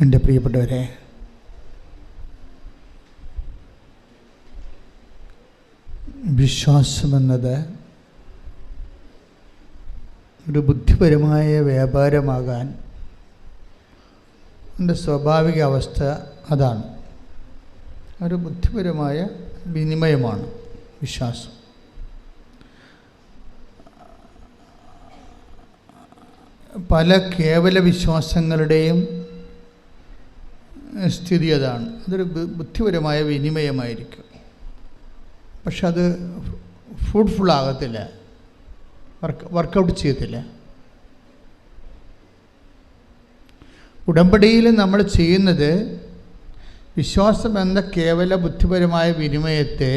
എൻ്റെ പ്രിയപ്പെട്ടവരെ, വിശ്വാസമെന്നത് ഒരു ബുദ്ധിപരമായ വ്യാപാരമാകാൻ എൻ്റെ സ്വാഭാവിക അവസ്ഥ അതാണ്. ഒരു ബുദ്ധിപരമായ വിനിമയമാണ് വിശ്വാസം. പല കേവല വിശ്വാസങ്ങളുടെയും സ്ഥിതി അതാണ്. അതൊരു ബുദ്ധിപരമായ വിനിമയമായിരിക്കും, പക്ഷെ അത് ഫ്രൂട്ട്ഫുള്ളാകത്തില്ല, വർക്കൗട്ട് ചെയ്യത്തില്ല. ഉടമ്പടിയിൽ നമ്മൾ ചെയ്യുന്നത് വിശ്വാസം എന്ന കേവല ബുദ്ധിപരമായ വിനിമയത്തെ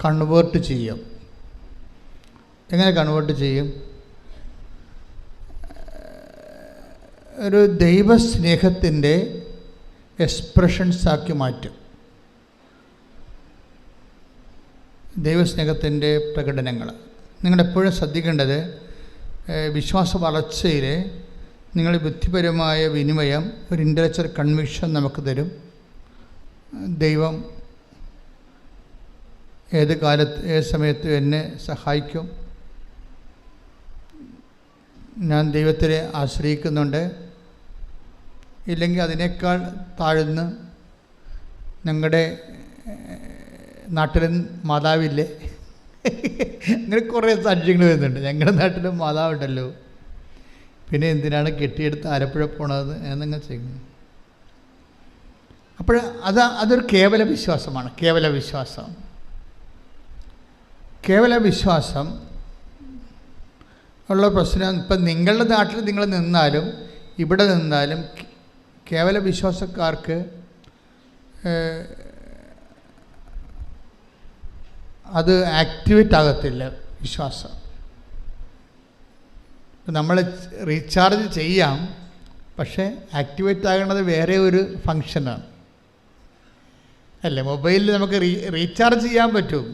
കൺവേർട്ട് ചെയ്യും. എങ്ങനെ കൺവേർട്ട് ചെയ്യും? ഒരു ദൈവസ്നേഹത്തിൻ്റെ എക്സ്പ്രഷൻസാക്കി മാറ്റും. ദൈവസ്നേഹത്തിൻ്റെ പ്രകടനങ്ങൾ നിങ്ങളെപ്പോഴും ശ്രദ്ധിക്കേണ്ടത്, വിശ്വാസ വളർച്ചയിൽ നിങ്ങൾ ബുദ്ധിപരമായ വിനിമയം, ഒരു ഇൻ്റലക്ച്വൽ കൺവിക്ഷൻ നമുക്ക് തരും. ദൈവം ഏത് കാലത്ത് ഏത് സമയത്ത് എന്നെ സഹായിക്കും, ഞാൻ ദൈവത്തിനെ ആശ്രയിക്കുന്നുണ്ട്, ഇല്ലെങ്കിൽ അതിനേക്കാൾ താഴ്ന്ന് ഞങ്ങളുടെ നാട്ടിലും മാതാവില്ലേ, അങ്ങനെ കുറേ സാക്ഷ്യങ്ങൾ വരുന്നുണ്ട്. ഞങ്ങളുടെ നാട്ടിലും മാതാവുണ്ടല്ലോ, പിന്നെ എന്തിനാണ് കെട്ടിയെടുത്ത് ആലപ്പുഴ പോണത് എന്നങ്ങ് ചെയ്യുന്നു. അപ്പോൾ അതൊരു കേവല വിശ്വാസമാണ്. കേവല വിശ്വാസം ഉള്ള പ്രശ്നം, ഇപ്പം നിങ്ങളുടെ നാട്ടിൽ നിങ്ങൾ നിന്നാലും ഇവിടെ നിന്നാലും കേവല വിശ്വാസക്കാർക്ക് അത് ആക്ടിവേറ്റ് ആകത്തില്ല. വിശ്വാസം നമ്മൾ റീചാർജ് ചെയ്യാം, പക്ഷേ ആക്ടിവേറ്റ് ആകുന്നത് വേറെ ഒരു ഫങ്ഷനാണ് അല്ലേ. മൊബൈലിൽ നമുക്ക് റീചാർജ് ചെയ്യാൻ പറ്റും,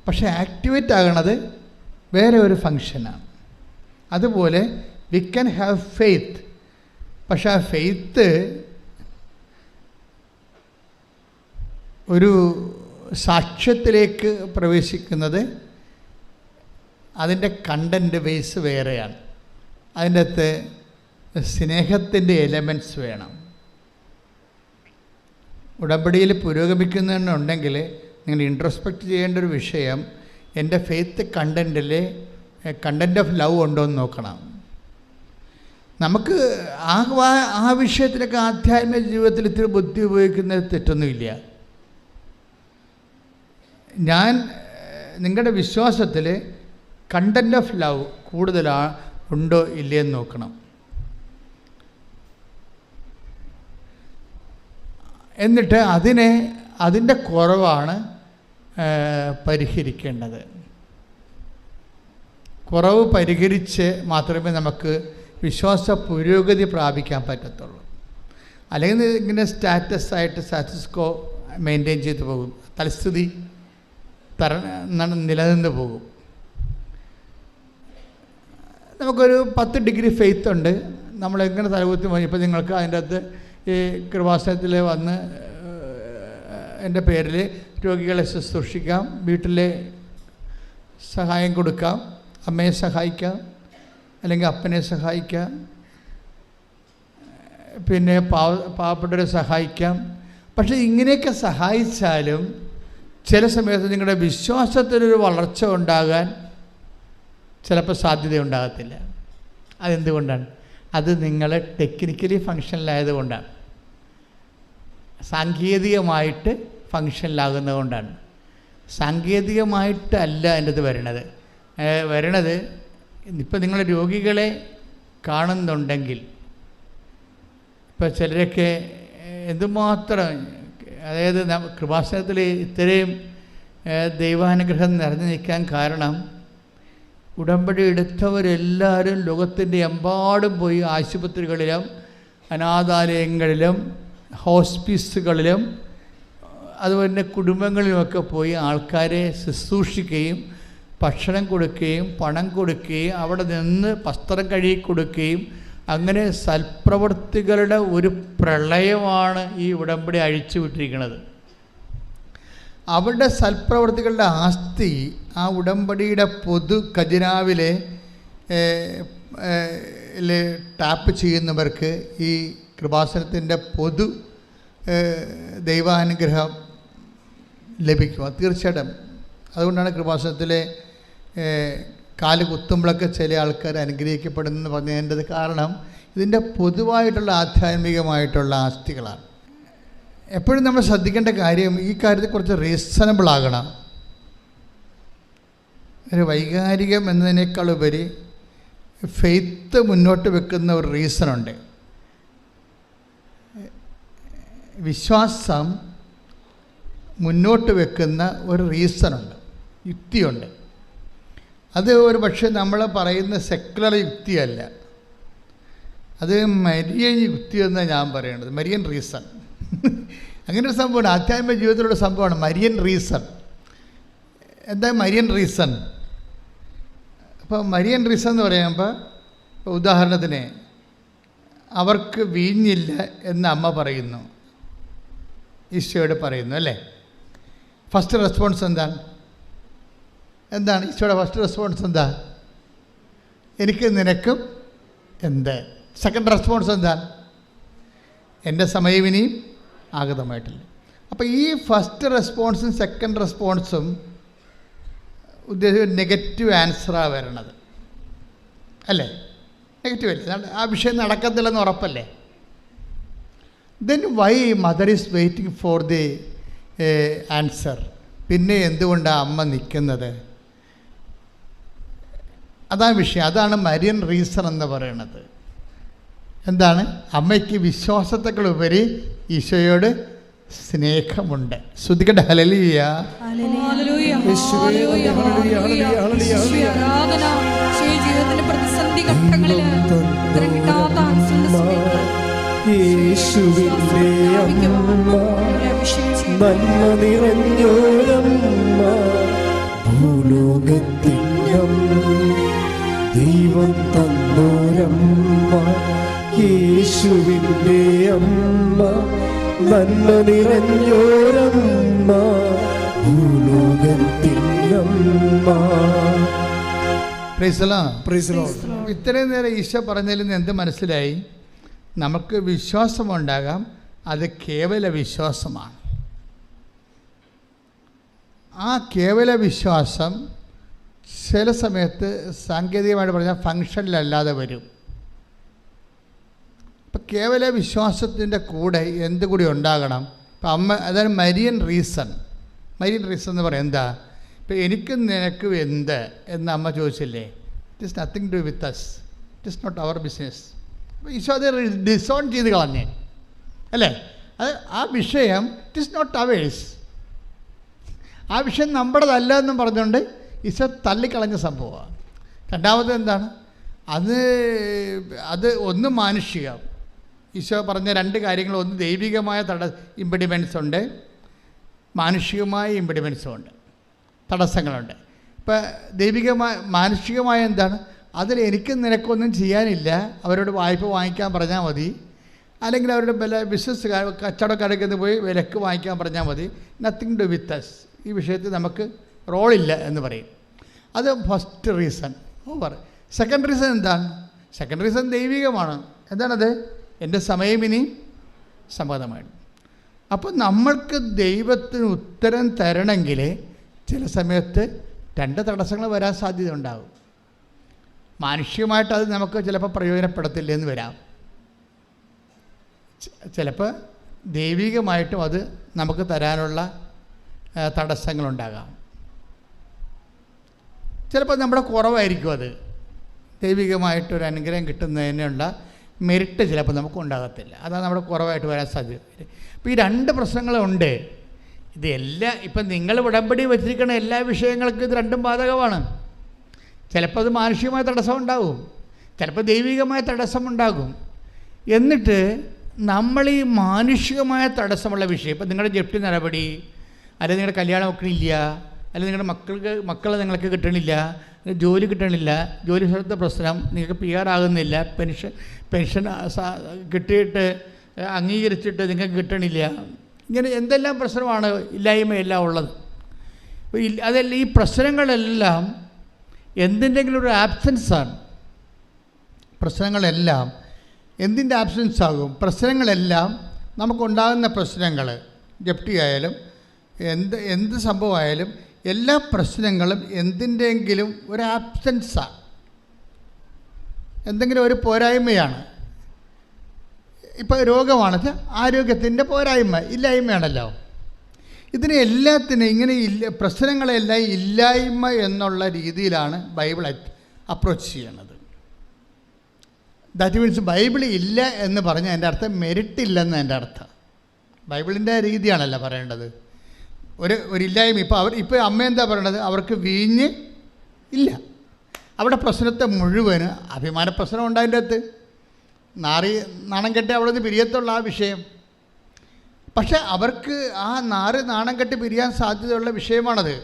പക്ഷേ ആക്ടിവേറ്റ് ആകണത് വേറെ ഒരു ഫങ്ഷനാണ്. അതുപോലെ വി ക്യാൻ ഹാവ് ഫെയ്ത്ത്, പക്ഷേ ആ ഫെയ്ത്ത് ഒരു സാക്ഷ്യത്തിലേക്ക് പ്രവേശിക്കുന്നത് അതിൻ്റെ കണ്ടൻറ്റ് ബേസ് വേറെയാണ്. അതിൻ്റെ അകത്ത് സ്നേഹത്തിൻ്റെ എലമെൻറ്റ്സ് വേണം. ഉടമ്പടിയിൽ പുരോഗമിക്കുന്നുണ്ടെങ്കിൽ നിങ്ങൾ ഇൻട്രോസ്പെക്റ്റ് ചെയ്യേണ്ട ഒരു വിഷയം, എൻ്റെ ഫെയ്ത്ത് കണ്ടൻറ്റിൽ കണ്ടൻറ്റ് ഓഫ് ലവ് ഉണ്ടോ എന്ന് നോക്കണം. നമുക്ക് ആ വിഷയത്തിലൊക്കെ ആധ്യാത്മിക ജീവിതത്തിൽ ഇത്തിരി ബുദ്ധി ഉപയോഗിക്കുന്നത് തെറ്റൊന്നുമില്ല. ഞാൻ നിങ്ങളുടെ വിശ്വാസത്തിൽ കണ്ടൻറ്റ് ഓഫ് ലവ് ഉണ്ടോ ഇല്ലയെന്ന് നോക്കണം. എന്നിട്ട് അതിൻ്റെ കുറവാണ് പരിഹരിക്കേണ്ടത്. കുറവ് പരിഹരിച്ച് മാത്രമേ നമുക്ക് വിശ്വാസ പുരോഗതി പ്രാപിക്കാൻ പറ്റത്തുള്ളൂ. അല്ലെങ്കിൽ ഇങ്ങനെ സ്റ്റാറ്റസ്കോ മെയിൻറ്റെയിൻ ചെയ്ത് പോകും, തൽസ്ഥിതി നിലനിന്ന് പോകും. നമുക്കൊരു 10 ഡിഗ്രി ഫെയ്ത്ത് ഉണ്ട്, നമ്മളെങ്ങനെ തലകുത്തി പോയി. ഇപ്പോൾ നിങ്ങൾക്ക് അതിൻ്റെ അകത്ത് ഈ കൃപാസനത്തിൽ വന്ന് എൻ്റെ പേരിൽ രോഗികളെ ശുശ്രൂഷിക്കാം, വീട്ടിലെ സഹായം കൊടുക്കാം, അമ്മയെ സഹായിക്കാം, അല്ലെങ്കിൽ അപ്പനെ സഹായിക്കാം, പിന്നെ പാവപ്പെട്ടവരെ സഹായിക്കാം. പക്ഷേ ഇങ്ങനെയൊക്കെ സഹായിച്ചാലും ചില സമയത്ത് നിങ്ങളുടെ വിശ്വാസത്തിനൊരു വളർച്ച ഉണ്ടാകാൻ ചിലപ്പോൾ സാധ്യതയുണ്ടാകത്തില്ല. അതെന്തുകൊണ്ടാണ്? അത് നിങ്ങൾ ടെക്നിക്കലി ഫങ്ഷനിലായതുകൊണ്ടാണ്, സാങ്കേതികമായിട്ട് ഫങ്ഷനിലാകുന്നത് കൊണ്ടാണ്. സാങ്കേതികമായിട്ടല്ല എൻ്റെ അത് വരണത്. ഇപ്പം നിങ്ങൾ രോഗികളെ കാണുന്നുണ്ടെങ്കിൽ, ഇപ്പോൾ ചിലരൊക്കെ എന്തുമാത്രം, അതായത് കൃപാസനത്തിൽ ഇത്രയും ദൈവാനുഗ്രഹം നിറഞ്ഞു നിൽക്കാൻ കാരണം ഉടമ്പടി എടുത്തവരെല്ലാവരും ലോകത്തിൻ്റെ എമ്പാടും പോയി ആശുപത്രികളിലും അനാഥാലയങ്ങളിലും ഹോസ്പിസുകളിലും അതുപോലെ കുടുംബങ്ങളിലുമൊക്കെ പോയി ആൾക്കാരെ ശുശ്രൂഷിക്കുകയും ഭക്ഷണം കൊടുക്കുകയും പണം കൊടുക്കുകയും അവിടെ നിന്ന് വസ്ത്രം കഴുകി കൊടുക്കുകയും അങ്ങനെ സൽപ്രവൃത്തികളുടെ ഒരു പ്രളയമാണ് ഈ ഉടമ്പടി അഴിച്ചു വിട്ടിരിക്കുന്നത്. അവരുടെ സൽപ്രവൃത്തികളുടെ ആസ്തി ആ ഉടമ്പടിയുടെ പൊതു ഖജനാവിലെ ടാപ്പ് ചെയ്യുന്നവർക്ക് ഈ കൃപാസനത്തിൻ്റെ പൊതു ദൈവാനുഗ്രഹം ലഭിക്കും. അത് തീർച്ചയായിട്ടും. അതുകൊണ്ടാണ് കൃപാസനത്തിലെ കാല് കുത്തുമ്പോഴൊക്കെ ചില ആൾക്കാർ അനുഗ്രഹിക്കപ്പെടുന്നെന്ന് പറഞ്ഞതിൻ്റെ കാരണം ഇതിൻ്റെ പൊതുവായിട്ടുള്ള ആധ്യാത്മികമായിട്ടുള്ള ആസ്തികളാണ്. എപ്പോഴും നമ്മൾ ശ്രദ്ധിക്കേണ്ട കാര്യം ഈ കാര്യത്തിൽ കുറച്ച് റീസണബിൾ ആകണം. ഒരു വൈകാരികം എന്നതിനേക്കാളുപരി ഫെയ്ത്ത് മുന്നോട്ട് വെക്കുന്ന ഒരു റീസണുണ്ട്. വിശ്വാസം മുന്നോട്ട് വെക്കുന്ന ഒരു റീസണുണ്ട്, യുക്തിയുണ്ട്. അത് ഒരു പക്ഷേ നമ്മൾ പറയുന്ന സെക്കുലർ യുക്തിയല്ല, അത് മരിയൻ യുക്തി എന്നാണ് ഞാൻ പറയുന്നത്. മരിയൻ റീസൺ അങ്ങനെ ഒരു സംഭവമാണ്. ആധ്യാത്മിക ജീവിതത്തിലുള്ള സംഭവമാണ് മരിയൻ റീസൺ. എന്താ മരിയൻ റീസൺ? അപ്പോൾ മരിയൻ റീസൺ എന്ന് പറയുമ്പോൾ, ഇപ്പോൾ ഉദാഹരണത്തിന് അവർക്ക് വീഞ്ഞില്ല എന്ന് അമ്മ പറയുന്നു, ഈശോയോട് പറയുന്നു അല്ലേ. ഫസ്റ്റ് റെസ്പോൺസ് എന്താണ്? ഈശോയുടെ ഫസ്റ്റ് റെസ്പോൺസ് എന്താ? എനിക്ക് നിനക്കും എന്ത്. സെക്കൻഡ് റെസ്പോൺസ് എന്താണ്? എൻ്റെ സമയം ഇനിയും ആഗതമായിട്ടില്ല. അപ്പോൾ ഈ ഫസ്റ്റ് റെസ്പോൺസും സെക്കൻഡ് റെസ്പോൺസും ഉദ്ദേശിച്ച നെഗറ്റീവ് ആൻസറാണ് വരണത് അല്ലേ? നെഗറ്റീവ് അല്ലേ? ആ വിഷയം നടക്കത്തില്ലെന്ന് ഉറപ്പല്ലേ? Then why mother is waiting for the answer? പിന്നെ എന്തുകൊണ്ടാണ് അമ്മ നിൽക്കുന്നത്? അതാണ് വിഷയം. അതാണ് മരിയൻ റീസൺ എന്ന് പറയുന്നത്. എന്താണ്? അമ്മയ്ക്ക് വിശ്വാസത്തെക്കാളുപരി ഈശോയോട് സ്നേഹമുണ്ട്. ശ്രദ്ധിക്കട്ടെ. ഹല്ലേലൂയ. യേശുവിന്റെ അമ്മ നന്മ നിറഞ്ഞോരമ്മ ഭൂലോകത്തിനും ദൈവം തന്നോരമ്മ. യേശുവിന്റെ അമ്മ നന്മ നിറഞ്ഞോരമ്മ ഭൂലോകത്തിനമ്മ. ഇത്രയും നേരം ഈശോ പറഞ്ഞതിൽ നിന്ന് എന്ത് മനസ്സിലായി? നമുക്ക് വിശ്വാസമുണ്ടാകാം, അത് കേവല വിശ്വാസമാണ്. ആ കേവല വിശ്വാസം ചില സമയത്ത് സാങ്കേതികമായിട്ട് പറഞ്ഞാൽ ഫങ്ഷനിലല്ലാതെ വരും. ഇപ്പം കേവല വിശ്വാസത്തിൻ്റെ കൂടെ എന്തുകൂടി ഉണ്ടാകണം? ഇപ്പം അമ്മ, അതായത് മരിയൻ റീസൺ. മരിയൻ റീസൺ എന്ന് പറയാം എന്താ? ഇപ്പം എനിക്കും നിനക്കും എന്ത് എന്ന് അമ്മ ചോദിച്ചില്ലേ? It is nothing to with us, it is not our business. അപ്പോൾ ഈശോ അത് ഡിസോൺ ചെയ്ത് കളഞ്ഞേ അല്ലേ? അത് ആ വിഷയം ഇറ്റ് ഈസ് നോട്ട് അവേഴ്സ്, ആ വിഷയം നമ്മുടേതല്ല എന്നും പറഞ്ഞുകൊണ്ട് ഈശോ തള്ളിക്കളഞ്ഞ സംഭവമാണ്. രണ്ടാമത് എന്താണ്? അത് ഒന്ന് മാനുഷികം. ഈശോ പറഞ്ഞ രണ്ട് കാര്യങ്ങൾ, ഒന്ന് ദൈവികമായ ഇമ്പിഡിമെൻസ് ഉണ്ട്, മാനുഷികമായ ഇമ്പിഡിമെൻസും ഉണ്ട്, തടസ്സങ്ങളുണ്ട്. ഇപ്പം മാനുഷികമായ എന്താണ്? അതിൽ എനിക്കും നിനക്കൊന്നും ചെയ്യാനില്ല, അവരോട് വായ്പ വാങ്ങിക്കാൻ പറഞ്ഞാൽ മതി, അല്ലെങ്കിൽ അവരുടെ ബിസിനസ് കച്ചവടക്കാരൊക്കെ പോയി വിലക്ക് വാങ്ങിക്കാൻ പറഞ്ഞാൽ മതി. നത്തിങ് ടു വിത്ത് അസ്, ഈ വിഷയത്തിൽ നമുക്ക് റോളില്ല എന്ന് പറയും. അത് ഫസ്റ്റ് റീസൺ ഓവർ. സെക്കൻഡ് റീസൺ എന്താണ്? സെക്കൻഡ് റീസൺ ദൈവികമാണ്. എന്താണത്? എൻ്റെ സമയം ഇനി സമ്മതമായിരുന്നു. അപ്പോൾ നമ്മൾക്ക് ദൈവത്തിന് ഉത്തരം തരണമെങ്കിൽ ചില സമയത്ത് രണ്ട് തടസ്സങ്ങൾ വരാൻ സാധ്യത ഉണ്ടാകും. മാനുഷികമായിട്ട് അത് നമുക്ക് ചിലപ്പോൾ പ്രയോജനപ്പെടത്തില്ല എന്ന് വരാം. ചിലപ്പോൾ ദൈവികമായിട്ടും അത് നമുക്ക് തരാനുള്ള തടസ്സങ്ങളുണ്ടാകാം. ചിലപ്പോൾ നമ്മുടെ കുറവായിരിക്കും അത്. ദൈവികമായിട്ടൊരു അനുഗ്രഹം കിട്ടുന്നതിനുള്ള മെറിറ്റ് ചിലപ്പോൾ നമുക്ക് ഉണ്ടാകത്തില്ല. അതാണ് നമ്മുടെ കുറവായിട്ട് വരാൻ സാധ്യത. അപ്പോൾ ഈ രണ്ട് പ്രശ്നങ്ങളുണ്ട്. ഇതെല്ലാം ഇപ്പം നിങ്ങൾ ഉടമ്പടി വെച്ചിരിക്കുന്ന എല്ലാ വിഷയങ്ങൾക്കും ഇത് രണ്ടും ബാധകമാണ്. ചിലപ്പോൾ അത് മാനുഷികമായ തടസ്സം ഉണ്ടാകും, ചിലപ്പോൾ ദൈവികമായ തടസ്സമുണ്ടാകും. എന്നിട്ട് നമ്മൾ ഈ മാനുഷികമായ തടസ്സമുള്ള വിഷയം, ഇപ്പം നിങ്ങളുടെ ജപ്തി നടപടി, അല്ലെങ്കിൽ നിങ്ങളുടെ കല്യാണം വെക്കണില്ല, അല്ലെങ്കിൽ നിങ്ങളുടെ മക്കളെ നിങ്ങൾക്ക് കിട്ടണില്ല, ജോലി കിട്ടണില്ല, ജോലി സ്ഥലത്തെ പ്രശ്നം, നിങ്ങൾക്ക് PR ആകുന്നില്ല, പെൻഷൻ കിട്ടിയിട്ട് അംഗീകരിച്ചിട്ട് നിങ്ങൾക്ക് കിട്ടണില്ല, ഇങ്ങനെ എന്തെല്ലാം പ്രശ്നമാണ് ഇല്ലായ്മയെല്ലാം ഉള്ളത്. അതല്ല, ഈ പ്രശ്നങ്ങളെല്ലാം എന്തിൻ്റെങ്കിലും ഒരു ആബ്സെൻസാണ്. പ്രശ്നങ്ങളെല്ലാം എന്തിൻ്റെ ആബ്സെൻസ് ആകും? പ്രശ്നങ്ങളെല്ലാം നമുക്കുണ്ടാകുന്ന പ്രശ്നങ്ങൾ, ജപ്തി ആയാലും എന്ത് സംഭവമായാലും എല്ലാ പ്രശ്നങ്ങളും എന്തിൻ്റെങ്കിലും ഒരു ആബ്സെൻസാണ്, എന്തെങ്കിലും ഒരു പോരായ്മയാണ്. ഇപ്പോൾ രോഗമാണെന്ന് ആരോഗ്യത്തിൻ്റെ പോരായ്മ, ഇല്ലായ്മയാണല്ലോ. ഇതിനെ എല്ലാത്തിനും ഇങ്ങനെ പ്രശ്നങ്ങളെല്ലാം ഇല്ലായ്മ എന്നുള്ള രീതിയിലാണ് ബൈബിൾ അപ്രോച്ച് ചെയ്യണത്. ദാറ്റ് മീൻസ് ബൈബിൾ ഇല്ല എന്ന് പറഞ്ഞാൽ എൻ്റെ അർത്ഥം മെരിറ്റ് ഇല്ലെന്ന് എൻ്റെ അർത്ഥം. ബൈബിളിൻ്റെ രീതിയാണല്ലോ പറയേണ്ടത്. ഒരു ഇല്ലായ്മ. ഇപ്പോൾ അമ്മ എന്താ പറയണത്? അവർക്ക് വീഞ്ഞ് ഇല്ല. അവിടെ പ്രശ്നത്തെ മുഴുവന് അഭിമാന പ്രശ്നം ഉണ്ടായതിൻ്റെ അകത്ത് നാണം കെട്ടി അവിടെ നിന്ന് പിരിയത്തുള്ള ആ വിഷയം. പക്ഷെ അവർക്ക് ആ നാണം കെട്ടി പിരിയാൻ സാധ്യതയുള്ള വിഷയമാണത്.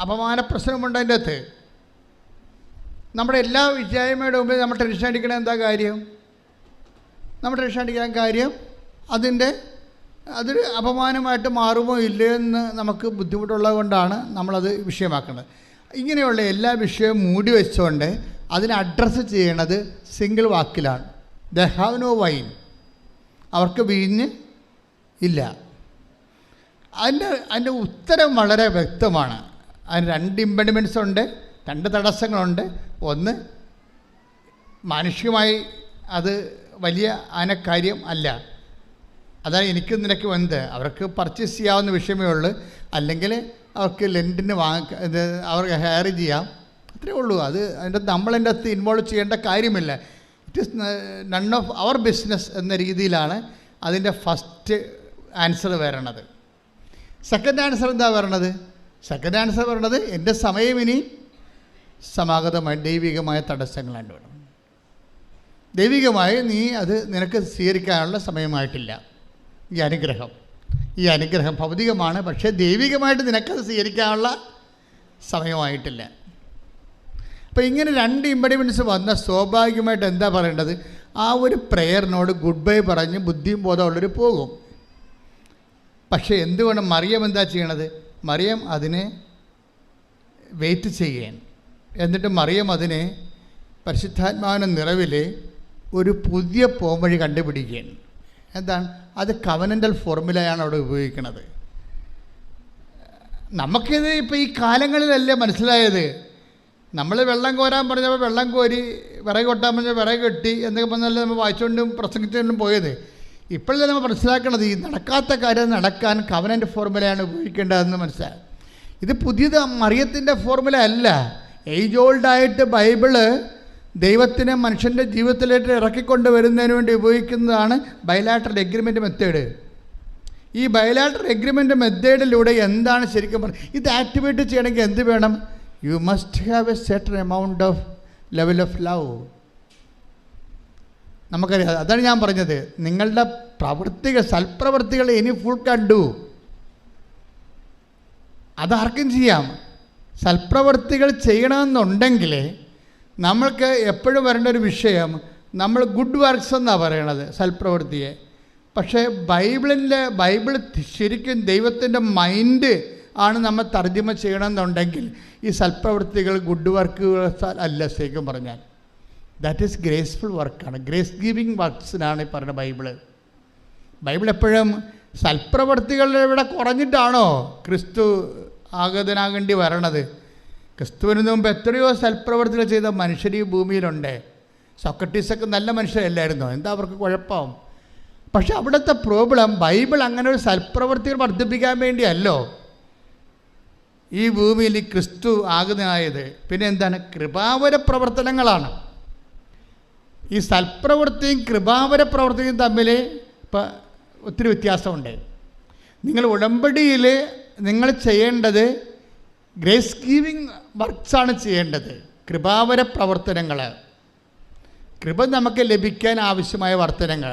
അപമാന പ്രശ്നമുണ്ടതിൻ്റെ അകത്ത്. നമ്മുടെ എല്ലാ വിജയമയുടെ മുമ്പിൽ നമ്മൾ ടെൻഷൻ അടിക്കണ എന്താ കാര്യം? നമ്മൾ ടെൻഷൻ അടിക്കാൻ കാര്യം അതൊരു അപമാനമായിട്ട് മാറുമോ ഇല്ലയോ എന്ന് നമുക്ക് ബുദ്ധിമുട്ടുള്ളത് കൊണ്ടാണ് നമ്മളത് വിഷയമാക്കുന്നത്. ഇങ്ങനെയുള്ള എല്ലാ വിഷയവും മൂടി വെച്ചുകൊണ്ട് അതിനെ അഡ്രസ്സ് ചെയ്യണത് സിംഗിൾ വാക്കിലാണ്. They have no wine. അവർക്ക് വീഞ്ഞ് ഇല്ല. അതിൻ്റെ ഉത്തരം വളരെ വ്യക്തമാണ്. അതിന് 2 ഇമ്പഡിമെൻറ്റ്സ് ഉണ്ട്, 2 തടസ്സങ്ങളുണ്ട്. ഒന്ന്, മാനുഷികമായി അത് വലിയ കാര്യം അല്ല. അതാണ് എനിക്ക് നിനക്ക് എന്ത്, അവർക്ക് പർച്ചേസ് ചെയ്യാവുന്ന വിഷയമേ ഉള്ളൂ. അല്ലെങ്കിൽ അവർക്ക് ലെൻറ്റിന് അവർക്ക് ഹയർ ചെയ്യാം, അത്രേ ഉള്ളൂ. നമ്മളതിൻ്റെ അകത്ത് ഇൻവോൾവ് ചെയ്യേണ്ട കാര്യമില്ല. It is none of our business എന്ന രീതിയിലാണ് അതിൻ്റെ ഫസ്റ്റ് ആൻസർ വരണത്. സെക്കൻഡ് ആൻസർ എന്താ വരണത്? സെക്കൻഡ് ആൻസർ പറയണത് എൻ്റെ സമയം ഇനി സമാഗതമായി ദൈവികമായ തടസ്സങ്ങളാണ്ട് വേണം. ദൈവികമായി നീ അത് നിനക്ക് സ്വീകരിക്കാനുള്ള സമയമായിട്ടില്ല. ഈ അനുഗ്രഹം ഭൗതികമാണ്, പക്ഷേ ദൈവികമായിട്ട് നിനക്കത് സ്വീകരിക്കാനുള്ള സമയമായിട്ടില്ല. അപ്പോൾ ഇങ്ങനെ 2 ഇമ്പഡിമെൻറ്റ്സ് വന്ന സ്വാഭാവികമായിട്ട് എന്താ പറയേണ്ടത്? ആ ഒരു പ്രെയറിനോട് ഗുഡ് ബൈ പറഞ്ഞ് ബുദ്ധിയും ബോധമുള്ളവർ പോകും. പക്ഷേ എന്തുകൊണ്ട് മറിയം എന്താ ചെയ്യണത്? മറിയം അതിനെ വെയിറ്റ് ചെയ്യാൻ, എന്നിട്ട് മറിയം അതിനെ പരിശുദ്ധാത്മാവിൻ്റെ നിറവിൽ ഒരു പുതിയ പോംവഴി കണ്ടുപിടിക്കുകയാണ്. എന്താണ് അത്? കവനൻ്റൽ ഫോർമുലയാണ് അവിടെ ഉപയോഗിക്കുന്നത്. നമുക്കിത് ഇപ്പോൾ ഈ കാലങ്ങളിലല്ലേ മനസ്സിലായത്. നമ്മൾ വെള്ളം കോരാൻ പറഞ്ഞപ്പോൾ വെള്ളം കോരി, വിറക് കൊട്ടാൻ പറഞ്ഞാൽ വിറക് കെട്ടി എന്നൊക്കെ പറഞ്ഞാൽ നമ്മൾ വായിച്ചുകൊണ്ടും പ്രസംഗിച്ചുകൊണ്ടും പോയത്. ഇപ്പോഴല്ലേ നമ്മൾ മനസ്സിലാക്കണത് ഈ നടക്കാത്ത കാര്യം നടക്കാൻ കവനൻ്റ് ഫോർമുലയാണ് ഉപയോഗിക്കേണ്ടതെന്ന് മനസ്സിലായി. ഇത് പുതിയത് മറിയത്തിൻ്റെ ഫോർമുല അല്ല. ഏജ് ഓൾഡായിട്ട് ബൈബിള് ദൈവത്തിനെ മനുഷ്യൻ്റെ ജീവിതത്തിലേക്ക് ഇറക്കിക്കൊണ്ട് വരുന്നതിന് വേണ്ടി ഉപയോഗിക്കുന്നതാണ് ബൈലാറ്ററൽ എഗ്രിമെൻ്റ് മെത്തേഡ്. ഈ ബൈലാറ്ററൽ എഗ്രിമെൻ്റ് മെത്തേഡിലൂടെ എന്താണ് ശരിക്കും പറഞ്ഞത്? ഇത് ആക്ടിവേറ്റ് ചെയ്യണമെങ്കിൽ എന്ത് വേണം? You must have A certain amount of level of love. നമുക്കറിയാം. അതാണ് ഞാൻ പറഞ്ഞത്, നിങ്ങളുടെ സൽപ്രവൃത്തികൾ ഇനി ഫുൾ കണ്ടു. അതാർക്കും ചെയ്യാം. സൽപ്രവൃത്തികൾ ചെയ്യണമെന്നുണ്ടെങ്കിൽ നമ്മൾക്ക് എപ്പോഴും വരേണ്ട ഒരു വിഷയം, നമ്മൾ ഗുഡ് വർക്ക്സ് എന്നാണ് പറയണത് സൽപ്രവൃത്തിയെ. പക്ഷേ ബൈബിൾ ശരിക്കും ദൈവത്തിൻ്റെ മൈൻഡ് ആണ് നമ്മൾ തർജ്ജമ ചെയ്യണമെന്നുണ്ടെങ്കിൽ ഈ സൽപ്രവൃത്തികൾ ഗുഡ് വർക്കുകൾ അല്ല. ശരിക്കും പറഞ്ഞാൽ ദാറ്റ് ഈസ് ഗ്രേസ്ഫുൾ വർക്കാണ്, ഗ്രേസ് ഗിവിങ് വർക്ക്സിനാണ് ഈ പറയുന്ന ബൈബിൾ എപ്പോഴും സൽപ്രവൃത്തികളുടെ ഇവിടെ കുറഞ്ഞിട്ടാണോ ക്രിസ്തു ആഗതനാകേണ്ടി വരണത്? ക്രിസ്തുവിന് മുമ്പ് എത്രയോ സൽപ്രവർത്തികൾ ചെയ്ത മനുഷ്യർ ഈ ഭൂമിയിലുണ്ട്. സോക്രട്ടീസൊക്കെ നല്ല മനുഷ്യരല്ലായിരുന്നോ? എന്താ അവർക്ക് കുഴപ്പം? പക്ഷെ അവിടുത്തെ പ്രോബ്ലം, ബൈബിൾ അങ്ങനെ ഒരു സൽപ്രവർത്തികൾ വർദ്ധിപ്പിക്കാൻ വേണ്ടിയല്ലോ ഈ ഭൂമിയിൽ ക്രിസ്തു ആഗതനായത്. പിന്നെ എന്താണ്? കൃപാവര പ്രവർത്തനങ്ങളാണ്. ഈ സൽപ്രവൃത്തിയും കൃപാവര പ്രവർത്തിയും തമ്മിൽ ഇപ്പം ഒത്തിരി വ്യത്യാസമുണ്ട്. നിങ്ങൾ ഉടമ്പടിയിൽ നിങ്ങൾ ചെയ്യേണ്ടത് ഗ്രേസ് ഗീവിങ് വർക്ക്സാണ് ചെയ്യേണ്ടത്. കൃപാവര പ്രവർത്തനങ്ങൾ, കൃപ നമുക്ക് ലഭിക്കാൻ ആവശ്യമായ വർത്തനങ്ങൾ,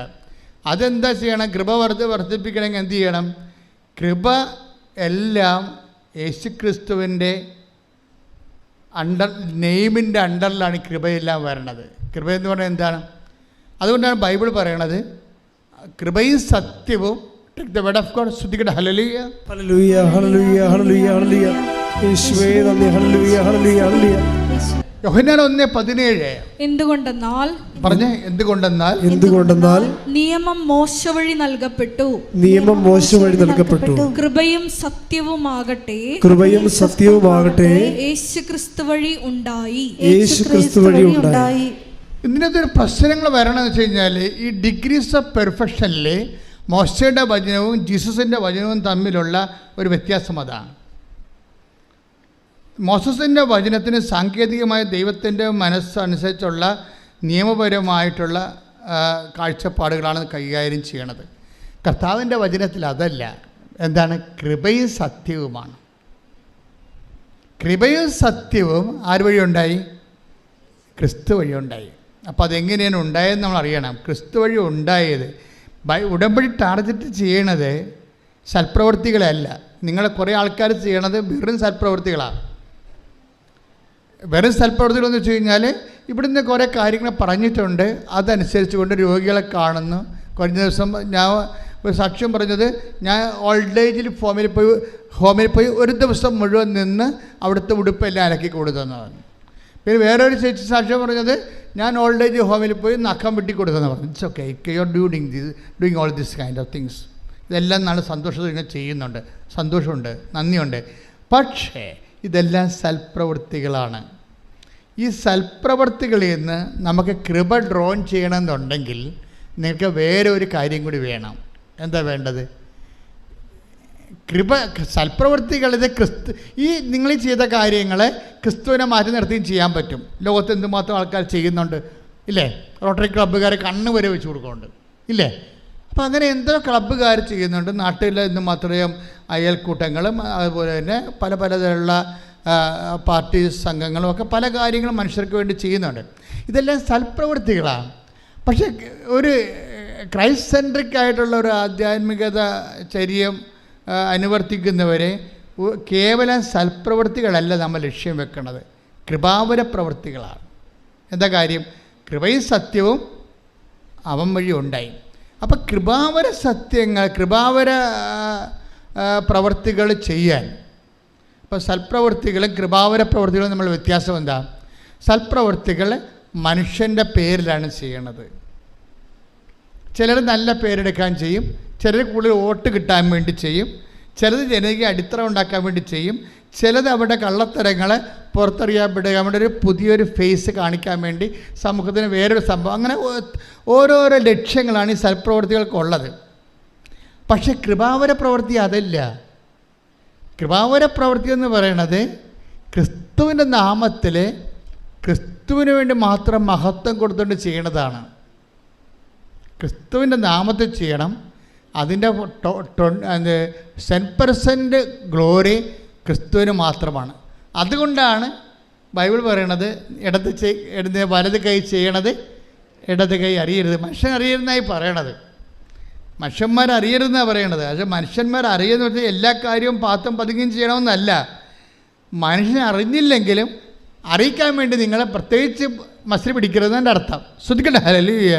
അതെന്താ ചെയ്യണം? കൃപ വർദ്ധിപ്പിക്കണമെങ്കിൽ എന്ത് ചെയ്യണം? കൃപ എല്ലാം യേശുക്രിസ്തുവിൻ്റെ നെയിമിൻ്റെ അണ്ടറിലാണ് കൃപയെല്ലാം വരണത്. കൃപയെന്ന് പറഞ്ഞാൽ എന്താണ്? അതുകൊണ്ടാണ് ബൈബിൾ പറയണത് കൃപയും സത്യവും. The word of God. ശ്രദ്ധിക്കട്ടെ. ഹല്ലേലൂയ ഹല്ലേലൂയ ഹല്ലേലൂയ ഹല്ലേലൂയ ഹല്ലേലൂയ യേശുവേ നന്ദി. ഹല്ലേലൂയ ഹല്ലേലൂയ ഹല്ലേലൂയ. യോഹന്നാൻ 1:17. എന്തുകൊണ്ടെന്നാൽ പറഞ്ഞേ, എന്തുകൊണ്ടെന്നാൽ നിയമം മോശ വഴി നൽകപ്പെട്ടു, കൃപയും സത്യവുമാകട്ടെ യേശുക്രിസ്തു വഴി ഉണ്ടായി. ഇതിനകത്തൊരു പ്രശ്നങ്ങൾ വരണമെന്ന് വെച്ച് കഴിഞ്ഞാൽ ഈ ഡിഗ്രീസ് ഓഫ് പെർഫെക്ഷനിൽ മോശയുടെ വചനവും ജീസസിൻ്റെ വചനവും തമ്മിലുള്ള ഒരു വ്യത്യാസം അതാണ്. മോസസിൻ്റെ വചനത്തിന് സാങ്കേതികമായ ദൈവത്തിൻ്റെ മനസ്സനുസരിച്ചുള്ള നിയമപരമായിട്ടുള്ള കാഴ്ചപ്പാടുകളാണ് കൈകാര്യം ചെയ്യണത്. കർത്താവിൻ്റെ വചനത്തിൽ അതല്ല. എന്താണ്? കൃപയും സത്യവുമാണ്. കൃപയും സത്യവും ആര് വഴി ഉണ്ടായി? ക്രിസ്തു വഴി ഉണ്ടായി. അപ്പോൾ അതെങ്ങനെയാണ് ഉണ്ടായതെന്ന് നമ്മൾ അറിയണം. ക്രിസ്തു വഴി ഉണ്ടായത്. ഉടമ്പടി ടാർഗറ്റ് ചെയ്യണത് സൽപ്രവൃത്തികളല്ല. നിങ്ങളെ കുറേ ആൾക്കാർ ചെയ്യണത് വെറും സൽപ്രവൃത്തികളാണ്. വെറും സൽപ്രവൃത്തികളെന്ന് വെച്ച് കഴിഞ്ഞാൽ ഇവിടുന്ന് കുറേ കാര്യങ്ങൾ പറഞ്ഞിട്ടുണ്ട്, അതനുസരിച്ച് കൊണ്ട് രോഗികളെ കാണുന്നു. കഴിഞ്ഞ ദിവസം ഞാൻ ഒരു സാക്ഷ്യം പറഞ്ഞത്, ഞാൻ ഓൾഡ് ഏജിൽ ഹോമിൽ പോയി ഒരു ദിവസം മുഴുവൻ നിന്ന് അവിടുത്തെ ഉടുപ്പെല്ലാം അലക്കി കൊടുത്തെന്ന് പറഞ്ഞു. പിന്നെ വേറൊരു ചേച്ചി സാക്ഷ്യം പറഞ്ഞത്, ഞാൻ ഓൾഡ് ഏജ് ഹോമിൽ പോയി നഖം വെട്ടി കൊടുത്തെന്ന് പറഞ്ഞു. It's okay, you are doing all this kind of things. ഇതെല്ലാം നല്ല സന്തോഷത്തിൽ ഇങ്ങനെ ചെയ്യുന്നുണ്ട്, സന്തോഷമുണ്ട്, നന്ദിയുണ്ട്. പക്ഷേ ഇതെല്ലാം സൽപ്രവൃത്തികളാണ്. ഈ സൽപ്രവൃത്തികളിൽ നിന്ന് നമുക്ക് കൃപ ഡ്രോൺ ചെയ്യണമെന്നുണ്ടെങ്കിൽ നിങ്ങൾക്ക് വേറെ ഒരു കാര്യം കൂടി വേണം. എന്താ വേണ്ടത്? കൃപ. സൽപ്രവൃത്തികളിത് ഈ നിങ്ങൾ ചെയ്ത കാര്യങ്ങളെ ക്രിസ്തുവിനെ മാറ്റി നിർത്തിയും ചെയ്യാൻ പറ്റും. ലോകത്ത് എന്തുമാത്രം ആൾക്കാർ ചെയ്യുന്നുണ്ട് ഇല്ലേ? റോട്ടറി ക്ലബ്ബുകാരെ കണ്ണ് വരെ വെച്ച് കൊടുക്കുന്നുണ്ട് ഇല്ലേ? അപ്പോൾ അങ്ങനെ എന്തോ ക്ലബ്ബുകാർ ചെയ്യുന്നുണ്ട്. നാട്ടിൽ എന്തുമാത്രം അയൽക്കൂട്ടങ്ങളും അതുപോലെ തന്നെ പല പലതരമുള്ള പാർട്ടി സംഘങ്ങളും ഒക്കെ പല കാര്യങ്ങളും മനുഷ്യർക്ക് വേണ്ടി ചെയ്യുന്നുണ്ട്. ഇതെല്ലാം സൽപ്രവൃത്തികളാണ്. പക്ഷേ ഒരു ക്രൈസ്റ്റ് സെൻട്രിക് ആയിട്ടുള്ള ഒരു ആധ്യാത്മികത ചര്യം അനുവർത്തിക്കുന്നവരെ കേവലം സൽപ്രവൃത്തികളല്ല നമ്മൾ ലക്ഷ്യം വെക്കുന്നത്, കൃപാവര പ്രവൃത്തികളാണ്. എന്താ കാര്യം? കൃപയും സത്യവും അവൻ വഴി ഉണ്ടായി. അപ്പോൾ കൃപാവര സത്യങ്ങൾ, കൃപാവര പ്രവൃത്തികൾ ചെയ്യാൻ, ഇപ്പോൾ സൽപ്രവൃത്തികളും കൃപാവര പ്രവൃത്തികളും നമ്മൾ വ്യത്യാസം എന്താ? സൽപ്രവൃത്തികൾ മനുഷ്യൻ്റെ പേരിലാണ് ചെയ്യണത്. ചിലർ നല്ല പേരെടുക്കാൻ ചെയ്യും, ചിലർ കൂടുതൽ വോട്ട് കിട്ടാൻ വേണ്ടി ചെയ്യും, ചിലത് ജനകീയ അടിത്തറ ഉണ്ടാക്കാൻ വേണ്ടി ചെയ്യും, ചിലത് അവിടെ കള്ളത്തരങ്ങളെ പുറത്തറിയാൻ അവിടെ ഒരു പുതിയൊരു ഫേസ് കാണിക്കാൻ വേണ്ടി സമൂഹത്തിന് വേറൊരു സംഭവം, അങ്ങനെ ഓരോരോ ലക്ഷ്യങ്ങളാണ് ഈ സൽപ്രവൃത്തികൾക്കുള്ളത്. പക്ഷേ കൃപാവര പ്രവൃത്തി അതല്ല. കൃപാവര പ്രവൃത്തി എന്ന് പറയണത് ക്രിസ്തുവിൻ്റെ നാമത്തിൽ ക്രിസ്തുവിന് വേണ്ടി മാത്രം മഹത്വം കൊടുത്തുകൊണ്ട് ചെയ്യണതാണ്. ക്രിസ്തുവിൻ്റെ നാമത്തിൽ ചെയ്യണം. അതിൻ്റെ 10% ഗ്ലോറി ക്രിസ്തുവിന് മാത്രമാണ്. അതുകൊണ്ടാണ് ബൈബിൾ പറയണത് വലത് കൈ ചെയ്യണത് ഇടത് കൈ അറിയരുത്. മനുഷ്യൻ അറിയരുതെന്നായി പറയണത്. മനുഷ്യന്മാരറിയരുതെന്നാണ് പറയണത്. പക്ഷേ മനുഷ്യന്മാർ അറിയുന്ന വെച്ചാൽ എല്ലാ കാര്യവും പാത്തും പതുങ്ങിയും ചെയ്യണമെന്നല്ല. മനുഷ്യനെ അറിഞ്ഞില്ലെങ്കിലും അറിയിക്കാൻ വേണ്ടി നിങ്ങളെ പ്രത്യേകിച്ച് മസിൽ പിടിക്കരുതെന്നതിൻ്റെ അർത്ഥം. ശ്രദ്ധിക്കട്ടെ. ഹല്ലേലൂയ.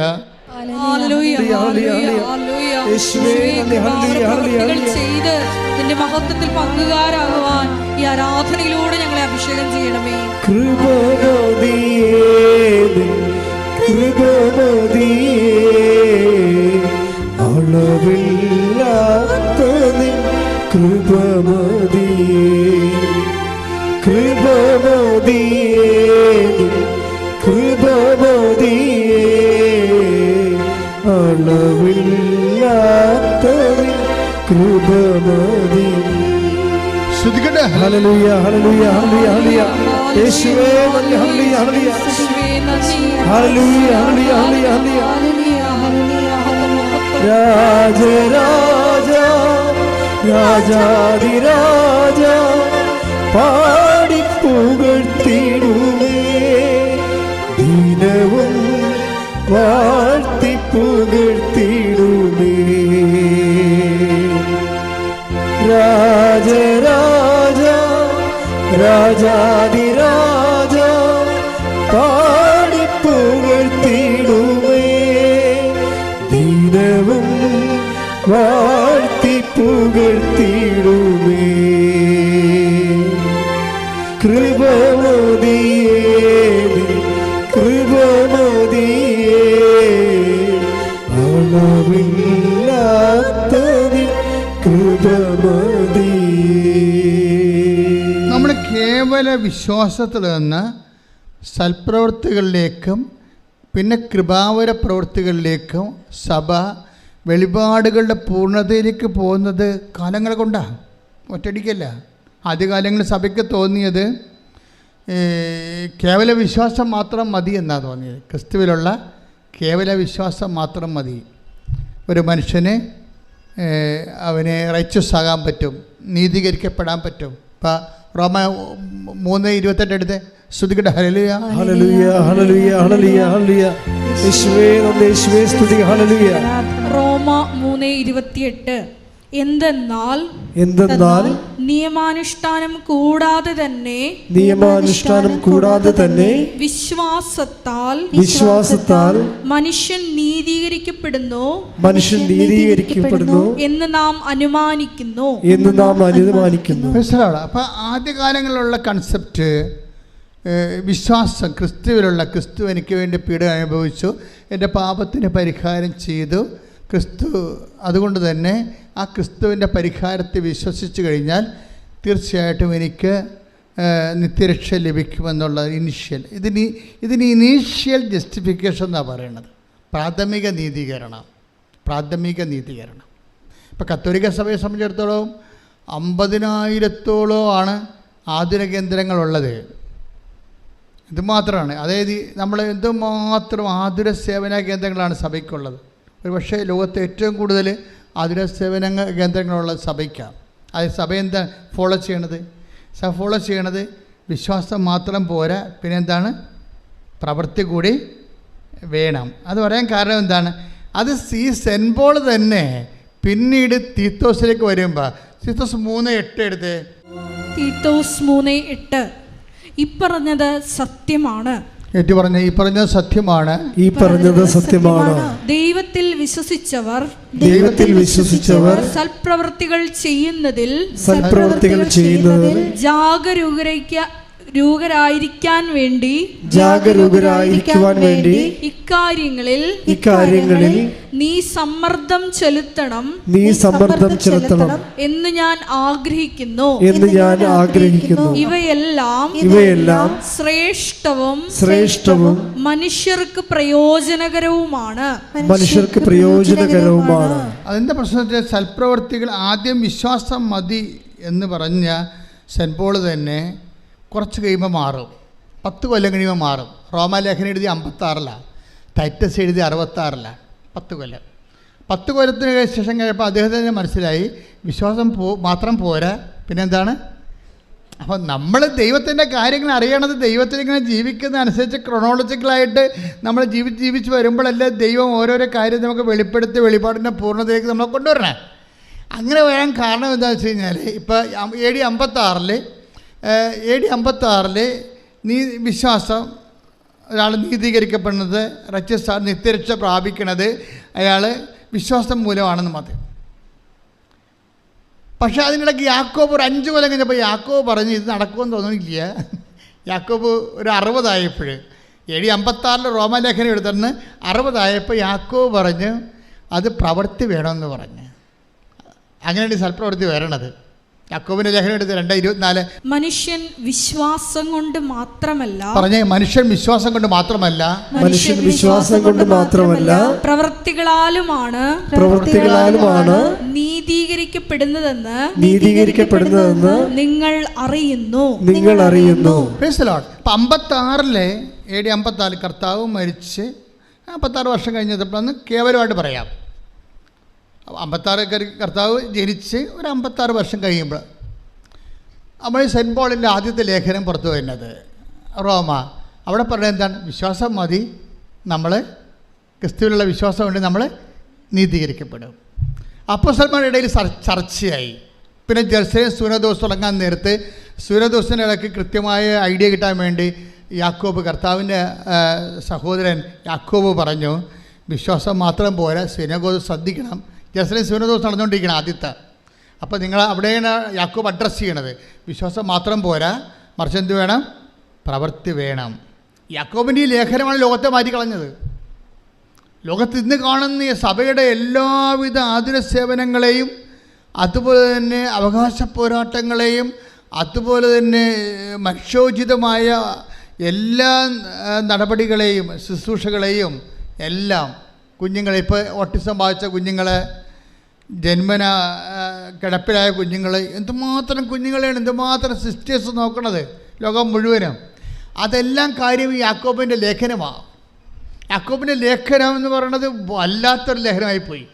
ചെയ്ത് നിന്റെ മഹത്വത്തിൽ പങ്കുകാരാകുവാൻ ഈ ആരാധനയിലൂടെ ഞങ്ങളെ അഭിഷേകം ചെയ്യണമേ. അളവില്ലാത്ത കൃപമതിയേ, കൃപമതിയേ, കൃപമതിയേ, അളവില്ലാത്ത കൃപമതിയേ. ശ്രദ്ധിക്കട്ടെ. ഹല്ലേലൂയ ഹല്ലേലൂയ ഹല്ലേലൂയ. യേശുവേ നന്ദി. ഹല്ലേലൂയ ഹല്ലേലൂയ ഹല്ലേലൂയ ഹല്ലേലൂയ ഹല്ലേലൂയ. രാജരാജ രാജാധിരാജ പാടി പുകഴ്ത്തിടുമേ, ദിനവും വാഴ്ത്തി പുകഴ്ത്തിടുമേ. രാജരാജ രാജാധിരാജ വാഴ്ത്തി പുകഴ്ത്തിടുമേ. കൃപമതിയേ കൃപമതിയേ അളവില്ലാത്തതി കൃപമതിയേ. നമ്മൾ കേവല വിശ്വാസത്തിൽ നിന്ന് സൽപ്രവൃത്തികളിലേക്കും പിന്നെ കൃപാവര പ്രവൃത്തികളിലേക്കും സഭ വെളിപാടുകളുടെ പൂർണ്ണതയിലേക്ക് പോകുന്നത് കാലങ്ങൾ കൊണ്ടാണ്, ഒറ്റയടിക്കല്ല. ആദ്യകാലങ്ങളിൽ സഭയ്ക്ക് തോന്നിയത് കേവല വിശ്വാസം മാത്രം മതി എന്നാണ് തോന്നിയത്. ക്രിസ്തുവിലുള്ള കേവല വിശ്വാസം മാത്രം മതി, ഒരു മനുഷ്യന് അവനെ റൈച്ചസ് ആകാൻ പറ്റും, നീതീകരിക്കപ്പെടാൻ പറ്റും. ഇപ്പം റോമ 3:28 എടുത്ത് സ്തുതിക്കട്ടെ. ഹല്ലേലൂയ ഹല്ലേലൂയ ഹല്ലേലൂയ ഹല്ലേലൂയ ഹല്ലേലൂയ. യേശുവേ നന്ദി, യേശുവേ സ്തുതി. ഹല്ലേലൂയ. റോമ 3:28 എന്തെന്നാൽ നിയമാനുഷ്ഠാനം കൂടാതെ തന്നെ വിശ്വാസത്താൽ മനുഷ്യൻ നീതീകരിക്കപ്പെടുന്നു എന്ന് നാം അനുമാനിക്കുന്നു. അപ്പം ആദ്യകാലങ്ങളിലുള്ള കൺസെപ്റ്റ് വിശ്വാസം, ക്രിസ്തു എനിക്ക് വേണ്ടി പീഡ അനുഭവിച്ചു, എൻ്റെ പാപത്തിന് പരിഹാരം ചെയ്തു ക്രിസ്തു. അതുകൊണ്ട് തന്നെ ആ ക്രിസ്തുവിൻ്റെ പരിഹാരത്തെ വിശ്വസിച്ച് കഴിഞ്ഞാൽ തീർച്ചയായിട്ടും എനിക്ക് നിത്യരക്ഷ ലഭിക്കുമെന്നുള്ള ഇതിന് ഇനീഷ്യൽ ജസ്റ്റിഫിക്കേഷൻ എന്നാണ് പറയുന്നത്. പ്രാഥമിക നീതീകരണം. ഇപ്പോൾ കത്തോലിക്ക സഭയെ സംബന്ധിച്ചിടത്തോളം 50,000-ഓളം ആണ് ആതുര കേന്ദ്രങ്ങളുള്ളത്. ഇത് മാത്രമാണ്, അതായത് നമ്മൾ എന്തുമാത്രം ആതുര സേവന കേന്ദ്രങ്ങളാണ് സഭയ്ക്കുള്ളത്. ഒരു പക്ഷേ ലോകത്തെ ഏറ്റവും കൂടുതൽ ആതുര സേവന കേന്ദ്രങ്ങളുള്ള സഭയ്ക്കാണ്. അത് സഭ എന്താ ഫോളോ ചെയ്യണത്? വിശ്വാസം മാത്രം പോരാ, പിന്നെ എന്താണ്? പ്രവൃത്തി കൂടി വേണം. അത് പറയാൻ കാരണം എന്താണ്? അത് ഈ സെൻറ്റ് പോൾ തന്നെ പിന്നീട് തീത്തോസിലേക്ക് വരുമ്പോൾ തീത്തോസ് 3:8 എടുത്തേ. തീത്തോസ് 3:8 ഇപ്പറഞ്ഞത് സത്യമാണ്. ഈ പറഞ്ഞത് സത്യമാണ്. ദൈവത്തിൽ വിശ്വസിച്ചവർ സൽപ്രവൃത്തികൾ ചെയ്യുന്നതിൽ ജാഗരൂകരായിരിക്കാൻ വേണ്ടി ഇക്കാര്യങ്ങളിൽ നീ സമ്മർദ്ദം ചെലുത്തണം എന്ന് ഞാൻ ആഗ്രഹിക്കുന്നു. ഇവയെല്ലാം ശ്രേഷ്ഠവും മനുഷ്യർക്ക് പ്രയോജനകരവുമാണ്. അതിൻ്റെ പ്രശ്നത്തിൽ സൽപ്രവർത്തികൾ ആദ്യം വിശ്വാസം മതി എന്ന് പറഞ്ഞ സെൻറ്റ് പോൾ തന്നെ കുറച്ച് കഴിയുമ്പോൾ മാറും. 10 കൊല്ലം കഴിയുമ്പോൾ മാറും. റോമാലേഖനം എഴുതി 56-ലാണ്, ടൈറ്റസ് എഴുതി 66-ലാണ്. 10 കൊല്ലത്തിന് ശേഷം കഴിയപ്പോൾ അദ്ദേഹത്തിന് മനസ്സിലായി വിശ്വാസം മാത്രം പോരാ, പിന്നെന്താണ്? അപ്പോൾ നമ്മൾ ദൈവത്തിൻ്റെ കാര്യങ്ങൾ അറിയണത് ദൈവത്തിലിങ്ങനെ ജീവിക്കുന്ന അനുസരിച്ച് ക്രൊണോളജിക്കലായിട്ട് നമ്മൾ ജീവിച്ച് വരുമ്പോഴല്ലേ ദൈവം ഓരോരോ കാര്യം നമുക്ക് വെളിപ്പെടുത്തി വെളിപാടിൻ്റെ പൂർണ്ണതയിലേക്ക് നമ്മളെ കൊണ്ടുവരണേ. അങ്ങനെ വരാൻ കാരണം എന്താണെന്ന് വെച്ച് കഴിഞ്ഞാൽ ഇപ്പോൾ AD 56 വിശ്വാസം, ഒരാൾ നീതീകരിക്കപ്പെടുന്നത്, നിത്യരക്ഷ പ്രാപിക്കണത് അയാൾ വിശ്വാസം മൂലമാണെന്ന് മതി. പക്ഷേ അതിനിടയ്ക്ക് യാക്കോബ് ഒരു 5 കൊല്ലം കഴിഞ്ഞപ്പോൾ യാക്കോബ് പറഞ്ഞ് ഇത് നടക്കുമെന്ന് തോന്നുന്നില്ല. യാക്കോബ് ഒരു 60 ആയപ്പോൾ AD 56 റോമാലേഖനം എടുത്തിരുന്ന് 60 ആയപ്പോൾ യാക്കോബ് പറഞ്ഞ് അത് പ്രവൃത്തി വേണമെന്ന് പറഞ്ഞ്. അങ്ങനെയാണ് ഈ സൽപ്രവൃത്തി വരണത്. യാക്കോബിന്റെ ലേഖനം എടുത്ത് 2:24 മനുഷ്യൻ വിശ്വാസം കൊണ്ട് മാത്രമല്ല പ്രവൃത്തികളാലുമാണ് നീതീകരിക്കപ്പെടുന്നതെന്ന് നിങ്ങൾ അറിയുന്നു. 56 AD 54 കർത്താവ് മരിച്ച് 56 വർഷം കഴിഞ്ഞപ്പോഴാണ് കേവലമായിട്ട് പറയാം. 56 കർത്താവ് ജനിച്ച് ഒരു 56 വർഷം കഴിയുമ്പോൾ നമ്മൾ സെൻറ്റ് പോളിൻ്റെ ആദ്യത്തെ ലേഖനം പുറത്തു വരുന്നത് റോമ. അവിടെ പറയുന്നത് എന്താണ്? വിശ്വാസം മതി, നമ്മൾ ക്രിസ്തുവിലുള്ള വിശ്വാസം കൊണ്ട് നമ്മൾ നീതീകരിക്കപ്പെടും. അപ്പോസ്തലന്മാരുടെ ഇടയിൽ ചർച്ചയായി. പിന്നെ ജെറുസലേം സൂനദോസ് തുടങ്ങാൻ നേരത്ത് സൂനദോസിൻ്റെ ഇടയ്ക്ക് കൃത്യമായ ഐഡിയ കിട്ടാൻ വേണ്ടി യാക്കോബ്, കർത്താവിൻ്റെ സഹോദരൻ യാക്കോബ് പറഞ്ഞു, വിശ്വാസം മാത്രം പോരാ, സിനഗോഗ് ശ്രദ്ധിക്കണം, ജെറുസലേം സുനദോസ് നടന്നുകൊണ്ടിരിക്കണം ആദ്യത്തെ. അപ്പോൾ നിങ്ങൾ അവിടെയാണ് യാക്കോബ് അഡ്രസ്സ് ചെയ്യണത്. വിശ്വാസം മാത്രം പോരാ, മറിച്ച് എന്ത് വേണം? പ്രവൃത്തി വേണം. യാക്കോബിൻ്റെ ഈ ലേഖനമാണ് ലോകത്തെ മാറ്റിക്കളഞ്ഞത്. ലോകത്ത് ഇന്ന് കാണുന്ന ഈ സഭയുടെ എല്ലാവിധ ആതുര സേവനങ്ങളെയും അതുപോലെ തന്നെ അവകാശ പോരാട്ടങ്ങളെയും അതുപോലെ തന്നെ മനുഷ്യോചിതമായ എല്ലാ നടപടികളെയും ശുശ്രൂഷകളെയും എല്ലാം കുഞ്ഞുങ്ങളെ, ഇപ്പോൾ ഓട്ടിസം ബാധിച്ച കുഞ്ഞുങ്ങളെ, ജന്മന കിടപ്പിലായ കുഞ്ഞുങ്ങൾ, എന്തുമാത്രം കുഞ്ഞുങ്ങളെയാണ്, എന്തുമാത്രം സിസ്റ്റേഴ്സ് നോക്കണത് ലോകം മുഴുവനും. അതെല്ലാം കാര്യം ഈ യാക്കോബിൻ്റെ ലേഖനമാണ്. യാക്കോബിൻ്റെ ലേഖനം എന്ന് പറയുന്നത് വല്ലാത്തൊരു ലേഖനമായിപ്പോയി.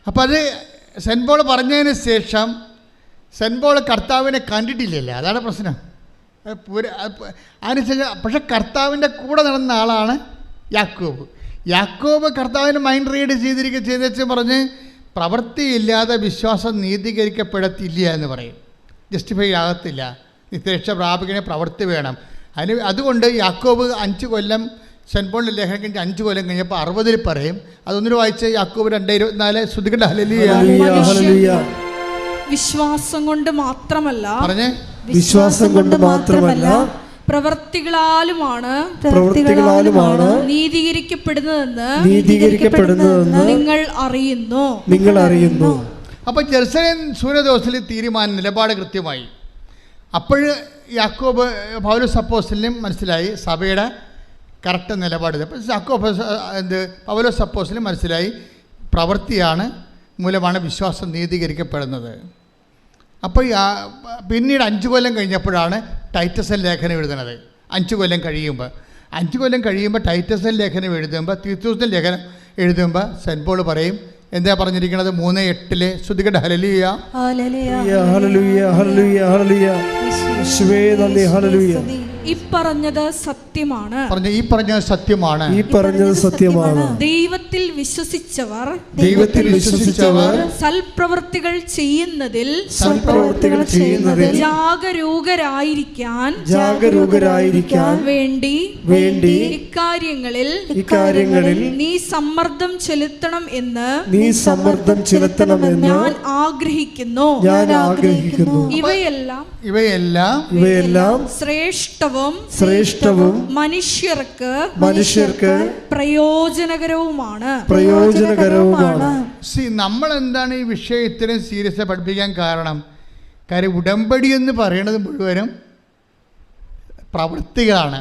അപ്പോൾ അത് സെൻറ്റ് പോൾ പറഞ്ഞതിന് ശേഷം സെൻറ്റ് പോൾ കർത്താവിനെ കണ്ടിട്ടില്ലല്ലോ, അതാണ് പ്രശ്നം. അതിനുശേഷം പക്ഷെ കർത്താവിൻ്റെ കൂടെ നടന്ന ആളാണ് യാക്കോബ്. യാക്കോബ് കർത്താവിന് മൈൻഡ് റീഡ് ചെയ്തേച്ച് പറഞ്ഞ് പ്രവൃത്തിയില്ലാതെ വിശ്വാസം നീതീകരിക്കപ്പെടത്തില്ല എന്ന് പറയും. ജസ്റ്റിഫൈ ആകത്തില്ല. നിത്യരക്ഷ പ്രാപിക്കണേ പ്രവൃത്തി വേണം. അതുകൊണ്ട് യാക്കോബ് 5 കൊല്ലം സെൻറ്റ് പോളിൻ്റെ ലേഖനം കഴിഞ്ഞ് 5 കൊല്ലം കഴിഞ്ഞപ്പോൾ 60 പറയും. അതൊന്നിട്ട് വായിച്ച് യാക്കോബ് 2:24 ശ്രുതികണ്ട ഹല്ലേലൂയ. വിശ്വാസം കൊണ്ട് മാത്രമല്ല, പറഞ്ഞേ, വിശ്വാസം കൊണ്ട് മാത്രമല്ല പ്രവൃത്തികളാലുമാണ് നീതീകരിക്കപ്പെടുന്നതെന്ന് നിങ്ങൾ അറിയുന്നു. അപ്പോൾ ജെറുസലേം സൂര്യദോസിൽ തീരുമാനം നിലപാട് കൃത്യമായി. അപ്പോൾ യാക്കോബ് പൗലോസ് അപ്പോസ്തലനും മനസ്സിലായി സഭയുടെ കറക്റ്റ് നിലപാട്. അപ്പോൾ പൗലോസ് അപ്പോസ്തലനും മനസ്സിലായി പ്രവൃത്തിയാണ് മൂലമാണ് വിശ്വാസം നീതീകരിക്കപ്പെടുന്നത്. അപ്പോൾ പിന്നീട് 5 കൊല്ലം കഴിഞ്ഞപ്പോഴാണ് ടൈറ്റസൻ ലേഖനം എഴുതുന്നത്. 5 കൊല്ലം കഴിയുമ്പോൾ ടൈറ്റസൻ ലേഖനം എഴുതുമ്പോൾ, തീത്തോസിൻ്റെ ലേഖനം എഴുതുമ്പോൾ സെൻറ്റ് പോൾ പറയും, എന്താ പറഞ്ഞിരിക്കുന്നത്? 3:8 ശ്രുതികട ഹല്ലേലൂയ. ഈ പറഞ്ഞത് സത്യമാണ്. ഈ പറഞ്ഞത് സത്യമാണ്. ദൈവത്തിൽ വിശ്വസിച്ചവർ സൽപ്രവൃത്തികൾ ചെയ്യുന്നതിൽ ജാഗരൂകരായിരിക്കാൻ വേണ്ടി ഇക്കാര്യങ്ങളിൽ നീ സമ്മർദ്ദം ചെലുത്തണം എന്ന് ഞാൻ ആഗ്രഹിക്കുന്നു. ഇവയെല്ലാം ശ്രേഷ്ഠവും മനുഷ്യർക്ക് പ്രയോജനകരവുമാണ്. നമ്മൾ എന്താണ് ഈ വിഷയം ഇത്രയും സീരിയസ് പഠിപ്പിക്കാൻ കാരണം ഉടമ്പടി എന്ന് പറയുന്നത് മുഴുവനും പ്രവൃത്തികളാണ്.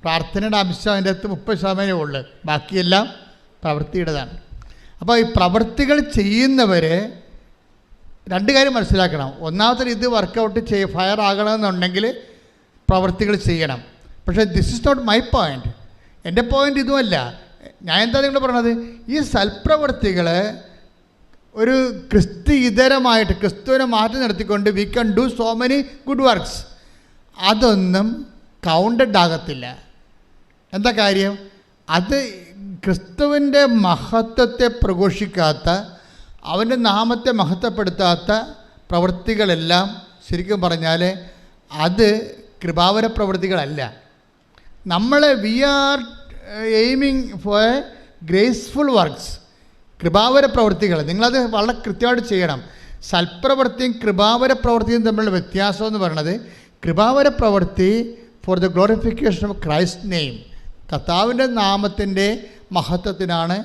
പ്രാർത്ഥനയുടെ അംശം അതിൻ്റെ അകത്ത് 30% ഉള്ളു, ബാക്കിയെല്ലാം പ്രവൃത്തിയുടേതാണ്. അപ്പോൾ ഈ പ്രവൃത്തികൾ ചെയ്യുന്നവരെ 2 കാര്യം മനസ്സിലാക്കണം. ഒന്നാമത്തെ ഇത് വർക്കൗട്ട് ഫയർ ആകണമെന്നുണ്ടെങ്കിൽ പ്രവൃത്തികൾ ചെയ്യണം. പക്ഷേ this is not my point. എൻ്റെ പോയിൻ്റ് ഇതുമല്ല. ഞാൻ എന്താ നിങ്ങൾ പറഞ്ഞത്? ഈ സൽപ്രവൃത്തികൾ ഒരു ക്രിസ്തുയിതരമായിട്ട് ക്രിസ്തുവിനെ മാറ്റി നിർത്തിക്കൊണ്ട് we can do so many good works, അതൊന്നും കൗണ്ടഡ് ആകത്തില്ല. എന്താ കാര്യം? അത് ക്രിസ്തുവിൻ്റെ മഹത്വത്തെ പ്രഘോഷിക്കാത്ത, അവൻ്റെ നാമത്തെ മഹത്വപ്പെടുത്താത്ത പ്രവൃത്തികളെല്ലാം ശരിക്കും പറഞ്ഞാൽ അത് കൃപാവര പ്രവൃത്തികളല്ല. We are aiming for graceful works, കൃപാവര പ്രവൃത്തികൾ. നിങ്ങളത് വളരെ കൃത്യമായിട്ട് ചെയ്യണം. സൽപ്രവൃത്തിയും കൃപാവര പ്രവൃത്തിയും തമ്മിലുള്ള വ്യത്യാസം എന്ന് പറയുന്നത്, കൃപാവര പ്രവൃത്തി for the glorification of Christ name, കർത്താവിൻ്റെ നാമത്തിൻ്റെ മഹത്വത്തിനാണ്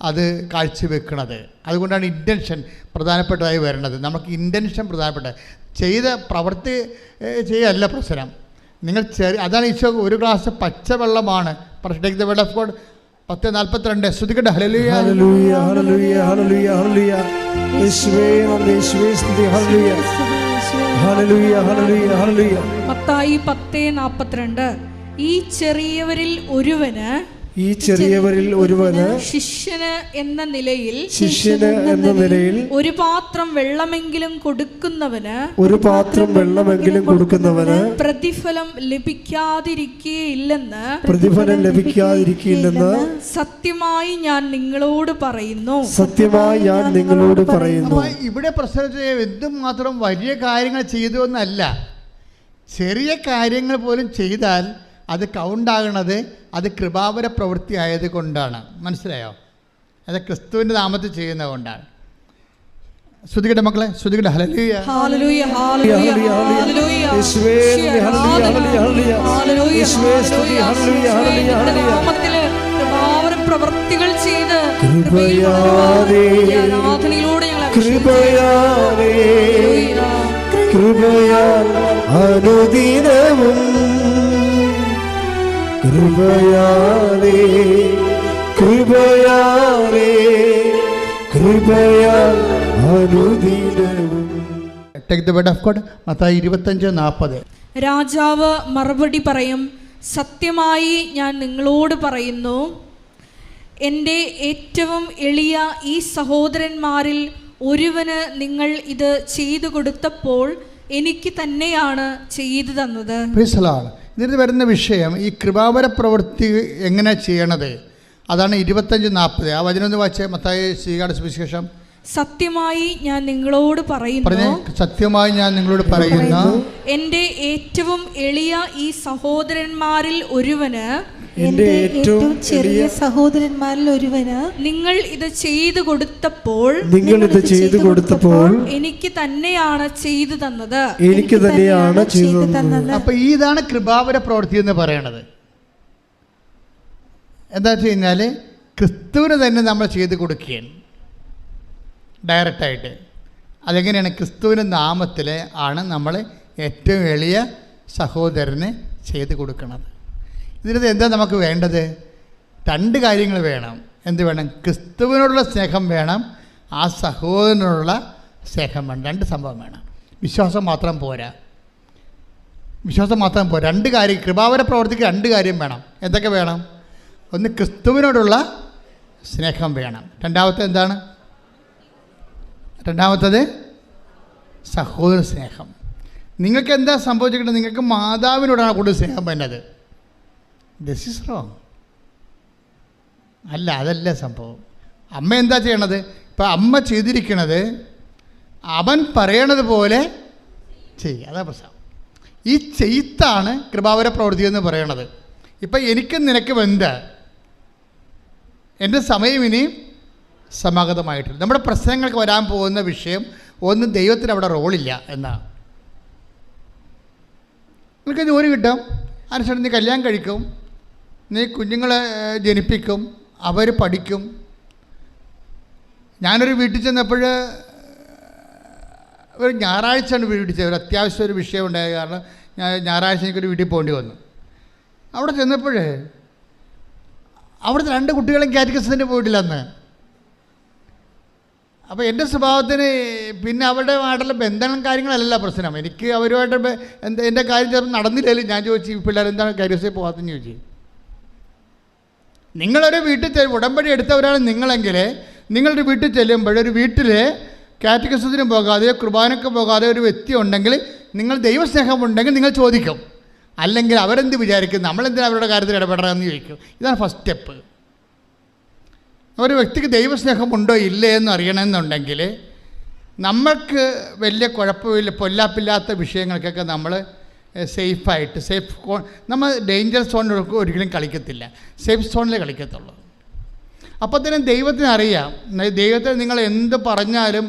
അത് കാഴ്ചവെക്കുന്നത്. അതുകൊണ്ടാണ് ഇൻറ്റൻഷൻ പ്രധാനപ്പെട്ടതായി വരുന്നത്. നമുക്ക് ഇൻറ്റൻഷൻ പ്രധാനപ്പെട്ട, ചെയ്ത പ്രവൃത്തി ചെയ്യല്ല പ്രശ്നം. നിങ്ങൾ അതാണ് ഈശോ ഒരു ഗ്ലാസ് പച്ചവെള്ളമാണ്. Take the word of God 10:42 ശ്രുതികട ഹല്ലേലൂയ. മത്തായി 10:42 ഈ ചെറിയവരിൽ ഒരുവന് ശിഷ്യന് എന്ന നിലയിൽ ഒരു പാത്രം വെള്ളമെങ്കിലും കൊടുക്കുന്നവന് പ്രതിഫലം ലഭിക്കാതിരിക്കുകയില്ലെന്ന് സത്യമായി ഞാൻ നിങ്ങളോട് പറയുന്നു. ഇവിടെ പ്രശ്നം എന്തുമാത്രം വലിയ കാര്യങ്ങൾ ചെയ്തു എന്നല്ല, ചെറിയ കാര്യങ്ങൾ പോലും ചെയ്താൽ അത് കൗണ്ടാകണത് അത് കൃപാവര പ്രവൃത്തി ആയതുകൊണ്ടാണ്. മനസ്സിലായോ? അത് ക്രിസ്തുവിൻ്റെ നാമത്തിൽ ചെയ്യുന്നത് കൊണ്ടാണ്. ശ്രുതികട്ടെ മക്കളെ, ശ്രുതികട്ടെ. ഹല്ലേലൂയ. ഹല്ലേലൂയ, ഹല്ലേലൂയ, ഹല്ലേലൂയ. യേശുവേ നന്ദി, ഹല്ലേലൂയ, ഹല്ലേലൂയ, ഹല്ലേലൂയ. യേശുവേ സ്തുതി, ഹല്ലേലൂയ, ഹല്ലേലൂയ, ഹല്ലേലൂയ. നാമത്തിൽ കൃപാവര പ്രവൃത്തികൾ ചെയ്ത് കൃപയാലേ, ആരാധനയിലൂടെ ഞങ്ങളെ കൃപയാലേ, കൃപയാൽ അനുദിനവും, കൃപയാലേ, കൃപയാലേ, കൃപയാൽ അനുദിനവും. Take the word of God. Mathayi 25:40. രാജാവ് മറുപടി പറയും, സത്യമായി ഞാൻ നിങ്ങളോട് പറയുന്നു, എൻ്റെ ഏറ്റവും എളിയ ഈ സഹോദരന്മാരിൽ ഒരുവന് നിങ്ങൾ ഇത് ചെയ്തു കൊടുത്തപ്പോൾ എനിക്ക് തന്നെയാണ് ചെയ്തു തന്നത്. Praise the Lord. ഇതിന് വരുന്ന വിഷയം ഈ കൃപാവര പ്രവൃത്തി എങ്ങനെ ചെയ്യണത്, അതാണ് 25:40. ആ വചനം ഒന്ന് വായിച്ചേ. മത്തായി ശ്രീകാട് സുവിശേഷം. സത്യമായി ഞാൻ നിങ്ങളോട് പറയുന്നു, സത്യമായി ഞാൻ നിങ്ങളോട് പറയുന്നു, എൻ്റെ ഏറ്റവും എളിയ ഈ സഹോദരന്മാരിൽ ഒരുവന്, എന്റെ ഏറ്റവും ചെറിയ സഹോദരന്മാരിൽ ഒരുവന് നിങ്ങൾ ഇത് ചെയ്തു കൊടുത്തപ്പോൾ, നിങ്ങൾ ഇത് ചെയ്തു കൊടുത്തപ്പോൾ എനിക്ക് തന്നെയാണ് ചെയ്തു തന്നത്. എനിക്ക് തന്നെയാണ് ചെയ്തു തന്നത്. അപ്പൊ ഇതാണ് കൃപാവര പ്രവൃത്തി എന്ന് പറയണത്. എന്താ വെച്ച് കഴിഞ്ഞാൽ ക്രിസ്തുവിന് തന്നെ നമ്മൾ ചെയ്ത് കൊടുക്കുകയാണ് ഡയറക്റ്റായിട്ട്. അതെങ്ങനെയാണ്? ക്രിസ്തുവിൻ്റെ നാമത്തിൽ ആണ് നമ്മൾ ഏറ്റവും എളിയ സഹോദരന് ചെയ്ത് കൊടുക്കുന്നത്. ഇതിനകത്ത് എന്താ നമുക്ക് വേണ്ടത്? 2 കാര്യങ്ങൾ വേണം. എന്ത് വേണം? ക്രിസ്തുവിനോടുള്ള സ്നേഹം വേണം, ആ സഹോദരനോടുള്ള സ്നേഹം വേണം. 2 സംഭവം വേണം. വിശ്വാസം മാത്രം പോരാ. 2 കാര്യം. കൃപാവര പ്രവർത്തിക്ക് 2 കാര്യം വേണം. എന്തൊക്കെ വേണം? ഒന്ന്, ക്രിസ്തുവിനോടുള്ള സ്നേഹം വേണം. രണ്ടാമത്തത് സഹോദര സ്നേഹം. നിങ്ങൾക്ക് എന്താ സംഭവിച്ചിട്ടുള്ളത്? നിങ്ങൾക്ക് മാതാവിനോടാണ് കൂടുതൽ സ്നേഹം വേണ്ടത്. This is wrong. അതല്ല സംഭവം. അമ്മ എന്താ ചെയ്യണത്? ഇപ്പം അമ്മ ചെയ്തിരിക്കണത് അവൻ പറയണത് പോലെ ചെയ്യുക. അതാ പ്രശ്നം. ഈ ചെയ്ത്താണ് കൃപാവര പ്രവൃത്തി എന്ന് പറയണത്. ഇപ്പം എനിക്കും നിനക്കും എന്താ? എൻ്റെ സമയം ഇനിയും സമാഗതമായിട്ടില്ല. നമ്മുടെ പ്രശ്നങ്ങൾക്ക് വരാൻ പോകുന്ന വിഷയം ഒന്ന്, ദൈവത്തിന് അവിടെ റോളില്ല എന്നാണ്. നിനക്ക് ജോലി കിട്ടും, അതിനുശേഷം നീ കല്യാണം കഴിക്കും, നീ കുഞ്ഞുങ്ങളെ ജനിപ്പിക്കും, അവർ പഠിക്കും. ഞാനൊരു വീട്ടിൽ ചെന്നപ്പോൾ ഒരു ഞായറാഴ്ചയാണ് വീട്ടിൽ ചെന്നത്. ഒരു അത്യാവശ്യം ഒരു വിഷയം ഉണ്ടായ കാരണം ഞായറാഴ്ച എനിക്കൊരു വീട്ടിൽ പോകേണ്ടി വന്നു. അവിടെ ചെന്നപ്പോൾ അവിടുത്തെ 2 കുട്ടികളും കാറ്റഗിസത്തിന് പോയിട്ടില്ല അന്ന്. അപ്പോൾ എൻ്റെ സ്വഭാവത്തിന് പിന്നെ അവരുടെമായിട്ടുള്ള ബന്ധങ്ങളും കാര്യങ്ങളല്ല പ്രശ്നം. എനിക്ക് അവരുമായിട്ട് എൻ്റെ കാര്യം ചിലപ്പോൾ നടന്നില്ലല്ലോ. ഞാൻ ചോദിച്ചു, ഈ പിള്ളേർ എന്താണ് കാറ്റഗിസിൽ പോകാത്തെന്ന് ചോദിച്ചു. നിങ്ങളൊരു വീട്ടിൽ ഉടമ്പടി എടുത്തവരാണ് നിങ്ങളെങ്കിൽ, നിങ്ങളുടെ വീട്ടിൽ ചെല്ലുമ്പോൾ ഒരു വീട്ടിൽ കാറ്റഗിസത്തിനും പോകാതെ കുർബാനയ്ക്ക് പോകാതെ ഒരു വ്യക്തി ഉണ്ടെങ്കിൽ, നിങ്ങൾ ദൈവസ്നേഹം ഉണ്ടെങ്കിൽ നിങ്ങൾ ചോദിക്കും. അല്ലെങ്കിൽ അവരെന്ത് വിചാരിക്കും, നമ്മളെന്തിനാണ് അവരുടെ കാര്യത്തിൽ ഇടപെടണമെന്ന് ചോദിക്കും. ഇതാണ് ഫസ്റ്റ് സ്റ്റെപ്പ്. ഒരു വ്യക്തിക്ക് ദൈവസ്നേഹം ഉണ്ടോ ഇല്ലേ എന്ന് അറിയണമെന്നുണ്ടെങ്കിൽ നമ്മൾക്ക് വലിയ കുഴപ്പമില്ല, പൊല്ലാപ്പില്ലാത്ത വിഷയങ്ങൾക്കൊക്കെ നമ്മൾ സേഫായിട്ട് നമ്മൾ ഡേഞ്ചർ സോണിൽ ഒരിക്കലും കളിക്കത്തില്ല, സേഫ് സോണിൽ കളിക്കത്തുള്ളൂ. അപ്പോൾ തന്നെ ദൈവത്തിന് അറിയാം. ദൈവത്തിന് നിങ്ങൾ എന്ത് പറഞ്ഞാലും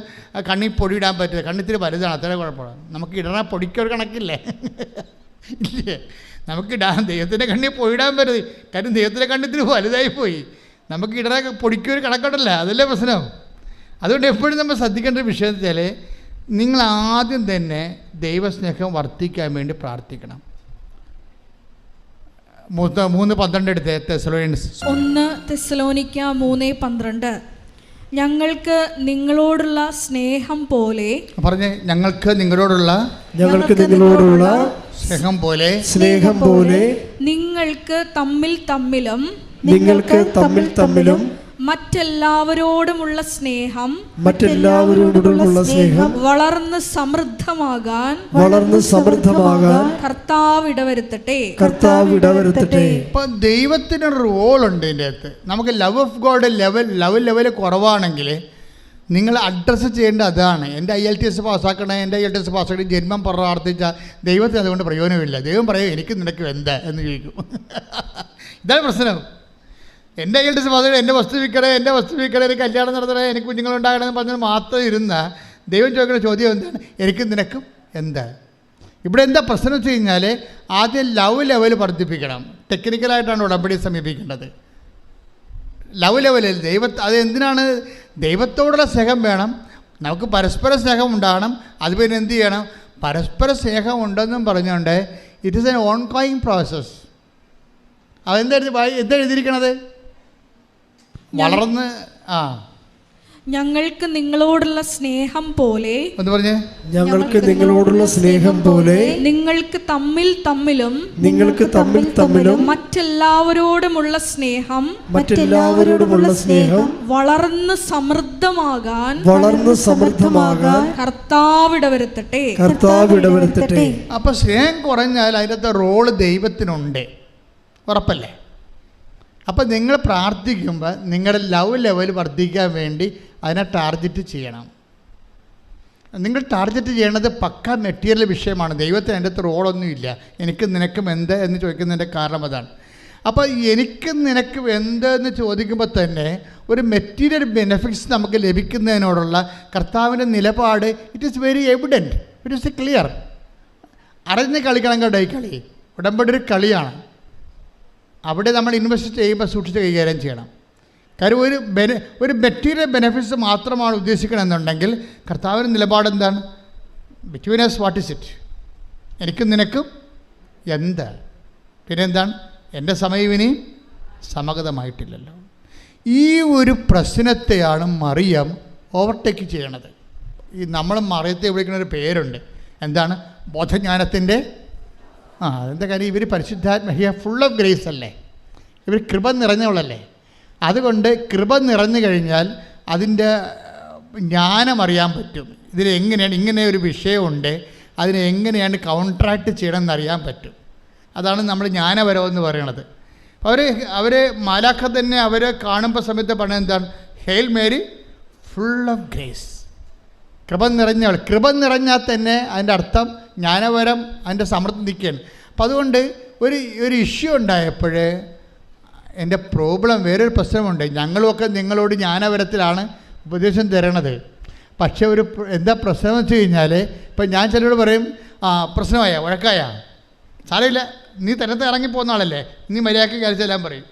കണ്ണിൽ പൊടിയിടാൻ പറ്റില്ല. കണ്ണിത്തിരി വലുതാണ്, അത്ര കുഴപ്പമാണ്. നമുക്ക് ഇടണ പൊടിക്കൊരു കണക്കില്ലേ? ഇല്ലേ? നമുക്കിടാൻ ദൈവത്തിൻ്റെ കണ്ണിൽ പൊടിയിടാൻ പറ്റരുത്. കാര്യം ദൈവത്തിൻ്റെ കണ്ണിത്തിരി വലുതായി പോയി. നമുക്ക് ഇടണ പൊടിക്കൊരു കണക്കുണ്ടല്ല, അതല്ലേ പ്രശ്നം. അതുകൊണ്ട് എപ്പോഴും നമ്മൾ ശ്രദ്ധിക്കേണ്ട ഒരു വിഷയം വെച്ചാൽ, നിങ്ങൾ ആദ്യം തന്നെ ദൈവസ്നേഹം വർദ്ധിക്കാൻ വേണ്ടി പ്രാർത്ഥിക്കണം. 3:12 എടുത്ത് തെസ്സലോനിയൻസ് 1 തെസ്സലോനിക്ക 3:12. ഞങ്ങൾക്ക് നിങ്ങളോടുള്ള സ്നേഹം പോലെ, പറഞ്ഞേ, ഞങ്ങൾക്ക് നിങ്ങളോടുള്ള സ്നേഹം പോലെ നിങ്ങൾക്ക് തമ്മിലും മറ്റെല്ലാവരോടുമുള്ള സ്നേഹം വളർന്ന് സമൃദ്ധമാകാൻ കർത്താവ് ഇടവരുത്തട്ടെ. ഇപ്പം ദൈവത്തിന് റോളുണ്ട് ഇതിൻ്റെ അകത്ത്. നമുക്ക് ലവ് ഓഫ് ഗോഡ് ലെവൽ കുറവാണെങ്കിൽ നിങ്ങൾ അഡ്രസ്സ് ചെയ്യേണ്ട അതാണ്. എൻ്റെ IELTS പാസ്സാക്കണേ, എൻ്റെ IELTS പാസ്സാക്കി ജന്മം പ്രാർത്ഥിച്ചാൽ ദൈവത്തിന് അതുകൊണ്ട് പ്രയോജനമില്ല. ദൈവം പറയും, എനിക്ക് നിനക്ക് എന്താ എന്ന് ചോദിക്കും. ഇതാണ് പ്രശ്നം. എൻ്റെ IELTS പാസ്സാക്കി എൻ്റെ വസ്തു വിൽക്കണേ, എനിക്ക് കല്യാണം നടത്തണേ, എനിക്ക് കുഞ്ഞുങ്ങളുണ്ടാകണമെന്ന് പറഞ്ഞാൽ മാത്രം ഇരുന്ന ദൈവം ചോദിക്കുന്ന ചോദ്യം എന്താണ്? എനിക്കും നിനക്കും എന്താ? ഇവിടെ എന്താ പ്രശ്നം വെച്ച് കഴിഞ്ഞാൽ ആദ്യം ലവ് ലെവൽ വർദ്ധിപ്പിക്കണം. ടെക്നിക്കലായിട്ടാണ് ഉടമ്പടി സമീപിക്കേണ്ടത്. ലവ് ലെവലിൽ അത് എന്തിനാണ്? ദൈവത്തോടുള്ള സ്നേഹം വേണം, നമുക്ക് പരസ്പര സ്നേഹം ഉണ്ടാകണം. അത് പിന്നെ എന്ത് ചെയ്യണം? പരസ്പര സ്നേഹം ഉണ്ടെന്നും പറഞ്ഞുകൊണ്ട് it is N on going process. എന്താ എഴുതിയിരിക്കണത്? വളർന്ന് ഞങ്ങൾക്ക് നിങ്ങളോടുള്ള സ്നേഹം പോലെ, ഒന്ന് പറഞ്ഞേ, ഞങ്ങൾക്ക് നിങ്ങളോടുള്ള സ്നേഹം പോലെ നിങ്ങൾക്ക് തമ്മിലും മറ്റെല്ലാവരോടുമുള്ള സ്നേഹം വളർന്ന് സമൃദ്ധമാകാൻ കർത്താവ് ഇടവരുത്തട്ടെ. അപ്പൊ സ്നേഹം കുറഞ്ഞാൽ അതിനകത്ത് റോള് ദൈവത്തിനുണ്ട്, ഉറപ്പല്ലേ? അപ്പം നിങ്ങൾ പ്രാർത്ഥിക്കുമ്പോൾ നിങ്ങളുടെ ലവ് ലെവൽ വർദ്ധിക്കാൻ വേണ്ടി അതിനെ ടാർഗറ്റ് ചെയ്യണം. നിങ്ങൾ ടാർഗറ്റ് ചെയ്യണത് പക്ക മെറ്റീരിയൽ വിഷയമാണ്. ദൈവത്തിന് അതിൻ്റെ അകത്ത് റോളൊന്നുമില്ല. എനിക്ക് നിനക്കും എന്ത് എന്ന് ചോദിക്കുന്നതിൻ്റെ കാരണം അതാണ്. അപ്പോൾ എനിക്ക് നിനക്ക് എന്ത് എന്ന് ചോദിക്കുമ്പോൾ തന്നെ ഒരു മെറ്റീരിയൽ ബെനിഫിറ്റ്സ് നമുക്ക് ലഭിക്കുന്നതിനോടുള്ള കർത്താവിൻ്റെ നിലപാട് it is very evident, it is clear. അറിഞ്ഞ് കളിക്കണം കേട്ടോ. ഈ കളി ഉടമ്പടി ഒരു കളിയാണ്. അവിടെ നമ്മൾ ഇൻവെസ്റ്റ് ചെയ്യുമ്പോൾ സൂക്ഷിച്ച് കൈകാര്യം ചെയ്യണം. കാര്യം ഒരു മെറ്റീരിയൽ ബെനിഫിറ്റ്സ് മാത്രമാണ് ഉദ്ദേശിക്കണമെന്നുണ്ടെങ്കിൽ കർത്താവിൻ്റെ നിലപാട് എന്താണ്? Between us what is it? എനിക്കും നിനക്കും എന്ത്? പിന്നെ എന്താണ്? എൻ്റെ സമയം ഇനി സമഗതമായിട്ടില്ലല്ലോ. ഈ ഒരു പ്രശ്നത്തെയാണ് മറിയം ഓവർടേക്ക് ചെയ്യണത്. ഈ നമ്മൾ മറിയത്തെ വിളിക്കുന്ന ഒരു പേരുണ്ട്, എന്താണ്? ബോധജ്ഞാനത്തിൻ്റെ അതെന്താ കാര്യം? ഇവർ പരിശുദ്ധാത്മ ഫുൾ ഓഫ് ഗ്രേസ് അല്ലേ, ഇവർ കൃപ നിറഞ്ഞവളല്ലേ. അതുകൊണ്ട് കൃപ നിറഞ്ഞു കഴിഞ്ഞാൽ അതിൻ്റെ ജ്ഞാനം അറിയാൻ പറ്റും. ഇതിലെങ്ങനെയാണ് ഇങ്ങനെ ഒരു വിഷയമുണ്ട്, അതിനെ എങ്ങനെയാണ് കൗൺട്രാക്ട് ചെയ്യണമെന്ന് അറിയാൻ പറ്റും. അതാണ് നമ്മൾ ജ്ഞാനപരം എന്ന് പറയണത്. അവർ മാലാഖ തന്നെ അവരെ കാണുമ്പോൾ സമയത്ത് പറഞ്ഞത് എന്താണ്? Hail Mary full of grace, കൃപ നിറഞ്ഞവൾ. കൃപ നിറഞ്ഞാൽ തന്നെ അതിൻ്റെ അർത്ഥം ജ്ഞാനപരം അതിൻ്റെ സമൃദ്ധി നിൽക്കുകയാണ്. അപ്പം അതുകൊണ്ട് ഒരു ഇഷ്യൂ ഉണ്ടായപ്പോൾ എൻ്റെ പ്രോബ്ലം, വേറൊരു പ്രശ്നമുണ്ട്. ഞങ്ങളുമൊക്കെ നിങ്ങളോട് ജ്ഞാനപരത്തിലാണ് ഉപദേശം തരണത്. പക്ഷേ എന്താ പ്രശ്നം എന്ന് വെച്ച് കഴിഞ്ഞാൽ, ഇപ്പം ഞാൻ ചിലരോട് പറയും, പ്രശ്നമായ വഴക്കായ സാരമില്ല, നീ തന്നത്തെ ഇറങ്ങിപ്പോകുന്ന ആളല്ലേ, നീ മര്യാദയ്ക്ക് കഴിച്ചെല്ലാം പറയും.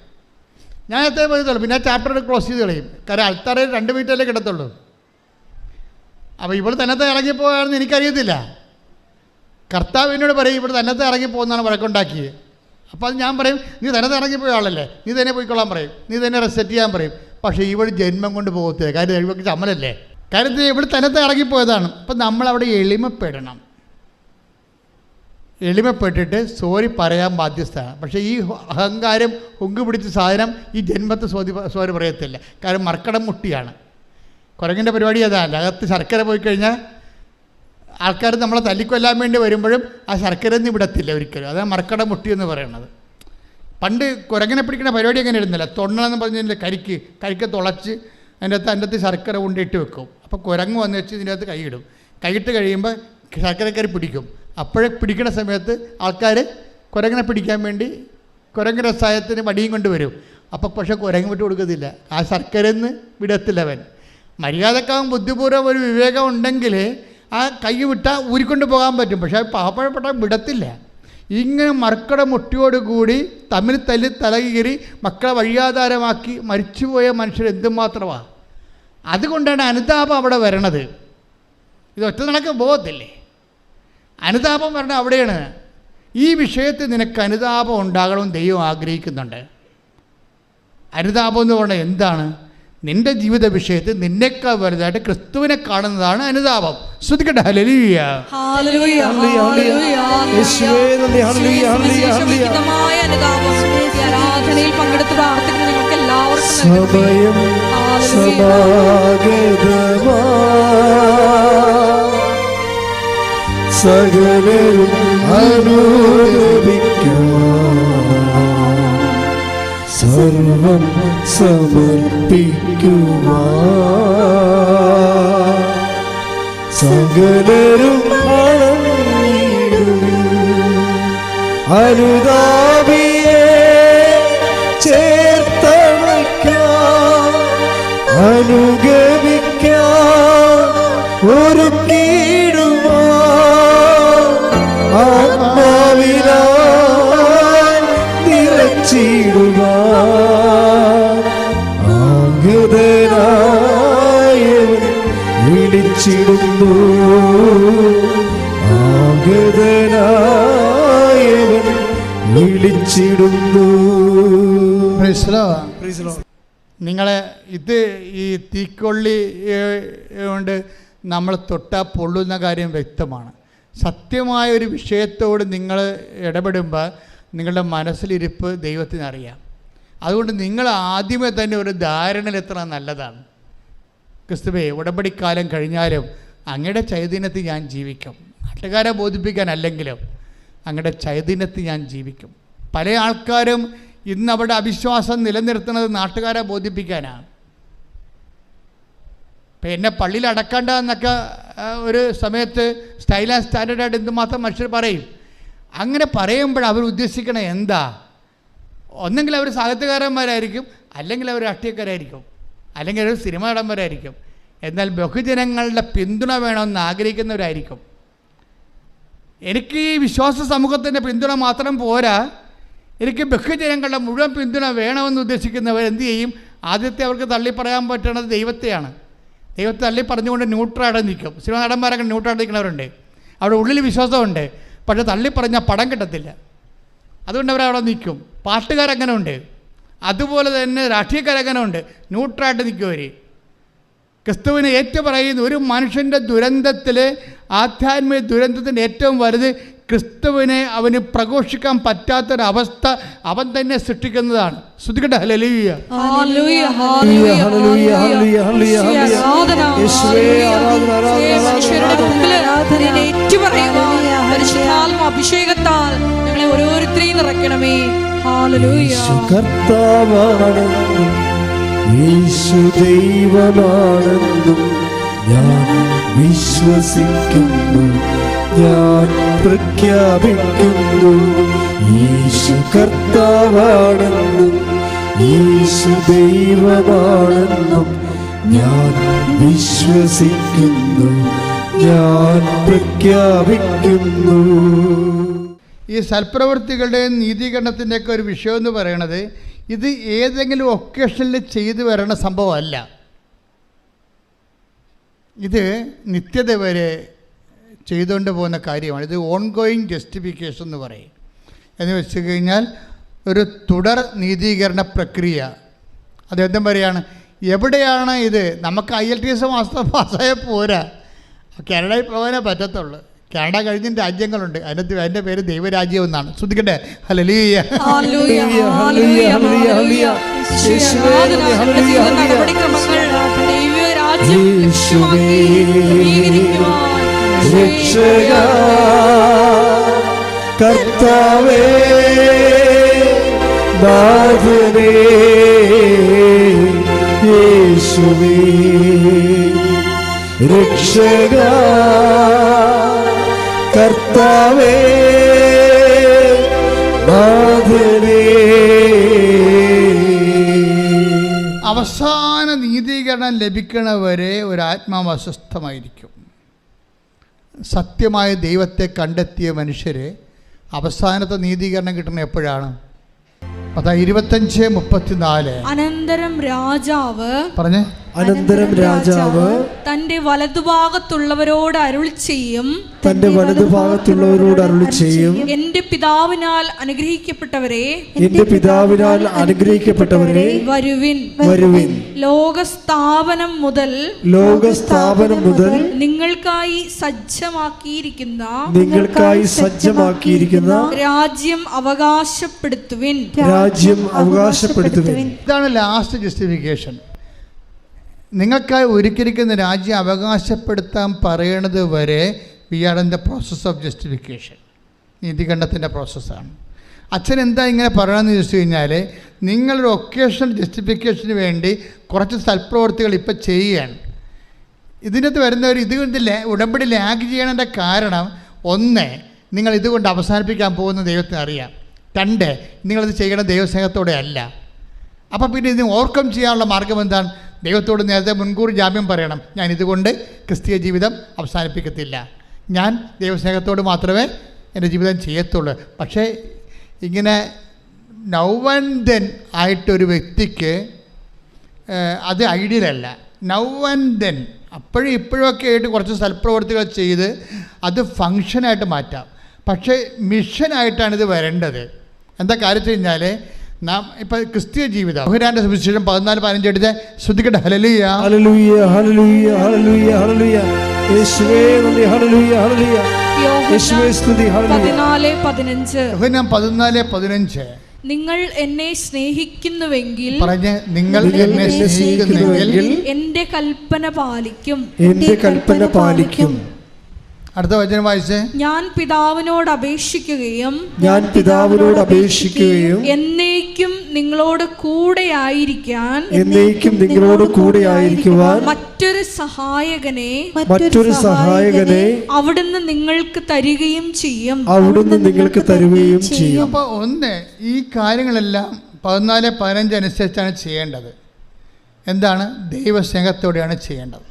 ഞാൻ എത്രയും പറയത്തുള്ളൂ. പിന്നെ ചാപ്റ്റർ ക്ലോസ് ചെയ്ത് കളയും. കാരണം അൾത്താറയിൽ 2 മിനിറ്റല്ലേ കിടത്തുള്ളൂ. അപ്പോൾ ഇവിടെ തന്നത്തെ ഇറങ്ങിപ്പോയാണെന്ന് എനിക്കറിയത്തില്ല. കർത്താവ് എന്നോട് പറയും ഇവിടെ തന്നത്തെ ഇറങ്ങിപ്പോകുന്നതാണ് വഴക്കുണ്ടാക്കിയത്. അപ്പോൾ അത് ഞാൻ പറയും, നീ തന്നത്തെ ഇറങ്ങിപ്പോയ ആളല്ലേ, നീ തന്നെ പോയിക്കൊള്ളാൻ പറയും, നീ തന്നെ റെസെറ്റ് ചെയ്യാൻ പറയും. പക്ഷേ ഇവിടെ ജന്മം കൊണ്ട് പോകത്തില്ല. കാര്യം ഇവർക്ക് ചമ്മലല്ലേ. കാര്യത്തിൽ ഇവിടെ തന്നത്തെ ഇറങ്ങിപ്പോയതാണ്. അപ്പം നമ്മളവിടെ എളിമപ്പെടണം. എളിമപ്പെട്ടിട്ട് സോറി പറയാൻ ബാധ്യസ്ഥമാണ്. പക്ഷേ ഈ അഹങ്കാരം ഹുങ്ക് പിടിച്ച സാധനം ഈ ജന്മത്തെ സോറി പറയത്തില്ല. കാരണം മർക്കടം മുട്ടിയാണ്. കുരങ്ങിൻ്റെ പരിപാടി അതല്ല. അകത്ത് ശർക്കര പോയി കഴിഞ്ഞാൽ ആൾക്കാർ നമ്മളെ തല്ലിക്കൊല്ലാൻ വേണ്ടി വരുമ്പോഴും ആ ശർക്കര ഒന്നും വിടത്തില്ല ഒരിക്കലും. അതാണ് മർക്കടം മുട്ടി എന്ന് പറയുന്നത്. പണ്ട് കുരങ്ങനെ പിടിക്കുന്ന പരിപാടി അങ്ങനെ ഇരുന്നില്ല. തൊണ്ണെന്ന് പറഞ്ഞതിൻ്റെ കരിക്ക് തുളച്ച് അതിൻ്റെ അകത്ത് ശർക്കര കൊണ്ടിട്ട് വെക്കും. അപ്പോൾ കുരങ്ങ് വന്ന് വെച്ച് ഇതിൻ്റെ അകത്ത് കൈയിടും. കൈയിട്ട് കഴിയുമ്പോൾ ശർക്കരക്കരി പിടിക്കും. അപ്പോഴേ പിടിക്കുന്ന സമയത്ത് ആൾക്കാർ കുരങ്ങനെ പിടിക്കാൻ വേണ്ടി കുരങ്ങ് രസായത്തിന് വടിയും കൊണ്ട് വരും. അപ്പോൾ പക്ഷേ കുരങ്ങ് വിട്ട് കൊടുക്കത്തില്ല. ആ ശർക്കരന്ന് വിടത്തില്ല അവൻ. മര്യാദക്കാവും ബുദ്ധിപൂർവ്വം ഒരു വിവേകം ഉണ്ടെങ്കിൽ ആ കൈ വിട്ടാൽ ഊരിക്കൊണ്ട് പോകാൻ പറ്റും. പക്ഷേ പാവപ്പെട്ട വിടത്തില്ല. ഇങ്ങനെ മർക്കട മുട്ടിയോടുകൂടി തമ്മിൽ തല്ലി തലകീറി മക്കളെ വഴിയാധാരമാക്കി മരിച്ചുപോയ മനുഷ്യർ എന്തുമാത്രമാണ്. അതുകൊണ്ടാണ് അനുതാപം അവിടെ വരണത്. ഇത് ഒറ്റ നടക്ക് പോകത്തില്ലേ. അനുതാപം വരണത് അവിടെയാണ്. ഈ വിഷയത്തിൽ നിനക്ക് അനുതാപം ഉണ്ടാകണമെന്ന് ദൈവം ആഗ്രഹിക്കുന്നുണ്ട്. അനുതാപം എന്ന് പറഞ്ഞാൽ എന്താണ്? നിൻ്റെ ജീവിത വിഷയത്തിൽ നിന്നേക്കാൾ വലുതായിട്ട് ക്രിസ്തുവിനെ കാണുന്നതാണ് അനുതാപം. ശ്രദ്ധിക്കട്ടെ. ഹല്ലേലൂയ, ഹല്ലേലൂയ, ഹല്ലേലൂയ. ആരാധനയിൽ പങ്കെടുത്ത് പ്രാർത്ഥിക്കുന്ന നിങ്ങൾക്ക് എല്ലാവർക്കും സകലരും സർവം സമർപ്പിക്കുവാൻ സകലരും അനുതാപിയെ ചേർത്തണയ്ക്കാൻ അനുഗമിക്കാൻ ഒരുക്കിയിടുമോ ആത്മാവിനാൽ നിറച്ചിടുവാൻ ആഗതനായവൻ വിളിച്ചിടുന്നു ആഗതനായവൻ വിളിച്ചിടുന്നു. നിങ്ങളെ ഇത് ഈ തീക്കൊള്ളി കൊണ്ട് നമ്മൾ തൊട്ടാൽ പൊള്ളുന്ന കാര്യം വ്യക്തമാണ്. സത്യമായ ഒരു വിഷയത്തോട് നിങ്ങൾ ഇടപെടുമ്പോൾ നിങ്ങളുടെ മനസ്സിലിരിപ്പ് ദൈവത്തിനറിയാം. അതുകൊണ്ട് നിങ്ങൾ ആദ്യമേ തന്നെ ഒരു ധാരണയിലെത്തണം നല്ലതാണ്. ക്രിസ്തുവേ, ഉടമ്പടിക്കാലം കഴിഞ്ഞാലും അങ്ങയുടെ ചൈതന്യത്തിൽ ഞാൻ ജീവിക്കും. നാട്ടുകാരെ ബോധിപ്പിക്കാനല്ലെങ്കിലും അങ്ങയുടെ ചൈതന്യത്തിൽ ഞാൻ ജീവിക്കും. പല ആൾക്കാരും ഇന്ന് അവിടെ അവിശ്വാസം നിലനിർത്തുന്നത് നാട്ടുകാരെ ബോധിപ്പിക്കാനാണ്. ഇപ്പം എന്നെ പള്ളിയിൽ അടക്കണ്ട എന്നൊക്കെ ഒരു സമയത്ത് സ്റ്റൈൽ ആൻഡ് സ്റ്റാൻഡേർഡായിട്ട് എന്തുമാത്രം മനുഷ്യർ പറയും. അങ്ങനെ പറയുമ്പോൾ അവർ ഉദ്ദേശിക്കണ എന്താ? ഒന്നെങ്കിൽ അവർ സാഹിത്യകാരന്മാരായിരിക്കും, അല്ലെങ്കിൽ അവർ രാഷ്ട്രീയക്കാരായിരിക്കും, അല്ലെങ്കിൽ അവർ സിനിമ നടന്മാരായിരിക്കും. എന്നാൽ ബഹുജനങ്ങളുടെ പിന്തുണ വേണമെന്ന് ആഗ്രഹിക്കുന്നവരായിരിക്കും. എനിക്ക് ഈ വിശ്വാസ സമൂഹത്തിൻ്റെ പിന്തുണ മാത്രം പോരാ, എനിക്ക് ബഹുജനങ്ങളുടെ മുഴുവൻ പിന്തുണ വേണമെന്ന് ഉദ്ദേശിക്കുന്നവർ എന്തു ചെയ്യും? ആദ്യത്തെ അവർക്ക് തള്ളി പറയാൻ പറ്റുന്നത് ദൈവത്തെയാണ്. ദൈവത്തെ തള്ളി പറഞ്ഞുകൊണ്ട് ന്യൂട്രലായിട്ട് നിൽക്കും. സിനിമ നടന്മാരൊക്കെ ന്യൂട്രലായിട്ട് നിൽക്കുന്നവരുണ്ട്. അവിടെ ഉള്ളിൽ വിശ്വാസമുണ്ട്, പക്ഷേ തള്ളി പറഞ്ഞാൽ പടം കിട്ടത്തില്ല. അതുകൊണ്ട് അവരവിടെ നിൽക്കും. പാട്ടുകാരങ്ങനെ ഉണ്ട്, അതുപോലെ തന്നെ രാഷ്ട്രീയക്കാരങ്ങനെ ഉണ്ട്, ന്യൂട്രലായിട്ട് നിൽക്കും അവർ. ക്രിസ്തുവിനെ ഏറ്റുപറയുന്ന ഒരു മനുഷ്യൻ്റെ ദുരന്തത്തിൽ, ആധ്യാത്മിക ദുരന്തത്തിൻ്റെ ഏറ്റവും വലുത് ക്രിസ്തുവിനെ അവന് പ്രഘോഷിക്കാൻ പറ്റാത്തൊരവസ്ഥ അവൻ തന്നെ സൃഷ്ടിക്കുന്നതാണ്. ശ്രദ്ധിക്കട്ടെ. ഹല്ലേലൂയ. അഭിഷേകത്താൽ ഞങ്ങളെ ഓരോരുത്തരെയും നിറയ്ക്കണമേ. കർത്താവാണെന്നും യേശു ദൈവമാണെന്നും ഞാൻ വിശ്വസിക്കുന്നു, ഞാൻ പ്രഖ്യാപിക്കുന്നു. യേശു കർത്താവാണെന്നും യേശു ദൈവമാണെന്നും ഞാൻ വിശ്വസിക്കുന്നു, ഞാൻ പ്രഖ്യാപിക്കുന്നു. ഈ സൽപ്രവൃത്തികളുടെയും നീതീകരണത്തിൻ്റെയൊക്കെ ഒരു വിഷയം എന്ന് പറയണത് ഇത് ഏതെങ്കിലും ഒക്കേഷനിൽ ചെയ്തു വരണ സംഭവമല്ല. ഇത് നിത്യത വരെ ചെയ്തുകൊണ്ട് പോകുന്ന കാര്യമാണ്. ഇത് ഓൺഗോയിങ് ജസ്റ്റിഫിക്കേഷൻ എന്ന് പറയും. എന്ന് വെച്ച് കഴിഞ്ഞാൽ ഒരു തുടർ നീതീകരണ പ്രക്രിയ. അതെന്തും പറയുകയാണ്, എവിടെയാണ് ഇത്? നമുക്ക് IELTS പാസ്സായ പോരാ, കാനഡയിൽ പോകാനേ പറ്റത്തുള്ളൂ. കാനഡ കഴിഞ്ഞ രാജ്യങ്ങളുണ്ട്, അതിൻ്റെ പേര് ദൈവരാജ്യം എന്നാണ്. ശ്രദ്ധിക്കട്ടെ. ഹല്ലേലൂയ. കർത്താവേ നാഥനേ യേശുവേ രക്ഷക കർത്താവേ നാഥനേ. അവസാന നീതീകരണം ലഭിക്കണവരെ ഒരാത്മാവ് അസ്വസ്ഥമായിരിക്കും. സത്യമായ ദൈവത്തെ കണ്ടെത്തിയ മനുഷ്യരെ അവസാനത്തെ നീതീകരണം കിട്ടുന്നത് എപ്പോഴാണ്? 25:34. അനന്തരം രാജാവ് പറഞ്ഞേ. അനന്തരം രാജാവ് തന്റെ വലതുഭാഗത്തുള്ളവരോട് അരുളി ചെയ്യും, തന്റെ വലതുഭാഗത്തുള്ളവരോട് അരുളി ചെയ്യും, എന്റെ പിതാവിനാൽ അനുഗ്രഹിക്കപ്പെട്ടവരെ, എന്റെ പിതാവിനാൽ അനുഗ്രഹിക്കപ്പെട്ടവരെ വരുവിൻ, വരുവിൻ. ലോകസ്ഥാപനം മുതൽ നിങ്ങൾക്കായി സജ്ജമാക്കിയിരിക്കുന്ന രാജ്യം അവകാശപ്പെടുത്തുവിൻ. ഇതാണ് ലാസ്റ്റ് ജസ്റ്റിഫിക്കേഷൻ. നിങ്ങൾക്കായി ഒരുക്കിയിരിക്കുന്ന രാജ്യം അവകാശപ്പെടുത്താൻ പറയണത് വരെ we are in the process of justification. നീതികണ്ഠത്തിൻ്റെ പ്രോസസ്സാണ്. അച്ഛൻ എന്താ ഇങ്ങനെ പറയണമെന്ന് ചോദിച്ചു കഴിഞ്ഞാൽ, നിങ്ങളൊരു ഒക്കേഷണൽ ജസ്റ്റിഫിക്കേഷന് വേണ്ടി കുറച്ച് സൽപ്രവൃത്തികൾ ഇപ്പം ചെയ്യുകയാണ്. ഇതിനകത്ത് വരുന്നവർ ഇതുകൊണ്ട് ഉടമ്പടി ലാഗ് ചെയ്യണതിൻ്റെ കാരണം, ഒന്ന്, നിങ്ങൾ ഇതുകൊണ്ട് അവസാനിപ്പിക്കാൻ പോകുന്ന ദൈവത്തിന് അറിയാം. രണ്ട്, നിങ്ങളിത് ചെയ്യണ ദൈവസ്നേഹത്തോടെ അല്ല. അപ്പോൾ പിന്നെ ഇതിന് ഓവർകം ചെയ്യാനുള്ള മാർഗം എന്താണ്? ദൈവത്തോട് നേരത്തെ മുൻകൂർ ജാമ്യം പറയണം, ഞാൻ ഇതുകൊണ്ട് ക്രിസ്തീയ ജീവിതം അവസാനിപ്പിക്കത്തില്ല, ഞാൻ ദൈവസ്നേഹത്തോട് മാത്രമേ എൻ്റെ ജീവിതം ചെയ്യത്തുള്ളൂ. പക്ഷേ ഇങ്ങനെ നൗ ആൻഡ് ദെൻ ആയിട്ടൊരു വ്യക്തിക്ക് അത് ഐഡിയലല്ല. നൗ ആൻഡ് ദെൻ, അപ്പോഴും ഇപ്പോഴൊക്കെ ആയിട്ട് കുറച്ച് സൽപ്രവർത്തികൾ ചെയ്ത് അത് ഫങ്ഷനായിട്ട് മാറ്റാം. പക്ഷേ മിഷനായിട്ടാണ് ഇത് വരേണ്ടത്. എന്താ കാര്യം വെച്ച് കഴിഞ്ഞാൽ, നാം ഇപ്പം ക്രിസ്തീയ ജീവിതം യോഹന്നാന്റെ സുവിശേഷം 14:15 എടുത്ത് ശ്രദ്ധിക്കട്ടെ. ഹല്ലേലൂയ ഹല്ലേലൂയ ഹല്ലേലൂയ ഹല്ലേലൂയ ഹല്ലേലൂയ യേശുവേ നന്ദി. ഹല്ലേലൂയ ഹല്ലേലൂയ യേശുവേ സ്തുതി. ഹല്ലേലൂയ. 14:15 യോഹന്നാൻ 14:15 നിങ്ങൾ എന്നെ സ്നേഹിക്കുന്നുവെങ്കിൽ പറഞ്ഞ്, നിങ്ങൾ എന്നെ സ്നേഹിക്കുന്നെങ്കിൽ എന്റെ കൽപ്പന പാലിക്കും. എന്റെ കൽപ്പന പാലിക്കും. അടുത്ത വചനം വായിച്ച്, ഞാൻ പിതാവിനോട് അപേക്ഷിക്കുകയും എന്നേക്കും നിങ്ങളോട് കൂടെ ആയിരിക്കാൻ മറ്റൊരു സഹായകനെ അവിടുന്ന് നിങ്ങൾക്ക് തരികയും ചെയ്യും. അപ്പോൾ ഒന്ന്, ഈ കാര്യങ്ങളെല്ലാം 14:15 അനുസരിച്ചാണ് ചെയ്യേണ്ടത്. എന്താണ്? ദൈവസ്നേഹത്തോടെയാണ് ചെയ്യേണ്ടത്.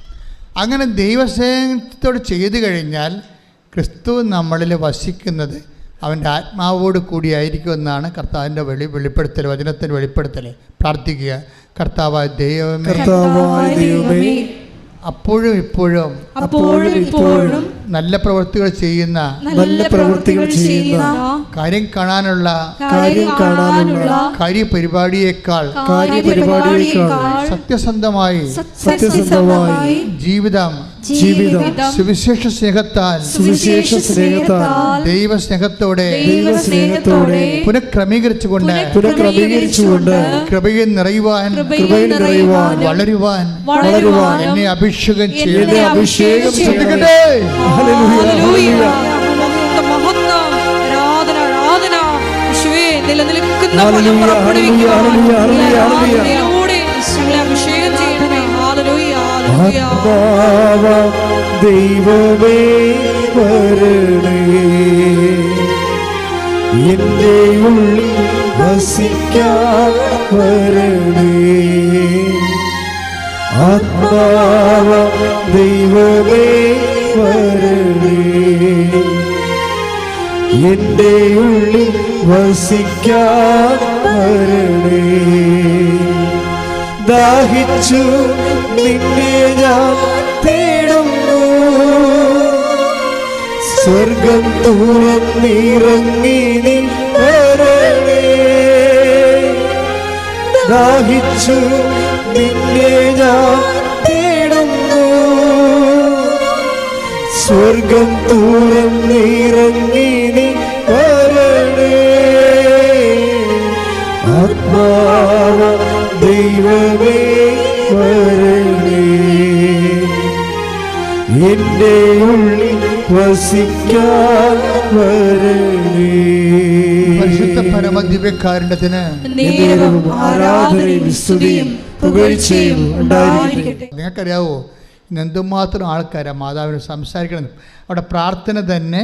അങ്ങനെ ദൈവസ്നേഹത്തോട് ചെയ്തു കഴിഞ്ഞാൽ ക്രിസ്തു നമ്മളിൽ വസിക്കുന്നത് അവൻ്റെ ആത്മാവോട് കൂടിയായിരിക്കുമെന്നാണ് കർത്താവിൻ്റെ വെളിപ്പെടുത്തൽ, വചനത്തിൻ്റെ വെളിപ്പെടുത്തൽ. പ്രാർത്ഥിക്കുക, കർത്താവായ ദൈവമേ, അപ്പോഴും ഇപ്പോഴും നല്ല പ്രവൃത്തികൾ ചെയ്യുന്ന കാര്യം കാണാനുള്ള കാര്യപരിപാടിയേക്കാൾ സത്യസന്ധമായി ജീവിതം സുവിശേഷ സ്നേഹത്താൽ ദൈവസ്നേഹത്തോടെ പുനഃക്രമീകരിച്ചുകൊണ്ട് കൃപയിൽ നിറയുവാൻ വളരുവാൻ എന്നെ അഭിഷേകം ചെയ്യട്ടെ. ദൈവമേ വരണേ, എന്റെ ഉള്ളിൽ വസിക്കാൻ വരണേ. ആത്മാവ ദൈവമേ വരണേ, എന്റെ ഉള്ളിൽ വസിക്കാൻ വരണേ. ദാഹിച്ചു നിന്നെ ഞാൻ തേടുന്നു, സ്വർഗം തുറന്നിറങ്ങി നീ വരണേ. ദാഹിച്ചു നിന്നെ ഞാൻ തേടുന്നു, സ്വർഗം തുറന്നിറങ്ങി നീ വരണേ. ആത്മാവ ദൈവമേ വരണേ, എന്റെ ഉള്ളിൽ വസിക്കാൻ വരണേ. പരിശുദ്ധ പരമദിവ്യകാരുണ്യത്തിന് ആരാധനയും സ്തുതിയും പുകഴ്ചയും ഉണ്ടായിരിക്കട്ടെ. നിങ്ങൾക്കറിയാവോ, ഇന്ന് എന്തുമാത്രം ആൾക്കാരാണ് മാതാവിന് സംസാരിക്കണം. അവിടെ പ്രാർത്ഥന തന്നെ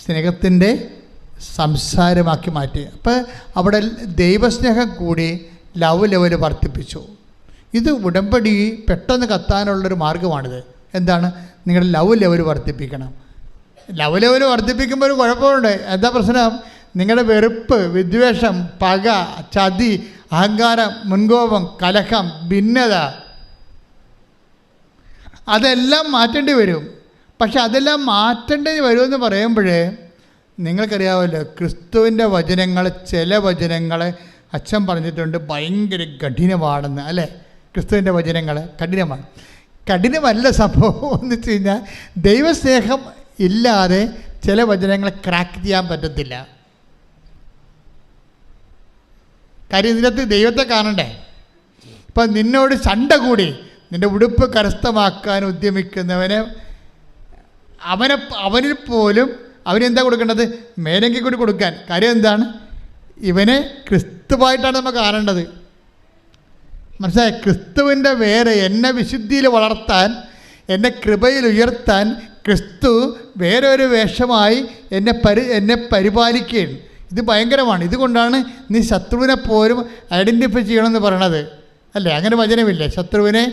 സ്നേഹത്തിൻ്റെ സംസാരമാക്കി മാറ്റി. അപ്പോൾ അവിടെ ദൈവസ്നേഹം കൂടി ലവ് ലെവല് വർദ്ധിപ്പിച്ചു. ഇത് ഉടമ്പടി പെട്ടെന്ന് കത്താനുള്ളൊരു മാർഗ്ഗമാണിത്. എന്താണ്? നിങ്ങളുടെ ലവ് ലെവൽ വർദ്ധിപ്പിക്കണം. ലവ് ലെവൽ വർദ്ധിപ്പിക്കുമ്പോൾ ഒരു കുഴപ്പമുണ്ട്. എന്താ പ്രശ്നം? നിങ്ങളുടെ വെറുപ്പ്, വിദ്വേഷം, പക, ചതി, അഹങ്കാരം, മുൻകോപം, കലഹം, ഭിന്നത, അതെല്ലാം മാറ്റേണ്ടി വരും. പക്ഷെ അതെല്ലാം മാറ്റേണ്ടി വരുമെന്ന് പറയുമ്പോഴേ നിങ്ങൾക്കറിയാമല്ലോ, ക്രിസ്തുവിൻ്റെ വചനങ്ങൾ, ചില വചനങ്ങൾ അച്ഛൻ പറഞ്ഞിട്ടുണ്ട് ഭയങ്കര കഠിനമാണെന്ന്, അല്ലേ? ക്രിസ്തുവിൻ്റെ വചനങ്ങൾ കഠിനമാണ്. കഠിനമല്ല സംഭവം എന്ന് വെച്ച് കഴിഞ്ഞാൽ, ദൈവസ്നേഹം ഇല്ലാതെ ചില വചനങ്ങളെ ക്രാക്ക് ചെയ്യാൻ പറ്റത്തില്ല. കാര്യം ഇതിനകത്ത് ദൈവത്തെ കാണണ്ടേ. ഇപ്പം നിന്നോട് ചണ്ട കൂടി നിൻ്റെ ഉടുപ്പ് കരസ്ഥമാക്കാൻ ഉദ്യമിക്കുന്നവന് അവനിൽ പോലും അവനെന്താ കൊടുക്കേണ്ടത്? മേലെങ്കിൽ കൂടി കൊടുക്കാൻ. കാര്യം എന്താണ്? ഇവനെ ക്രിസ്തുവായിട്ടാണ് നമ്മൾ കാണേണ്ടത്. മനസ്സിലായി? ക്രിസ്തുവിൻ്റെ വേറെ എന്നെ വിശുദ്ധിയിൽ വളർത്താൻ, എന്നെ കൃപയിൽ ഉയർത്താൻ ക്രിസ്തു വേറെ ഒരു വേഷമായി എന്നെ പരിപാലിക്കുകയാണ്. ഇത് ഭയങ്കരമാണ്. ഇതുകൊണ്ടാണ് നീ ശത്രുവിനെ പോലും ഐഡൻറ്റിഫൈ ചെയ്യണമെന്ന് പറയണത്. അല്ലേ? അങ്ങനെ വചനമില്ലേ? ശത്രുവിനെ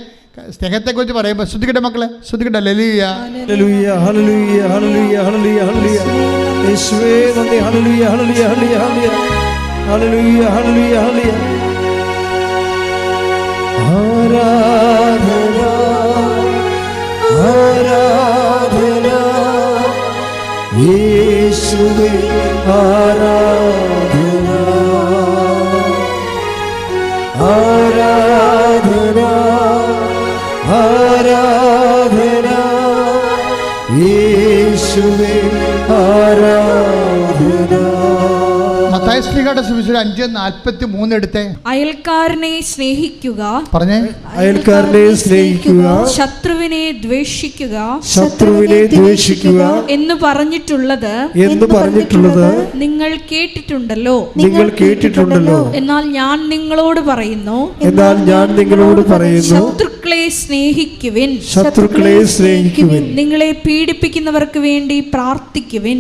സ്നേഹത്തെക്കുറിച്ച് പറയുമ്പോൾ ശ്രദ്ധിക്കട്ടെ മക്കളെ, ശ്രദ്ധിക്കട്ടെ. ഹല്ലേലൂയ ഹല്ലേലൂയ ഹല്ലേലൂയ ഹല്ലേലൂയ ഹല്ലേലൂയ ഹല്ലേലൂയ. യേശുവേ നന്ദി. ഹല്ലേലൂയ ഹല്ലേലൂയ ഹല്ലേലൂയ ഹല്ലേലൂയ ഹല്ലേലൂയ ഹല്ലേലൂയ. ആരാധന ആരാധന യേശുവേ ആരാധന ആരാധന ആരാധന യേശുവേ ആരാധന. മത്തായി ശ്ലീഹായുടെ സുവിശേഷം 5:43 എടുത്തേ. അയൽക്കാരനെ സ്നേഹിക്കുക, പറഞ്ഞേ. അയൽക്കാരനെ സ്നേഹിക്കുക, ശത്രുവിനെ ദ്വേഷിക്കുക, ശത്രുവിനെ ദ്വേഷിക്കുക എന്ന് പറഞ്ഞിട്ടുള്ളത് നിങ്ങൾ കേട്ടിട്ടുണ്ടല്ലോ. എന്നാൽ ഞാൻ നിങ്ങളോട് പറയുന്നു, ശത്രുക്കളെ സ്നേഹിക്കുവിൻ, നിങ്ങളെ പീഡിപ്പിക്കുന്നവർക്ക് വേണ്ടി പ്രാർത്ഥിക്കുവിൻ,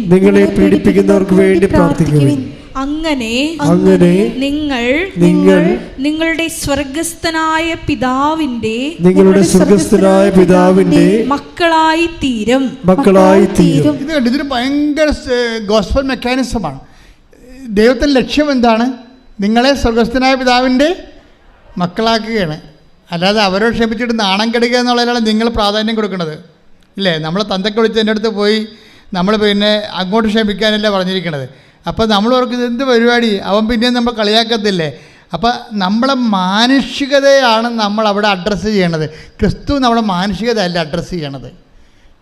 അങ്ങനെ നിങ്ങൾ നിങ്ങളുടെ സ്വർഗസ്ഥനായ പിതാവിന്റെ മക്കളായി തീരും. ഇതൊരു ഭയങ്കര ഗോസ്പൽ മെക്കാനിസമാണ്. ദൈവത്തിൻ്റെ ലക്ഷ്യം എന്താണ്? നിങ്ങളെ സ്വർഗസ്ഥനായ പിതാവിൻ്റെ മക്കളാക്കുകയാണ്. അല്ലാതെ അവരോട് ക്ഷമിച്ചിട്ട് നാണം കെടുക്കുക എന്നുള്ളതിലാണ് നിങ്ങൾ പ്രാധാന്യം കൊടുക്കുന്നത്, ഇല്ലേ? നമ്മളെ തന്തയ്ക്ക് വിളിച്ച് എൻ്റെ അടുത്ത് പോയി നമ്മൾ പിന്നെ അങ്ങോട്ട് ക്ഷമിക്കാനല്ല പറഞ്ഞിരിക്കണത്. അപ്പോൾ നമ്മൾ ഓർക്കുന്നത് എന്ത് പരിപാടി, അവൻ പിന്നെയും നമ്മൾ കളിയാക്കത്തില്ലേ? അപ്പോൾ നമ്മളെ മാനുഷികതയാണ് നമ്മൾ അവിടെ അഡ്രസ്സ് ചെയ്യണത്. ക്രിസ്തു നമ്മുടെ മാനുഷികത അല്ല അഡ്രസ്സ് ചെയ്യണത്.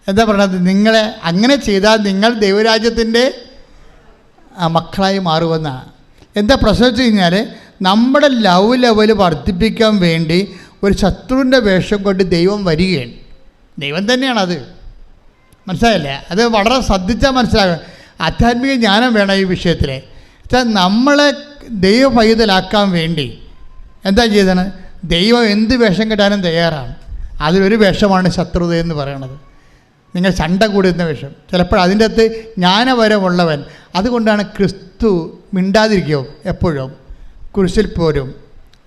എന്താ പറയണത്? നിങ്ങളെ അങ്ങനെ ചെയ്താൽ നിങ്ങൾ ദൈവരാജ്യത്തിൻ്റെ മക്കളായി മാറുമെന്നാണ്. എന്താ പ്രശ്നം വെച്ച് കഴിഞ്ഞാൽ, നമ്മുടെ ലവ് ലെവൽ വർദ്ധിപ്പിക്കാൻ വേണ്ടി ഒരു ശത്രുവിൻ്റെ വേഷം കൊണ്ട് ദൈവം വരികയാണ്. ദൈവം തന്നെയാണത്, മനസ്സിലായില്ലേ? അത് വളരെ ശ്രദ്ധിച്ചാൽ മനസ്സിലാകും. ആധ്യാത്മിക ജ്ഞാനം വേണം ഈ വിഷയത്തിൽ. നമ്മളെ ദൈവ പൈതലാക്കാൻ വേണ്ടി എന്താ ചെയ്തത്? ദൈവം എന്ത് വേഷം കെട്ടാനും തയ്യാറാണ്. അതിലൊരു വേഷമാണ് ശത്രുത എന്ന് പറയണത്. നിങ്ങൾ ചണ്ട കൂടുന്ന വേഷം. ചിലപ്പോൾ അതിൻ്റെ അകത്ത് ജ്ഞാനപരമുള്ളവൻ. അതുകൊണ്ടാണ് ക്രിസ്തു മിണ്ടാതിരിക്കും എപ്പോഴും, കുരിശിൽ പോരും.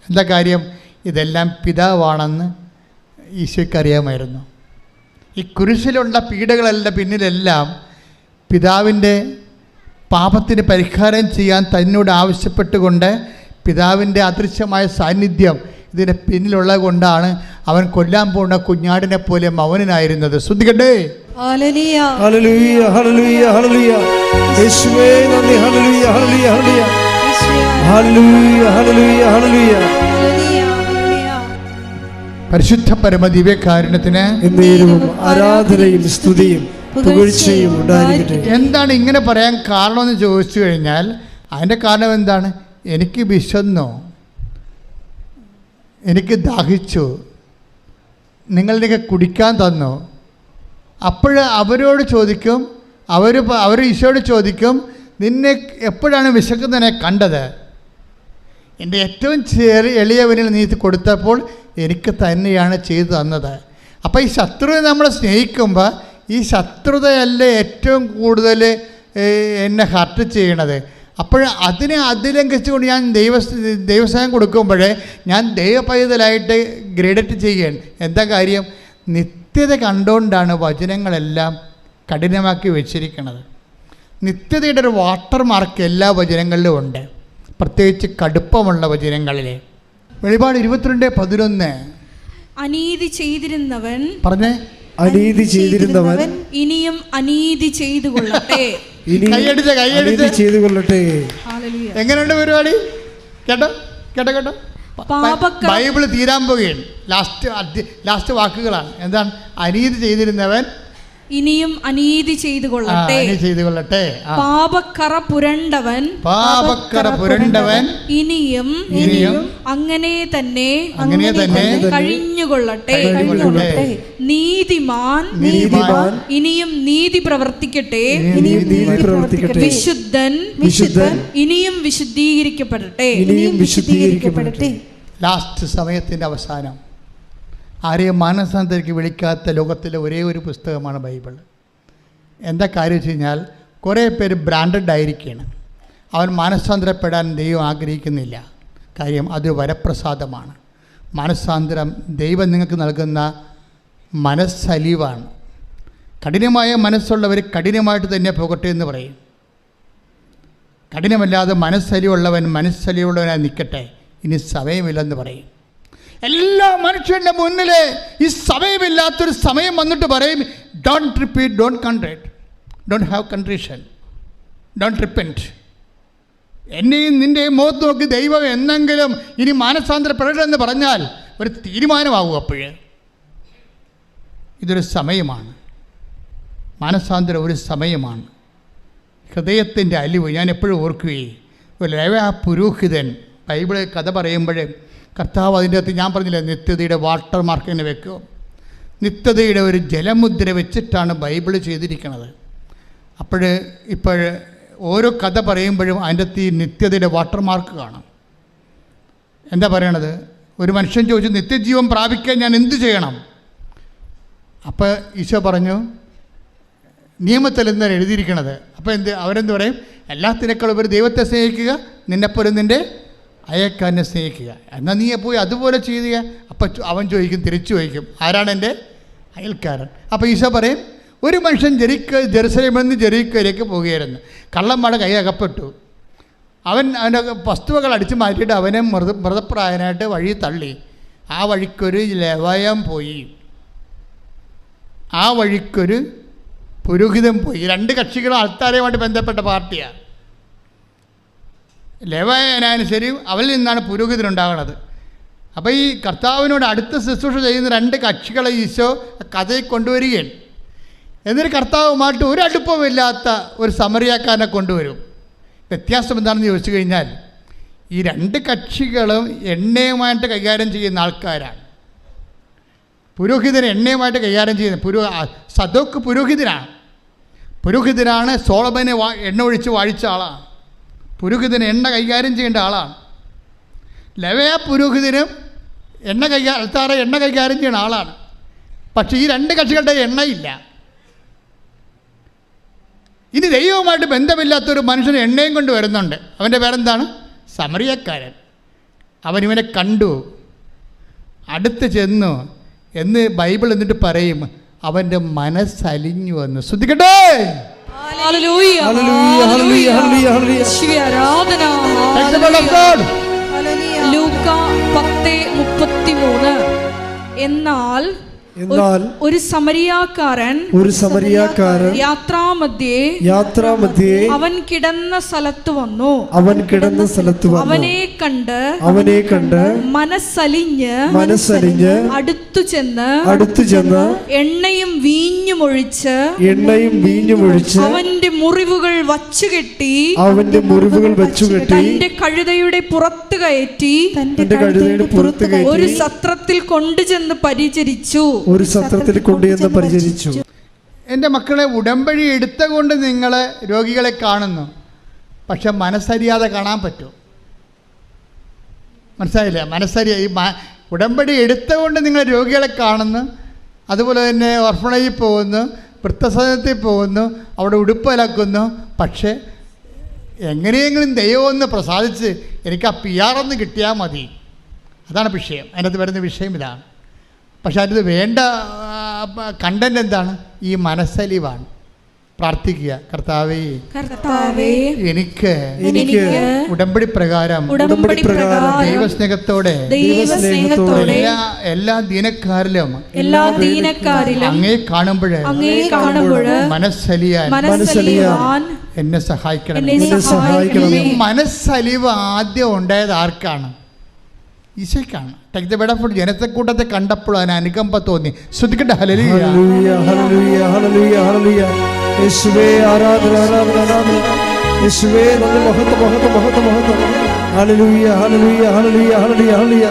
എന്താ കാര്യം? ഇതെല്ലാം പിതാവാണെന്ന് ഈശോയ്ക്ക് അറിയാമായിരുന്നു. ഈ കുരിശിലുള്ള പീഡകളെല്ലാം പിന്നിലെല്ലാം പിതാവിൻ്റെ പാപത്തിന് പരിഹാരം ചെയ്യാൻ തന്നോട് ആവശ്യപ്പെട്ടുകൊണ്ട് പിതാവിൻ്റെ അദൃശ്യമായ സാന്നിധ്യം ഇതിൻ്റെ പിന്നിലുള്ളത് കൊണ്ടാണ് അവൻ കൊല്ലാൻ പോകുന്ന കുഞ്ഞാടിനെ പോലെ മൗനനായിരുന്നത്. ശ്രദ്ധിക്കട്ടെ. ഹല്ലേലൂയ ഹല്ലേലൂയ ഹല്ലേലൂയ. യേശുവേ നന്ദി. ഹല്ലേലൂയ ഹല്ലേലൂയ ഹല്ലേലൂയ ഹല്ലേലൂയ ഹല്ലേലൂയ ഹല്ലേലൂയ. പരിശുദ്ധ പരമ ദിവ്യകാരുണ്യത്തിന് എന്നേരവും ആരാധനയും സ്തുതിയും പുകഴ്ചയും ഉണ്ടായിരിക്കട്ടെ. എന്താണ് ഇങ്ങനെ പറയാൻ കാരണമെന്ന് ചോദിച്ചു കഴിഞ്ഞാൽ, അതിൻ്റെ കാരണം എന്താണ്? എനിക്ക് വിശന്നു, എനിക്ക് ദാഹിച്ചു, നിങ്ങളിലേക്ക് കുടിക്കാൻ തന്നു. അപ്പോൾ അവരോട് ചോദിക്കും, അവർ ഈശോയോട് ചോദിക്കും, നിന്നെ എപ്പോഴാണ് വിശക്കുന്നതിനെ കണ്ടത്? എൻ്റെ ഏറ്റവും എളിയവനിൽ നീ കൊടുത്തപ്പോൾ എനിക്ക് തന്നെയാണ് ചെയ്തു തന്നത്. അപ്പോൾ ഈ ശത്രുവിനെ നമ്മൾ സ്നേഹിക്കുമ്പോൾ ഈ ശത്രുതയല്ല ഏറ്റവും കൂടുതൽ എന്നെ ഹർട്ട് ചെയ്യണത്. അപ്പോൾ അതിനെ അതിലംഘിച്ചുകൊണ്ട് ഞാൻ ദൈവസ്നേഹം കൊടുക്കുമ്പോഴേ ഞാൻ ദൈവപൈതലായിട്ട് ഗ്രേഡറ്റ് ചെയ്യുകയാണ്. എന്താ കാര്യം? നിത്യത കണ്ടുകൊണ്ടാണ് വചനങ്ങളെല്ലാം കഠിനമാക്കി വെച്ചിരിക്കുന്നത്. നിത്യതയുടെ ഒരു വാട്ടർ മാർക്ക് എല്ലാ വചനങ്ങളിലും ഉണ്ട്, പ്രത്യേകിച്ച് കടുപ്പമുള്ള വചനങ്ങളിൽ. വെളിപാട് 22:11. അനീതി ചെയ്തിരുന്നവൻ പറഞ്ഞേ. അനീതി ചെയ്തിരുന്നവൻ ഇനിയും അനീതി ചെയ്തു കൊള്ളട്ടെ. കൈയടിച്ച് ചെയ്തു കൊള്ളട്ടെ. എങ്ങനെയുണ്ട് പരിപാടി? കേട്ടോ കേട്ടോ കേട്ടോ. ബൈബിള് തീരാൻ പോകുകയാണ്. ലാസ്റ്റ് വാക്കുകളാണ്. എന്താണ്? അനീതി ചെയ്തിരുന്നവൻ ഇനിയും അനീതി ചെയ്തു കൊള്ളട്ടെ. പാപക്കറ പുരണ്ടവൻ ഇനിയും അങ്ങനെ തന്നെ കഴിഞ്ഞുകൊള്ളട്ടെ. നീതിമാൻ ഇനിയും നീതി പ്രവർത്തിക്കട്ടെ. വിശുദ്ധൻ ഇനിയും വിശുദ്ധീകരിക്കപ്പെടട്ടെ. ലാസ്റ്റ് സമയത്തിൻ്റെ അവസാനം ആരെയും മാനസാന്തരയ്ക്ക് വിളിക്കാത്ത ലോകത്തിലെ ഒരേ ഒരു പുസ്തകമാണ് ബൈബിൾ. എന്താ കാര്യം വെച്ച് കഴിഞ്ഞാൽ, കുറേ പേര് ബ്രാൻഡഡ് ആയിരിക്കുകയാണ്. അവൻ മാനസാന്തരപ്പെടാൻ ദൈവം ആഗ്രഹിക്കുന്നില്ല. കാര്യം അതൊരു വരപ്രസാദമാണ്. മാനസാന്തരം ദൈവം നിങ്ങൾക്ക് നൽകുന്ന മനസ്സലിവാണ്. കഠിനമായ മനസ്സുള്ളവർ കഠിനമായിട്ട് തന്നെ പോകട്ടെ എന്ന് പറയും. കഠിനമല്ലാതെ മനസ്സലിവുള്ളവനായി നിൽക്കട്ടെ, ഇനി സമയമില്ലെന്ന് പറയും. എല്ലാ മനുഷ്യരുടെ മുന്നിൽ ഈ സമയമില്ലാത്തൊരു സമയം വന്നിട്ട് പറയും, don't repeat, don't contrite, don't have contrition, don't repent. എന്നെയും നിൻ്റെയും മുഖത്ത് നോക്കി ദൈവം എന്നെങ്കിലും ഇനി മാനസാന്തരപ്പെടണമെന്ന് പറഞ്ഞാൽ ഒരു തീരുമാനമാകും. അപ്പോഴേ ഇതൊരു സമയമാണ്. മാനസാന്തരം ഒരു സമയമാണ്. ഹൃദയത്തിൻ്റെ അലിവ് ഞാൻ എപ്പോഴും ഓർക്കുകയും, ലേവ്യ പുരോഹിതൻ ബൈബിളിൽ കഥ പറയുമ്പോൾ കർത്താവ് അതിൻ്റെ അകത്ത് ഞാൻ പറഞ്ഞില്ല, നിത്യതയുടെ വാട്ടർ മാർക്ക് തന്നെ വെക്കും. നിത്യതയുടെ ഒരു ജലമുദ്ര വെച്ചിട്ടാണ് ബൈബിൾ ചെയ്തിരിക്കുന്നത്. ഇപ്പോൾ ഓരോ കഥ പറയുമ്പോഴും അതിൻ്റെ അകത്ത് ഈ നിത്യതയുടെ വാട്ടർ മാർക്ക് കാണാം. എന്താ പറയണത്? ഒരു മനുഷ്യൻ ചോദിച്ചു, നിത്യജീവൻ പ്രാപിക്കാൻ ഞാൻ എന്ത് ചെയ്യണം? അപ്പോൾ ഈശോ പറഞ്ഞു, നിയമത്തിൽ എന്താണ് എഴുതിയിരിക്കണത്? അപ്പോൾ അവരെന്ത് പറയും? എല്ലാത്തിനേക്കാളും ഒരു ദൈവത്തെ സ്നേഹിക്കുക, നിന്നെപ്പോലും നിൻ്റെ അയൽക്കാരനെ സ്നേഹിക്കുക. എന്നാൽ നീ പോയി അതുപോലെ ചെയ്യുക. അപ്പം അവൻ ചോദിക്കും, തിരിച്ചു ചോദിക്കും, ആരാണ് എൻ്റെ അയൽക്കാരൻ? അപ്പോൾ ഈശോ പറയും, ഒരു മനുഷ്യൻ ജെറുസലേമിൽ നിന്ന് ജെറീക്കോയിലേക്ക് പോവുകയായിരുന്നു. കള്ളന്മാരുടെ കൈ അകപ്പെട്ടു. അവൻ്റെ വസ്തുവകൾ അടിച്ചു മാറ്റിയിട്ട് അവനെ മൃതപ്രായനായിട്ട് വഴി തള്ളി. ആ വഴിക്കൊരു ലേവ്യൻ പോയി, ആ വഴിക്കൊരു പുരോഹിതൻ പോയി. രണ്ട് കക്ഷികളും ആൾത്താരയുമായിട്ട് ബന്ധപ്പെട്ട പാർട്ടിയാണ്. ലേവ്യനായാലും ശരി, അവരിൽ നിന്നാണ് പുരോഹിതനുണ്ടാകുന്നത്. അപ്പോൾ ഈ കർത്താവിനോട് അടുത്ത ശുശ്രൂഷ ചെയ്യുന്ന രണ്ട് കക്ഷികളെ ഈശോ കഥയിൽ കൊണ്ടുവരികയാണ്. എന്നിട്ട് കർത്താവുമായിട്ട് ഒരു അടുപ്പമില്ലാത്ത ഒരു സമറിയാക്കാരനെ കൊണ്ടുവരും. വ്യത്യാസം എന്താണെന്ന് ചോദിച്ചു കഴിഞ്ഞാൽ, ഈ രണ്ട് കക്ഷികളും എണ്ണയുമായിട്ട് കൈകാര്യം ചെയ്യുന്ന ആൾക്കാരാണ്. പുരോഹിതൻ എണ്ണയുമായിട്ട് കൈകാര്യം ചെയ്യുന്ന സദോക്ക് പുരോഹിതനാണ്. സോളമനെ എണ്ണ ഒഴിച്ച് വാഴിച്ച ആളാണ്. പുരോഹിതന് എണ്ണ കൈകാര്യം ചെയ്യേണ്ട ആളാണ്. ലേവ്യ പുരോഹിതനും എണ്ണ കൈകാര്യം ചെയ്യുന്ന ആളാണ്. പക്ഷേ ഈ രണ്ട് കക്ഷികളുടെ എണ്ണയില്ല. ഇനി ദൈവവുമായിട്ട് ബന്ധമില്ലാത്തൊരു മനുഷ്യന് എണ്ണയും കൊണ്ട് വരുന്നുണ്ട്. അവൻ്റെ പേരെന്താണ്? സമറിയക്കാരൻ. അവനിവനെ കണ്ടു, അടുത്ത് ചെന്നു എന്ന് ബൈബിൾ എന്നിട്ട് പറയും, അവൻ്റെ മനസ്സലിഞ്ഞു വന്നു. ശ്രദ്ധിക്കട്ടെ. എന്നാൽ ഒരു സമരിയാക്കാരൻ യാത്രാമധ്യേ അവൻ കിടന്ന സ്ഥലത്ത് വന്നു. അവനെ കണ്ട് മനസ്സലിഞ്ഞ് അടുത്തു ചെന്ന് എണ്ണയും വീഞ്ഞും ഒഴിച്ച് അവന്റെ മുറിവുകൾ വച്ചുകെട്ടി തന്റെ കഴുതയുടെ പുറത്ത് കയറ്റി ഒരു സത്രത്തിൽ കൊണ്ടുചെന്ന് പരിചരിച്ചു. എൻ്റെ മക്കളെ, ഉടമ്പടി എടുത്തുകൊണ്ട് നിങ്ങൾ രോഗികളെ കാണുന്നു, പക്ഷെ മനസ്സറിയാതെ കാണാൻ പറ്റും. മനസ്സായില്ല? ഈ ഉടമ്പടി എടുത്തുകൊണ്ട് നിങ്ങൾ രോഗികളെ കാണുന്നു, അതുപോലെ തന്നെ ഓർഫണേജിൽ പോകുന്നു, വൃദ്ധസദനത്തിൽ പോകുന്നു, അവിടെ ഉടുപ്പലക്കുന്നു. പക്ഷേ എങ്ങനെയെങ്കിലും ദൈവം ഒന്ന് പ്രസാദിച്ച് എനിക്ക് ആ PR ഒന്ന് കിട്ടിയാൽ മതി. അതാണ് വിഷയം. അതിനകത്ത് വരുന്ന വിഷയം ഇതാണ്. പക്ഷെ അതിന് വേണ്ട കണ്ടന്റ് എന്താണ്? ഈ മനസ്സലിവാണ്. പ്രാർത്ഥിക്കുക, കർത്താവേ എനിക്ക് ഉടമ്പടി പ്രകാരം ദൈവസ്നേഹത്തോടെ എല്ലാ ദീനക്കാരിലും അങ്ങേ കാണുമ്പോൾ മനസ്സലിയാൻ എന്നെ സഹായിക്കണം. മനസ്സലിവ് ആദ്യം ഉണ്ടായത് ആർക്കാണ്? ഈശോയ്ക്കാണ്. Take the bed of food. ജനത്തെക്കൂട്ടത്തെ കണ്ടപ്പോൾ അതിന് അനുകമ്പ തോന്നി. ശ്രദ്ധിക്കട്ടെ. ഹല്ലേലൂയ, ഹല്ലേലൂയ, ഹല്ലേലൂയ, ഹല്ലേലൂയ. യേശുവേ ആരാധന, ആരാധന, ആരാധന. യേശുവേ നന്ദി, മഹത്വം, മഹത്വം, മഹത്വം, മഹത്വം. ഹല്ലേലൂയ, ഹല്ലേലൂയ, ഹല്ലേലൂയ, ഹല്ലേലൂയ, ഹല്ലേലൂയ.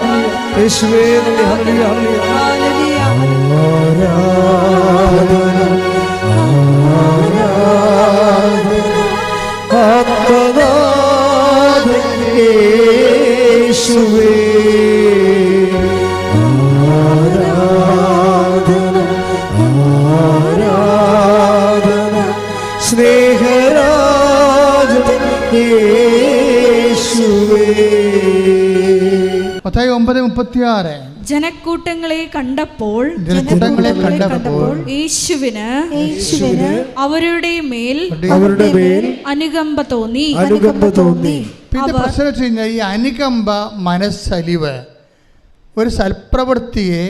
യേശുവേ നന്ദി, ഹല്ലേലൂയ, ഹല്ലേലൂയ. ആരാധന, ആരാധന, യേശുവേ ആരാധന, ആരാധന, സ്നേഹരാജൻ യേശുവേ. മത്തായി 9:36 ജനക്കൂട്ടങ്ങളെ കണ്ടപ്പോൾ യേശുവിന് അവരുടെ മേൽ അനുകമ്പ തോന്നി. പിന്നെ പ്രശ്നം വെച്ച് കഴിഞ്ഞാൽ ഈ അനുകമ്പ, മനസ്സലിവ്, ഒരു സൽപ്രവൃത്തിയെ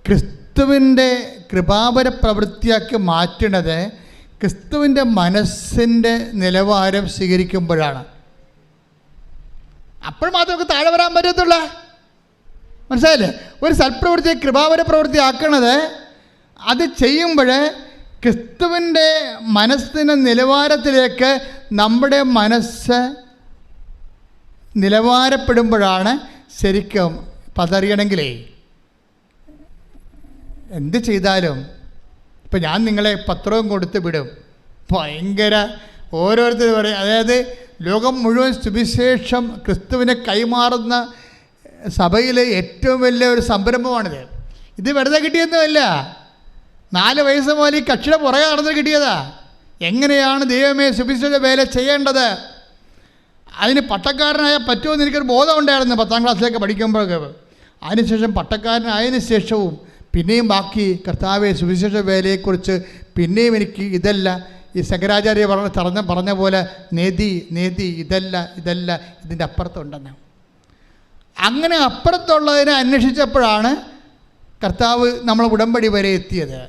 ക്രിസ്തുവിൻ്റെ കൃപാപര പ്രവൃത്തിയാക്കി മാറ്റുന്നത് ക്രിസ്തുവിൻ്റെ മനസ്സിൻ്റെ നിലവാരം സ്വീകരിക്കുമ്പോഴാണ്. അപ്പോൾ മാത്രമേ താഴെ വരാൻ പറ്റത്തുള്ള. മനസ്സിലായില്ലേ? ഒരു സൽപ്രവൃത്തിയെ കൃപാപര പ്രവൃത്തി ആക്കണത് അത് ചെയ്യുമ്പോൾ ക്രിസ്തുവിൻ്റെ മനസ്സിൻ്റെ നിലവാരത്തിലേക്ക് നമ്മുടെ മനസ്സ് നിലവാരപ്പെടുമ്പോഴാണ് ശരിക്കും. പതറിയണമെങ്കിലേ എന്ത് ചെയ്താലും ഇപ്പം ഞാൻ നിങ്ങളെ പത്രവും കൊടുത്ത് വിടും, ഭയങ്കര ഓരോരുത്തർ പറയും. അതായത് ലോകം മുഴുവൻ സുവിശേഷം ക്രിസ്തുവിനെ കൈമാറുന്ന സഭയിലെ ഏറ്റവും വലിയ ഒരു സംരംഭമാണിത്. ഇത് വെറുതെ കിട്ടിയൊന്നുമല്ല. 4 വയസ്സ് മുതൽ ഈ കക്ഷിയുടെ പുറകെ നടന്ന് കിട്ടിയതാ. എങ്ങനെയാണ് ദൈവമേ സുവിശേഷ വേല ചെയ്യേണ്ടത്, അതിന് പട്ടക്കാരനായ പറ്റുമെന്ന് എനിക്കൊരു ബോധം ഉണ്ടായിരുന്നു 10ാം ക്ലാസ്സിലേക്ക് പഠിക്കുമ്പോഴൊക്കെ. അതിനുശേഷം പട്ടക്കാരനായതിനു ശേഷവും പിന്നെയും ബാക്കി കർത്താവെ സുവിശേഷ വേലയെക്കുറിച്ച് പിന്നെയും എനിക്ക് ഇതല്ല, ഈ ശങ്കരാചാര്യ പറഞ്ഞ പോലെ നേതി ഇതല്ല ഇതിൻ്റെ അപ്പുറത്തുണ്ടെന്ന്. അങ്ങനെ അപ്പുറത്തുള്ളതിനെ അന്വേഷിച്ചപ്പോഴാണ് കർത്താവ് നമ്മൾ ഉടമ്പടി വരെ എത്തിയത്.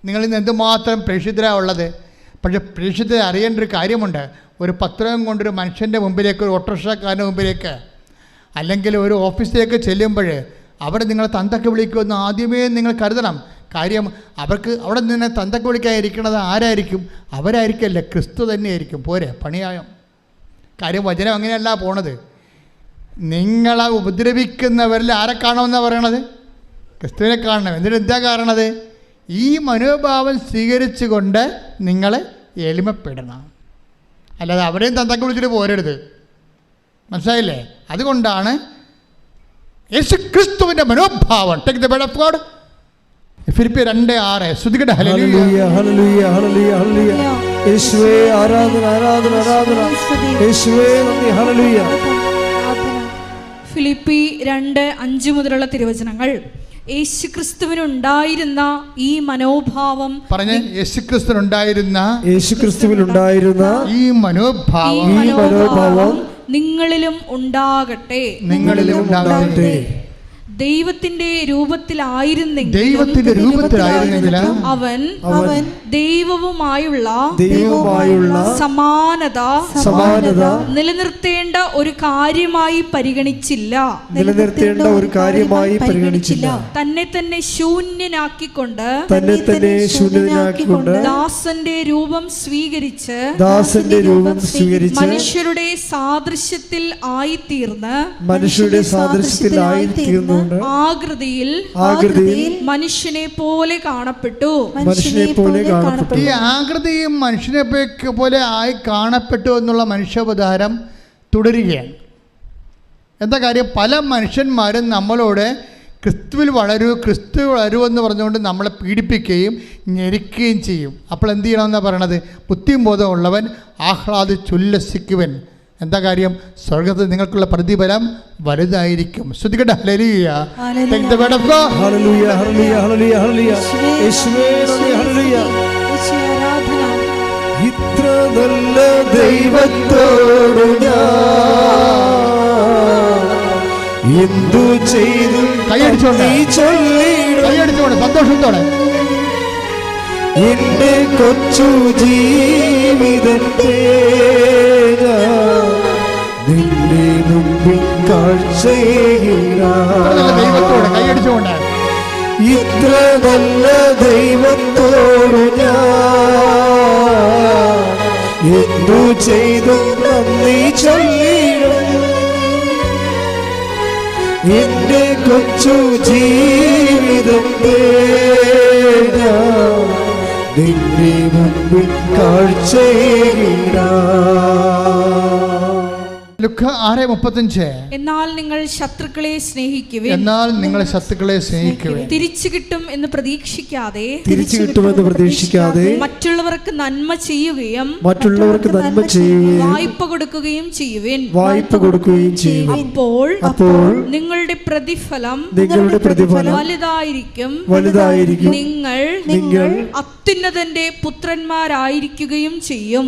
നിങ്ങളിന്ന് എന്തുമാത്രം പ്രേക്ഷിതരാണ് ഉള്ളത്. പക്ഷേ പ്രേക്ഷിതരെ അറിയേണ്ട ഒരു കാര്യമുണ്ട്. ഒരു പത്രം കൊണ്ടൊരു മനുഷ്യൻ്റെ മുമ്പിലേക്ക്, ഒരു ഓട്ടോറിക്ഷക്കാരൻ്റെ മുമ്പിലേക്ക്, അല്ലെങ്കിൽ ഒരു ഓഫീസിലേക്ക് ചെല്ലുമ്പോൾ അവിടെ നിങ്ങളെ തന്തക്ക് വിളിക്കുമെന്ന് ആദ്യമേ നിങ്ങൾ കരുതണം. കാര്യം അവർക്ക് അവിടെ നിന്ന് തന്തക്ക് വിളിക്കാതിരിക്കുന്നത് ആരായിരിക്കും? അവരായിരിക്കല്ല, ക്രിസ്തു തന്നെയായിരിക്കും. പോരെ, പണിയായം. കാര്യം വചനം അങ്ങനെയല്ല പോണത്. നിങ്ങളെ ഉപദ്രവിക്കുന്നവരിൽ ആരെ കാണുമെന്നാണ് പറയണത്? ക്രിസ്തുവിനെ കാണണം. എന്നിട്ട് എന്താ കാണണത്? ഈ മനോഭാവം സ്വീകരിച്ചു കൊണ്ട് നിങ്ങൾ എളിമപ്പെടണം. അല്ലാതെ അവരെയും തന്തക്ക് വിളിച്ചിട്ട് പോരരുത്. മനസ്സിലായില്ലേ? അതുകൊണ്ടാണ് യേശു ക്രിസ്തുവിൻ്റെ മനോഭാവം. Take the word of God. ഫിലിപ്പിയർ 2:6. സ്തുതിക്കട്ടെ. ഹല്ലേലൂയ ഹല്ലേലൂയ ഹല്ലേലൂയ ഹല്ലേലൂയ. യേശുവേ ആരാധന ആരാധന ആരാധന. യേശുവേ നന്ദി. ഹല്ലേലൂയ. ഫിലിപ്പി 2:5 മുതലുള്ള തിരുവചനങ്ങൾ. യേശുക്രിസ്തുവിനുണ്ടായിരുന്ന ഈ മനോഭാവം, പറഞ്ഞ യേശുക്രിസ്തുവിനുണ്ടായിരുന്ന ഈ മനോഭാവം നിങ്ങളിലും ഉണ്ടാകട്ടെ. ദൈവത്തിന്റെ രൂപത്തിലായിരുന്നെങ്കിൽ അവൻ ദൈവവുമായുള്ള സമാനത നിലനിർത്തേണ്ട ഒരു കാര്യമായി പരിഗണിച്ചില്ല. തന്നെ തന്നെ ശൂന്യനാക്കിക്കൊണ്ട് ദാസന്റെ രൂപം സ്വീകരിച്ച് മനുഷ്യരുടെ സാദൃശ്യത്തിൽ ആയിത്തീർന്ന് ആകൃതിയിൽ മനുഷ്യനെ പോലെ കാണപ്പെട്ടു. ഈ ആകൃതിയും മനുഷ്യനെ പോലെ ആയി കാണപ്പെട്ടു എന്നുള്ള മനുഷ്യാവതാരം തുടരുകയാണ്. എന്താ കാര്യം? പല മനുഷ്യന്മാരും നമ്മളോട് ക്രിസ്തുവിൽ വളരൂ എന്ന് പറഞ്ഞുകൊണ്ട് നമ്മളെ പീഡിപ്പിക്കുകയും ഞെരിക്കുകയും ചെയ്യും. അപ്പോൾ എന്ത് ചെയ്യണമെന്നാണ് പറയണത്? ബുദ്ധിയും ബോധമുള്ളവൻ ആഹ്ലാദിച്ചുല്ലസിക്കുവൻ. എന്താ കാര്യം? സ്വർഗ്ഗത്തിൽ നിങ്ങൾക്കുള്ള പ്രതിഫലം വലുതായിരിക്കും. ശ്രദ്ധിക്കട്ടെ. ഹല്ലേലൂയ. Take the word of God. ഹല്ലേലൂയ ഹല്ലേലൂയ ഹല്ലേലൂയ ഹല്ലേലൂയ. യേശുവേ നന്ദി. ഹല്ലേലൂയ. ഇത്ര നല്ല ദൈവത്തോട് ഞാൻ എന്തു ചെയ്തു? കൈയടിച്ചോണ്ട് സന്തോഷത്തോടെ എന്റെ കൊച്ചു ജീവിതത്തെ നിന്റെ മുമ്പിൽ ദൈവത്തോട് കൈയടിച്ചുകൊണ്ട് ഇത്ര നല്ല ദൈവത്തോട് ഞാൻ എന്തു ചെയ്തു നന്ദി ചൊല്ലിടും. എന്റെ കൊച്ചു ജീവിതത്തെ നിന്റെ മുമ്പിൽ കാഴ്ചയിടാം. ലുക്ക 6:35. എന്നാൽ നിങ്ങൾ ശത്രുക്കളെ സ്നേഹിക്കുവിൻ, എന്നാൽ നിങ്ങൾ ശത്രുക്കളെ സ്നേഹിക്കുവിൻ, തിരിച്ചു കിട്ടും എന്ന് പ്രതീക്ഷിക്കാതെ മറ്റുള്ളവർക്ക് നന്മ ചെയ്യുകയും വായ്പ കൊടുക്കുകയും ചെയ്യുവിൻ. അപ്പോൾ നിങ്ങളുടെ പ്രതിഫലം വലുതായിരിക്കും, നിങ്ങൾ അത്യുന്നതന്റെ പുത്രന്മാരായിരിക്കുകയും ചെയ്യും.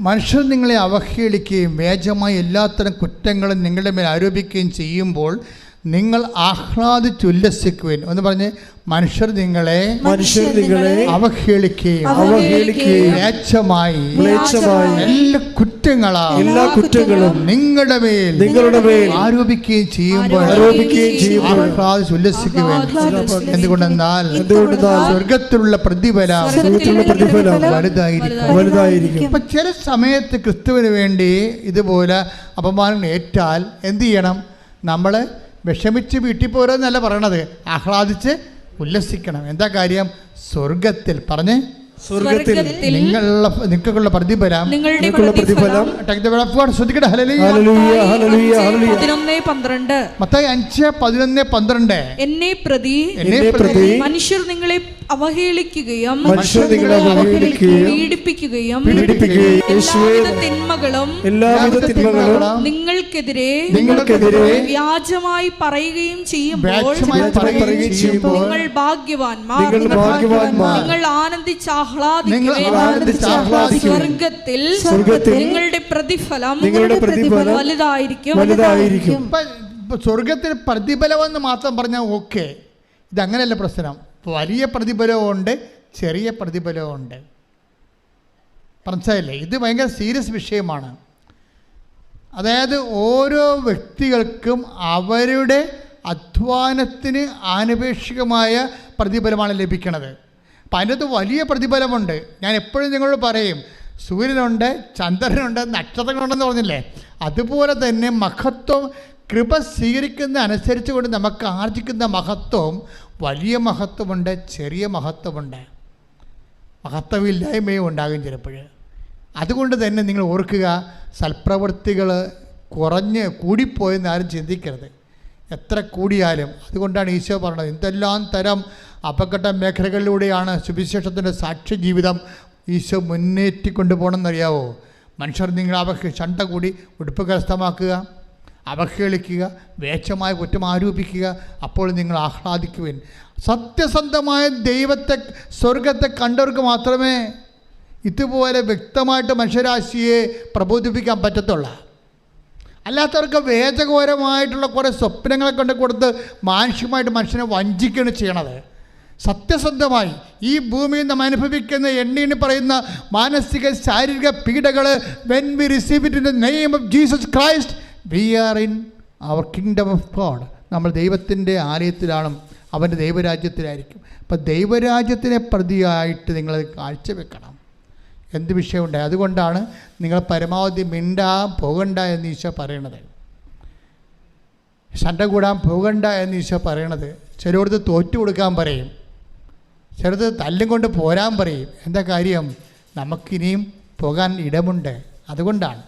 മനുഷ്യർ നിങ്ങളെ അവഹേളിക്കുകയും വ്യാജമായ എല്ലാത്തരം കുറ്റങ്ങളും നിങ്ങളുടെ മേൽ ആരോപിക്കുകയും ചെയ്യുമ്പോൾ നിങ്ങൾ ആഹ്ലാദിച്ചുല്ലസിക്കുവിൻ. എന്ന് പറഞ്ഞ് മനുഷ്യർ നിങ്ങളെ അവഹേളിക്കുകയും വ്യാജമായി എല്ലാ കുറ്റങ്ങളും നിങ്ങളുടെ മേൽ ആരോപിക്കുകയും ചെയ്യുമ്പോൾ ആഹ്ലാദിച്ചുല്ലസിക്കുവിൻ. എന്തുകൊണ്ടെന്നാൽ സ്വർഗത്തിലുള്ള പ്രതിഫലം വലുതായിരിക്കും. അപ്പൊ ചില സമയത്ത് ക്രിസ്തുവിന് വേണ്ടി ഇതുപോലെ അപമാനം ഏറ്റാൽ എന്ത് ചെയ്യണം? നമ്മൾ വിഷമിച്ച് വീട്ടിൽ പോരെന്നല്ല പറയണത്, ആഹ്ലാദിച്ച് ഉല്ലസിക്കണം. എന്താ കാര്യം? സ്വർഗത്തിൽ പറഞ്ഞ് നിങ്ങൾക്കുള്ള പ്രതിഫലം ശ്രദ്ധിക്കട്ടെ. മത്തായി 5:11-12. എന്നെ പ്രതി മനുഷ്യർ നിങ്ങളെ അവഹേളിക്കുകയും പീഡിപ്പിക്കുകയും എല്ലാവിധ തിന്മകളും നിങ്ങൾക്കെതിരെ വ്യാജമായി പറയുകയും ചെയ്യുമ്പോൾ നിങ്ങൾ ഭാഗ്യവാന്മാർ, നിങ്ങൾ ആനന്ദിച്ച് സ്വർഗത്തിൽ നിങ്ങളുടെ പ്രതിഫലം വലുതായിരിക്കും. സ്വർഗത്തിൽ പ്രതിഫലമെന്ന് മാത്രം പറഞ്ഞാൽ ഓക്കെ, ഇതങ്ങനെയല്ല പ്രശ്നം. വലിയ പ്രതിഫലമുണ്ട്, ചെറിയ പ്രതിഫലമുണ്ട്. മനസ്സിലായില്ലേ? ഇത് ഭയങ്കര സീരിയസ് വിഷയമാണ്. അതായത് ഓരോ വ്യക്തികൾക്കും അവരുടെ അധ്വാനത്തിന് ആനുപേക്ഷികമായ പ്രതിഫലമാണ് ലഭിക്കുന്നത്. അപ്പം അതിനകത്ത് വലിയ പ്രതിഫലമുണ്ട്. ഞാൻ എപ്പോഴും നിങ്ങളോട് പറയും, സൂര്യനുണ്ട്, ചന്ദ്രനുണ്ട്, നക്ഷത്രങ്ങളുണ്ടെന്ന് പറഞ്ഞില്ലേ, അതുപോലെ തന്നെ മഹത്വം കൃപ സ്വീകരിക്കുന്ന അനുസരിച്ച് കൊണ്ട് നമുക്ക് ആർജിക്കുന്ന മഹത്വം വലിയ മഹത്വമുണ്ട്, ചെറിയ മഹത്വമുണ്ട്, മഹത്വമില്ലായ്മയും ഉണ്ടാകും ചിലപ്പോൾ. അതുകൊണ്ട് തന്നെ നിങ്ങൾ ഓർക്കുക, സൽപ്രവൃത്തികൾ കൂടിപ്പോയെന്ന് ആരും ചിന്തിക്കരുത്, എത്ര കൂടിയാലും. അതുകൊണ്ടാണ് ഈശോ പറഞ്ഞത്, എന്തെല്ലാം തരം അപകട മേഖലകളിലൂടെയാണ് സുവിശേഷത്തിൻ്റെ സാക്ഷ്യ ജീവിതം ഈശോ മുന്നേറ്റിക്കൊണ്ടു പോകണമെന്നറിയാവോ? മനുഷ്യർ നിങ്ങളെ ചണ്ട കൂടി ഉടുപ്പ് കരസ്ഥമാക്കുക, അവഹേളിക്കുക, വേഷമായ കുറ്റം ആരോപിക്കുക, അപ്പോൾ നിങ്ങൾ ആഹ്ലാദിക്കുവിൻ. സത്യസന്ധമായ ദൈവത്തെ, സ്വർഗത്തെ കണ്ടവർക്ക് മാത്രമേ ഇതുപോലെ വ്യക്തമായിട്ട് മനുഷ്യരാശിയെ പ്രബോധിപ്പിക്കാൻ പറ്റത്തുള്ളൂ. അല്ലാത്തവർക്ക് വേദഘോരമായിട്ടുള്ള കുറേ സ്വപ്നങ്ങളെ കൊണ്ട് കൊടുത്ത് മാനുഷികമായിട്ട് മനുഷ്യനെ വഞ്ചിക്കുകയാണ് ചെയ്യണത്. സത്യസന്ധമായി ഈ ഭൂമിയിൽ നാം അനുഭവിക്കുന്ന എണ്ണി പറയുന്ന മാനസിക ശാരീരിക പീഡകൾ, when we receive it in the name of Jesus Christ, we are in our kingdom of God. നമ്മൾ ദൈവത്തിൻ്റെ ആലയത്തിലാണ്, അവൻ്റെ ദൈവരാജ്യത്തിലായിരിക്കും. അപ്പം ദൈവരാജ്യത്തിനെ പ്രതിയായിട്ട് നിങ്ങൾ കാഴ്ചവെക്കണം. എന്ത് വിഷയമുണ്ടായി? അതുകൊണ്ടാണ് നിങ്ങൾ പരമാവധി പോകണ്ട എന്ന് ഈശോ പറയണത്, ശണ്ട കൂടാൻ പോകണ്ട എന്ന് ഈശോ പറയണത്. ചിലയിടത്ത് തോറ്റു കൊടുക്കാൻ പറയും, ചിലത് തല്ലും കൊണ്ട് പോരാൻ പറയും. എന്താ കാര്യം? നമുക്കിനിയും പോകാൻ ഇടമുണ്ട്. അതുകൊണ്ടാണ്.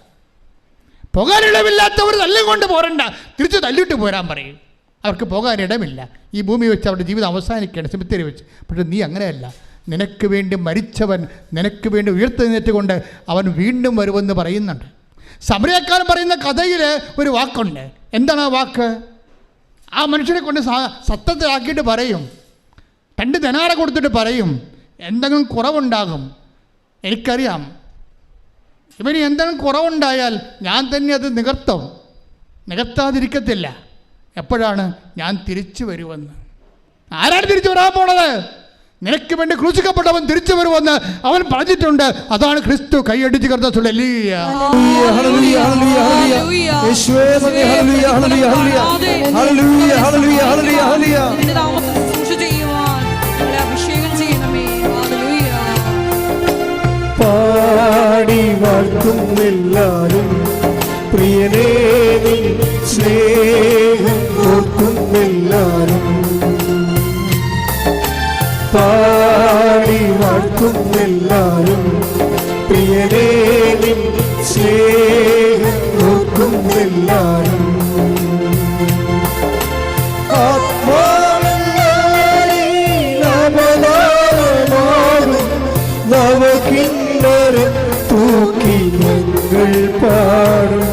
പോകാൻ ഇടമില്ലാത്തവർ തല്ലും കൊണ്ട് പോരണ്ട, തിരിച്ച് തല്ലിട്ട് പോരാൻ പറയും. അവർക്ക് പോകാൻ ഇടമില്ല. ഈ ഭൂമി വെച്ച് അവരുടെ ജീവിതം അവസാനിക്കുകയാണ്, സെമിത്തേരി വെച്ച്. പക്ഷെ നീ അങ്ങനെയല്ല. നിനക്ക് വേണ്ടി മരിച്ചവൻ നിനക്ക് വേണ്ടി ഉയർത്തെഴുന്നേറ്റുകൊണ്ട് അവൻ വീണ്ടും വരുമെന്ന് പറയുന്നുണ്ട്. സമരക്കാരൻ പറയുന്ന കഥയിൽ ഒരു വാക്കുണ്ട്. എന്താണ് ആ വാക്ക്? ആ മനുഷ്യനെ കൊണ്ട് സത്യത്തിലാക്കിയിട്ട് പറയും, 2 ദിനാറ കൊടുത്തിട്ട് പറയും, എന്തെങ്കിലും കുറവുണ്ടാകും, എനിക്കറിയാം, ഇവന് എന്തെങ്കിലും കുറവുണ്ടായാൽ ഞാൻ തന്നെ അത് നികത്താതിരിക്കത്തില്ല. എപ്പോഴാണ്? ഞാൻ തിരിച്ചു വരുമെന്ന്. ആരാണ് തിരിച്ചു വരാൻ പോണത്? നിനക്ക് വേണ്ടി ക്രൂശിക്കപ്പെട്ടവൻ തിരിച്ചു വരുമെന്ന് അവൻ പറഞ്ഞിട്ടുണ്ട്. അതാണ് ക്രിസ്തു. കൈയടിച്ച് കർത്താവേ. പാടി വാഴ്ത്തുന്നെല്ലാരും പ്രിയനേ നിൻ സ്നേഹം ഓർക്കുന്നെല്ലാരും, പാടി വാഴ്ത്തുന്നെല്ലാരും പ്രിയനേ നിൻ സ്നേഹം ഓർക്കുന്നെല്ലാരും. നവകിന്നരം തൂക്കി ഞങ്ങൾ പാടും.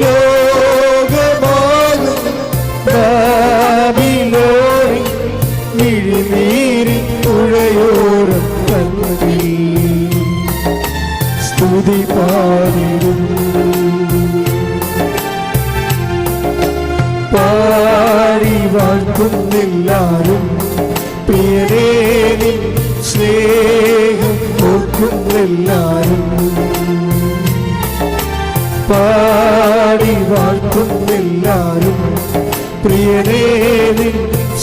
ലോകമാകും ബാബിലോണിൽ മിഴിനീരി പുഴയോരം തങ്ങി സ്തുതി പാടിടും. പാടി വാഴ്ത്തുന്നെല്ലാരും പ്രിയനേ നിൻ സ്നേഹം ഓർക്കുന്നെല്ലാരും. പാടി വാഴ്ത്തുന്നെല്ലാരും പ്രിയനേ നിൻ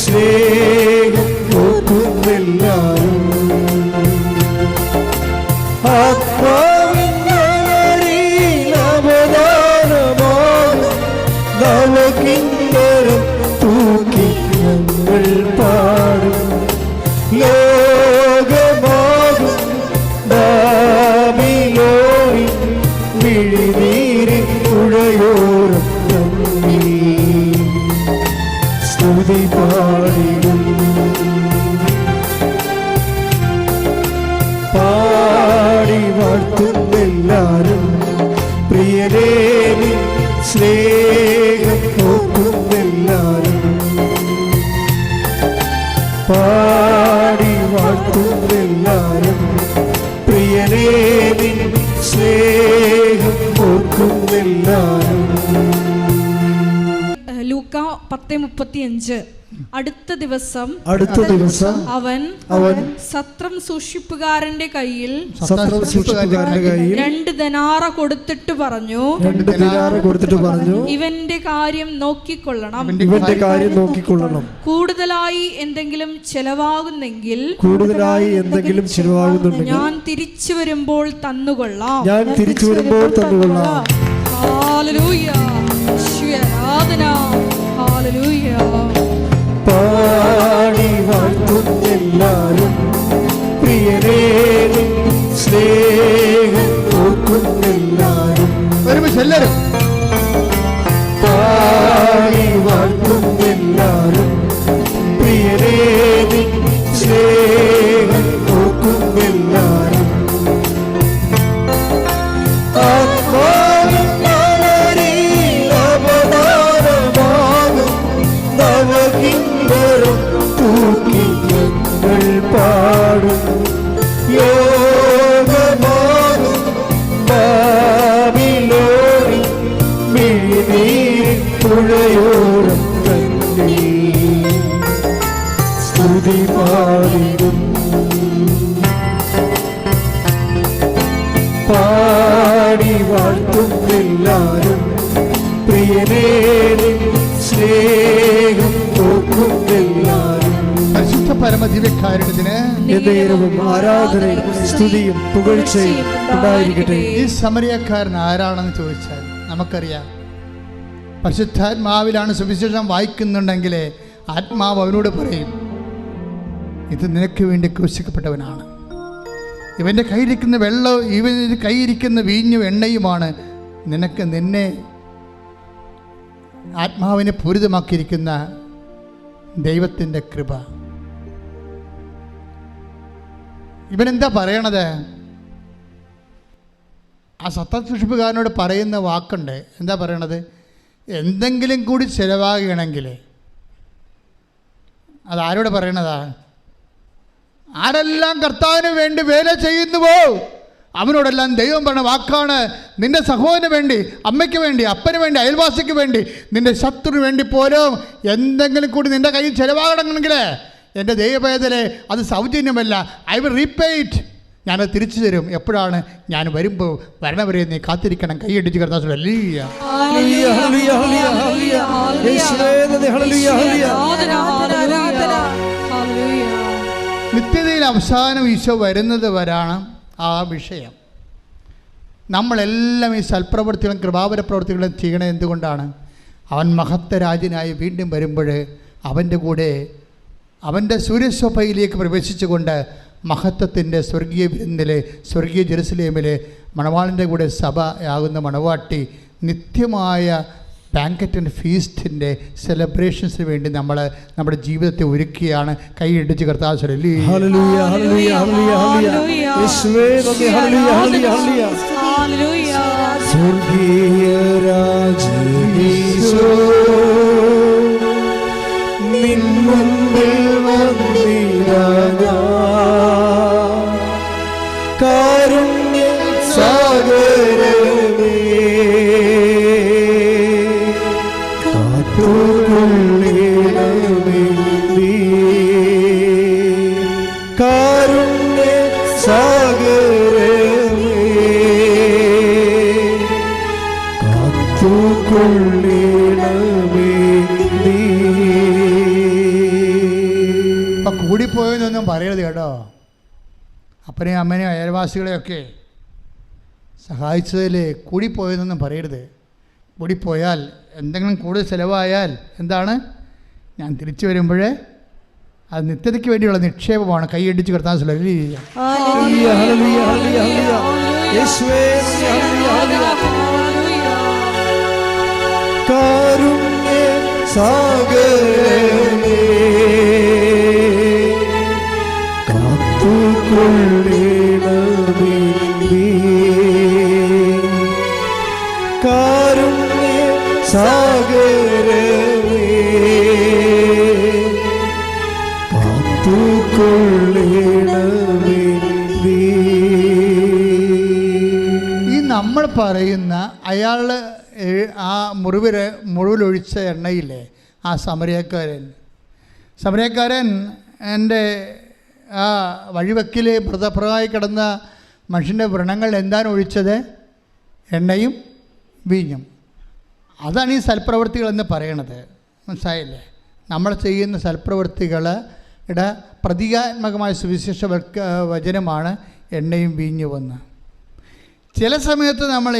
സ്നേഹം ഓർക്കുന്നെല്ലാരും. നവകിന്നരം തൂക്കി ഞങ്ങൾ പാടും. ലോകമാകും ബാബിലോണിൽ മിഴിനീരിൻ പുഴയോരം തങ്ങി സ്തുതി പാടിടും. പാടി വാഴ്ത്തുന്നെല്ലാരും പ്രിയനേ നിൻ സ്നേഹം ഓർക്കുന്നെല്ലാരും. പാടി വാഴ്ത്തുന്നെല്ലാരും പ്രിയനേ നിൻ സ്നേഹം ഓർക്കുന്നെല്ലാരും. ലൂക്ക 10:35. അടുത്ത ദിവസം അവൻ സത്രം സൂക്ഷിപ്പുകാരന്റെ കയ്യിൽ 2 ദനാറ കൊടുത്തിട്ട് പറഞ്ഞു, ഇവന്റെ കാര്യം നോക്കിക്കൊള്ളണം. കൂടുതലായി എന്തെങ്കിലും ചെലവാകുന്നെങ്കിൽ ഞാൻ തിരിച്ചു വരുമ്പോൾ തന്നുകൊള്ളാം. ഹല്ലേലൂയ, ആരാധന, ഹല്ലേലൂയ. പാടി വാഴ്ത്തുന്നെല്ലാരും പ്രിയനേ നിൻ സ്നേഹം ഓർക്കുന്നെല്ലാരും. എല്ലാവരും പാടി വാഴ്ത്തുന്നെല്ലാരും പ്രിയനേ നിൻ സ്നേഹം ഓർക്കുന്നെല്ലാരും. നവകിന്നരം തൂക്കി ഞങ്ങൾ പാടും. ലോകമാകും ബാബിലോണിൽ മിഴിനീരിൻ പുഴയോരം തങ്ങി സ്തുതി പാടിടും. പാടി വാഴ്ത്തുന്നെല്ലാരും പ്രിയനേ നിൻ സ്നേഹം ഓർക്കുന്നെല്ലാരും. പരിശുദ്ധ പരമദിവ്യകാരുണ്യത്തിന് ആരാധനയും സ്തുതിയും പുകഴ്ചയും ഉണ്ടായിരിക്കട്ടെ. ഈ സമരിയക്കാരൻ ആരാണെന്ന് ചോദിച്ചാൽ നമുക്കറിയാം. പരിശുദ്ധാത്മാവിലാണ് സുവിശേഷം വായിക്കുന്നുണ്ടെങ്കിൽ ആത്മാവ് അവനോട് പറയും, ഇത് നിനക്ക് വേണ്ടി ക്രൂശിക്കപ്പെട്ടവനാണ്. ഇവൻ്റെ കയ്യിരിക്കുന്ന വെള്ളവും ഇവൻ്റെ കയ്യിരിക്കുന്ന വീഞ്ഞും എണ്ണയുമാണ് നിന്നെ ആത്മാവിനെ പൂരിതമാക്കിയിരിക്കുന്ന ദൈവത്തിൻ്റെ കൃപ. ഇവനെന്താ പറയണത്? ആ സത്യസൂക്ഷിപ്പുകാരനോട് പറയുന്ന വാക്കുണ്ട്. എന്താ പറയണത്? എന്തെങ്കിലും കൂടി ചിലവാകണമെങ്കിൽ അതാരോട് പറയണതാ? ആരെല്ലാം കർത്താവിന് വേണ്ടി വേല ചെയ്യുന്നുവോ അവനോടെല്ലാം ദൈവം പറഞ്ഞ വാക്കാണ്. നിന്റെ സഹോദരന് വേണ്ടി, അമ്മയ്ക്ക് വേണ്ടി, അപ്പന് വേണ്ടി, അയൽവാസിക്ക് വേണ്ടി, നിന്റെ ശത്രുവിന് വേണ്ടി പോലും എന്തെങ്കിലും കൂടി നിന്റെ കയ്യിൽ ചിലവാകണമെങ്കിൽ എൻ്റെ ദൈവവേദനെ അത് സൗജന്യമല്ല. I will repay it. ഞാനത് തിരിച്ചു തരും. എപ്പോഴാണ്? ഞാൻ വരുമ്പോൾ വരണവരെ നീ കാത്തിരിക്കണം. കൈയടിച്ച് കർത്താവ് നിത്യതയിൽ അവസാനം ഈശോ വരുന്നത് വരാണ് ആ വിഷയം. നമ്മളെല്ലാം ഈ സൽപ്രവൃത്തികളും കൃപാവര പ്രവൃത്തികളും ചെയ്യണത് എന്തുകൊണ്ടാണ്? അവൻ മഹത്വരാജനായി വീണ്ടും വരുമ്പോൾ അവൻ്റെ കൂടെ അവൻ്റെ സൂര്യസ്വഭയിലേക്ക് പ്രവേശിച്ചുകൊണ്ട് മഹത്വത്തിൻ്റെ സ്വർഗീയ വിരുന്നിലെ സ്വർഗീയ ജെറുസലേമിലെ മണവാളിൻ്റെ കൂടെ സഭയാകുന്ന മണവാട്ടി നിത്യമായ ബാങ്കറ്റ് ആൻഡ് ഫീസ്റ്റിൻ്റെ സെലിബ്രേഷൻസിന് വേണ്ടി നമ്മൾ നമ്മുടെ ജീവിതത്തെ ഒരുക്കിയാണ്. കൈയിടിച്ച് കർത്താവ് ഹല്ലേലൂയ ഹല്ലേലൂയ ഹല്ലേലൂയ ഹല്ലേലൂയ യേശുവേ നന്ദി ഹല്ലേലൂയ ഹല്ലേലൂയ ഹല്ലേലൂയ സ്വർഗീയ രാജനീശോ നിൻ മുൻപിൽ വന്നിരാനാ കാരുണ്യ സാഗരമേ കാത്തുകൊള്ളണമേ നീ കാരുണ്യ സാഗരമേ കാത്തുകൊള്ളണമേ നീ. അപ്പം കൂടിപ്പോയെന്നൊന്നും പറയരുത് കേട്ടോ. അപ്പനെയും അമ്മനെയും അയൽവാസികളെയൊക്കെ സഹായിച്ചതിൽ കൂടിപ്പോയെന്നൊന്നും പറയരുത്. കൂടിപ്പോയാൽ എന്തെങ്കിലും കൂടുതൽ ചിലവായാൽ എന്താണ്, ഞാൻ തിരിച്ചു വരുമ്പോഴേ അത് നിത്യതയ്ക്ക് വേണ്ടിയുള്ള നിക്ഷേപമാണ്. കൈയടിച്ച് കർത്താൻ ഹല്ലേലൂയ ഹല്ലേലൂയ ഹല്ലേലൂയ ഹല്ലേലൂയ യേശുവേ കാരുണ്യ സാഗരമേ കാത്തുകൊള്ളണമേ നീ കാരുണ്യ സാഗരമേ കാത്തുകൊള്ളണമേ നീ. ഈ നമ്മൾ പറയുന്ന അയാൾ ആ മുറിവിലൊഴിച്ച എണ്ണയില്ലേ, ആ സമരക്കാരൻ എൻ്റെ ആ വഴിവെക്കിൽ മൃതപ്രമായി കിടന്ന മനുഷ്യൻ്റെ വ്രണങ്ങൾ എന്താണ് ഒഴിച്ചത്? എണ്ണയും വീഞ്ഞും. അതാണ് ഈ സൽപ്രവൃത്തികളെന്ന് പറയണത്. മനസ്സിലായില്ലേ? നമ്മൾ ചെയ്യുന്ന സൽപ്രവൃത്തികളുടെ പ്രതീകാത്മകമായ സുവിശേഷ വചനമാണ് എണ്ണയും വീഞ്ഞുമെന്ന്. ചില സമയത്ത് നമ്മൾ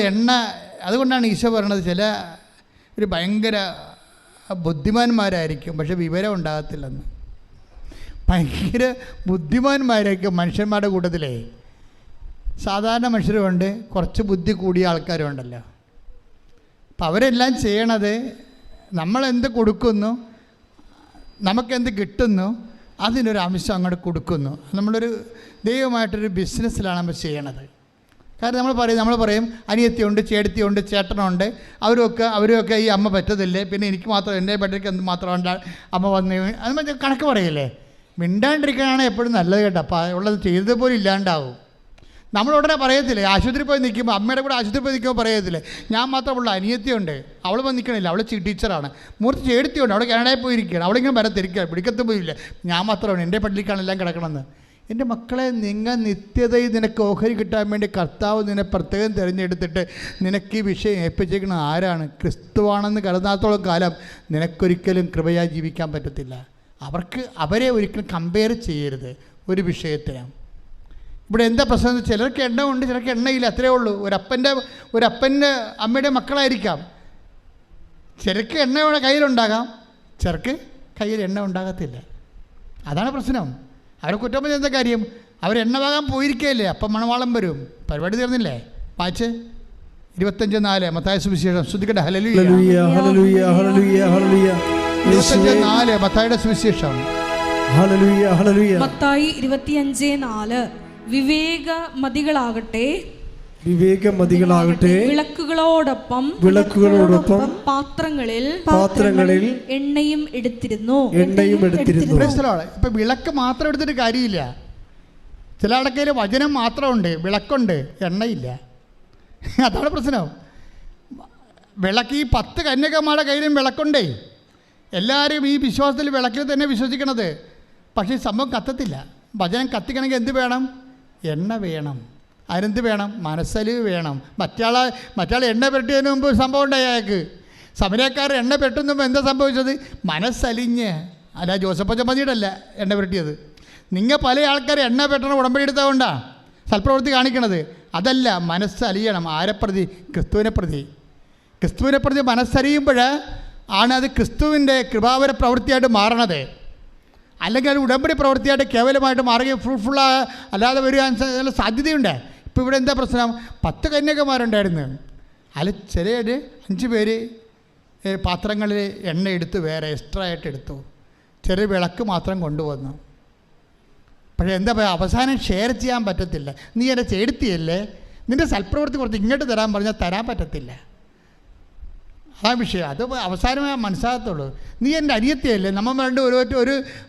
അതുകൊണ്ടാണ് ഈശോ പറയണത്, ചില ഒരു ഭയങ്കര ബുദ്ധിമാന്മാരായിരിക്കും പക്ഷെ വിവരം ഉണ്ടാകത്തില്ലെന്ന്. ഭയങ്കര ബുദ്ധിമാന്മാരായിരിക്കും മനുഷ്യന്മാരുടെ കൂട്ടത്തിലേ. സാധാരണ മനുഷ്യരുമുണ്ട്, കുറച്ച് ബുദ്ധി കൂടിയ ആൾക്കാരുണ്ടല്ലോ. അപ്പം അവരെല്ലാം ചെയ്യണത് നമ്മളെന്ത് കൊടുക്കുന്നു, നമുക്കെന്ത് കിട്ടുന്നു, അതിനൊരു അംശം അങ്ങോട്ട് കൊടുക്കുന്നു. നമ്മളൊരു ദൈവമായിട്ടൊരു ബിസിനസ്സിലാണ് നമ്മൾ ചെയ്യണത്. കാരണം നമ്മൾ പറയും അനിയത്തിയുണ്ട്, ചേട്ടത്തിയുണ്ട്, ചേട്ടനുണ്ട്, അവരൊക്കെ ഈ അമ്മ പറ്റത്തില്ലേ, പിന്നെ എനിക്ക് മാത്രം എൻ്റെ ബെഡർക്ക് എന്ത് മാത്രമുണ്ട് അമ്മ വന്ന് അത് കണക്ക് പറയില്ലേ. മിണ്ടാണ്ടിരിക്കാനാണ് എപ്പോഴും നല്ലത് കേട്ടോ. അപ്പോൾ ഉള്ളത് ചെയ്തത് പോലും ഇല്ലാണ്ടാവും. നമ്മളുടനെ പറയത്തില്ലേ, ആശുപത്രി പോയി നിൽക്കുമ്പോൾ, അമ്മയുടെ കൂടെ ആശുപത്രി പോയി നിൽക്കുമ്പോൾ പറയത്തില്ലേ, ഞാൻ മാത്രമുള്ള അനിയത്തിയുണ്ട്, അവൾ വന്ന് നിൽക്കണില്ല, അവൾ ടീച്ചറാണ്, മൂർത്തി ചേടത്തിയുണ്ട്, അവിടെ കാനഡയിൽ പോയിരിക്കുകയാണ്, അവളിങ്ങനെ വരത്തിരിക്കുക, പിടിക്കത്ത് പോയില്ല, ഞാൻ മാത്രമാണ് എൻ്റെ പള്ളിക്കാണെല്ലാം കിടക്കണമെന്ന്. എൻ്റെ മക്കളെ, നിങ്ങൾ നിത്യതയിൽ നിനക്ക് ഓഹരി കിട്ടാൻ വേണ്ടി കർത്താവ് നിന്നെ പ്രത്യേകം തിരഞ്ഞെടുത്തിട്ട് നിനക്ക് ഈ വിഷയം ഏൽപ്പിച്ചേക്കുന്ന ആരാണ്? ക്രിസ്തുവാണെന്ന് കരുതാത്തോളം കാലം നിനക്കൊരിക്കലും കൃപയായി ജീവിക്കാൻ പറ്റത്തില്ല. അവരെ ഒരിക്കലും കമ്പയർ ചെയ്യരുത് ഒരു വിഷയത്തിന്. ഇവിടെ എന്താ പ്രശ്നം? ചിലർക്ക് എണ്ണ ഉണ്ട്, ചിലർക്ക് എണ്ണയില്ല, അത്രയേ ഉള്ളൂ. ഒരപ്പൻ്റെ അമ്മയുടെ മക്കളായിരിക്കാം. ചിലർക്ക് എണ്ണ കയ്യിലുണ്ടാകാം, ചിലർക്ക് കയ്യിൽ എണ്ണ ഉണ്ടാകത്തില്ല. അതാണ് പ്രശ്നം. അവരെ കുറ്റം പറഞ്ഞ എന്താ കാര്യം? അവരെണ്ണ വാങ്ങാൻ പോയിരിക്കുകയല്ലേ, അപ്പം മണവാളം വരും. പരിപാടി തീർന്നില്ലേ? വായിച്ച് 25:4 മത്തായി സുവിശേഷം. ശ്രദ്ധിക്കട്ടെ. ഹല്ലേലൂയ ഹല്ലേലൂയ ഹല്ലേലൂയ ഹല്ലേലൂയ 25:4 മത്തായിയുടെ സുവിശേഷം. ഹല്ലേലൂയ ഹല്ലേലൂയ മത്തായി 25:4 വിവേകമതികളാകട്ടെ വിളക്കുകളോടൊപ്പം പാത്രങ്ങളിൽ എണ്ണയും എടുത്തിരുന്നു. ഇപ്പൊ വിളക്ക് മാത്രം എടുത്തിട്ട് കാര്യമില്ല. ചില ആൾക്കാർ വചനം മാത്രമുണ്ട്, വിളക്കുണ്ട്, എണ്ണയില്ല. അതാണ് പ്രശ്നം. വിളക്ക് ഈ 10 കന്യകമാരുടെ കയ്യിലും വിളക്കുണ്ടേ. എല്ലാവരും ഈ വിശ്വാസത്തിൽ വിളക്കിൽ തന്നെ വിശ്വസിക്കണത്. പക്ഷേ ഈ സംഭവം കത്തത്തില്ല. വചനം കത്തിക്കണമെങ്കിൽ എന്ത് വേണം? എണ്ണ വേണം. അതിനെന്ത് വേണം? മനസ്സലിവ് വേണം. മറ്റാൾ എണ്ണ പെരട്ടിയതിന് മുമ്പ് സംഭവം ഉണ്ടായി. അയാൾക്ക് സമരക്കാർ എണ്ണ പെട്ടുന്ന മുമ്പ് എന്താ സംഭവിച്ചത്? മനസ്സലിഞ്ഞ്. അല്ല, ജോസഫ് മതിയിടല്ല എണ്ണ പെരട്ടിയത്. നിങ്ങൾ പല ആൾക്കാർ എണ്ണ പെട്ടണ ഉടമ്പടി എടുത്തതുകൊണ്ടാണ് സൽപ്രവൃത്തി കാണിക്കണത്. അതല്ല, മനസ്സലിയണം. ആരെപ്രതി? ക്രിസ്തുവിനെ പ്രതി മനസ്സലിയുമ്പോൾ ആണ് അത് ക്രിസ്തുവിൻ്റെ കൃപാവര പ്രവൃത്തിയായിട്ട് മാറണത്. അല്ലെങ്കിൽ അത് ഉടമ്പടി പ്രവൃത്തിയായിട്ട് കേവലമായിട്ട് മാറുകയും ഫ്രൂട്ട്ഫുൾ അല്ലാതെ വരിക സാധ്യതയുണ്ട്. ഇപ്പോൾ ഇവിടെ എന്താ പ്രശ്നം? 10 കന്യകമാരുണ്ടായിരുന്നു. അതിൽ ചില 5 പേര് പാത്രങ്ങളിൽ എണ്ണ എടുത്ത് വേറെ എക്സ്ട്രാ ആയിട്ട് എടുത്തു, ചെറിയ വിളക്ക് മാത്രം കൊണ്ടുവന്നു. പക്ഷേ എന്താ പറയുക, അവസാനം ഷെയർ ചെയ്യാൻ പറ്റത്തില്ല. നീ എൻ്റെ ചേർത്തിയല്ലേ, നിൻ്റെ സൽപ്രവൃത്തി കുറച്ച് ഇങ്ങോട്ട് തരാൻ പറഞ്ഞാൽ തരാൻ പറ്റത്തില്ല. അതാണ് വിഷയം. അത് അവസാനമേ മനസ്സിലാകത്തുള്ളൂ. നീ എൻ്റെ അനിയത്തിയല്ലേ, നമ്മൾ രണ്ട്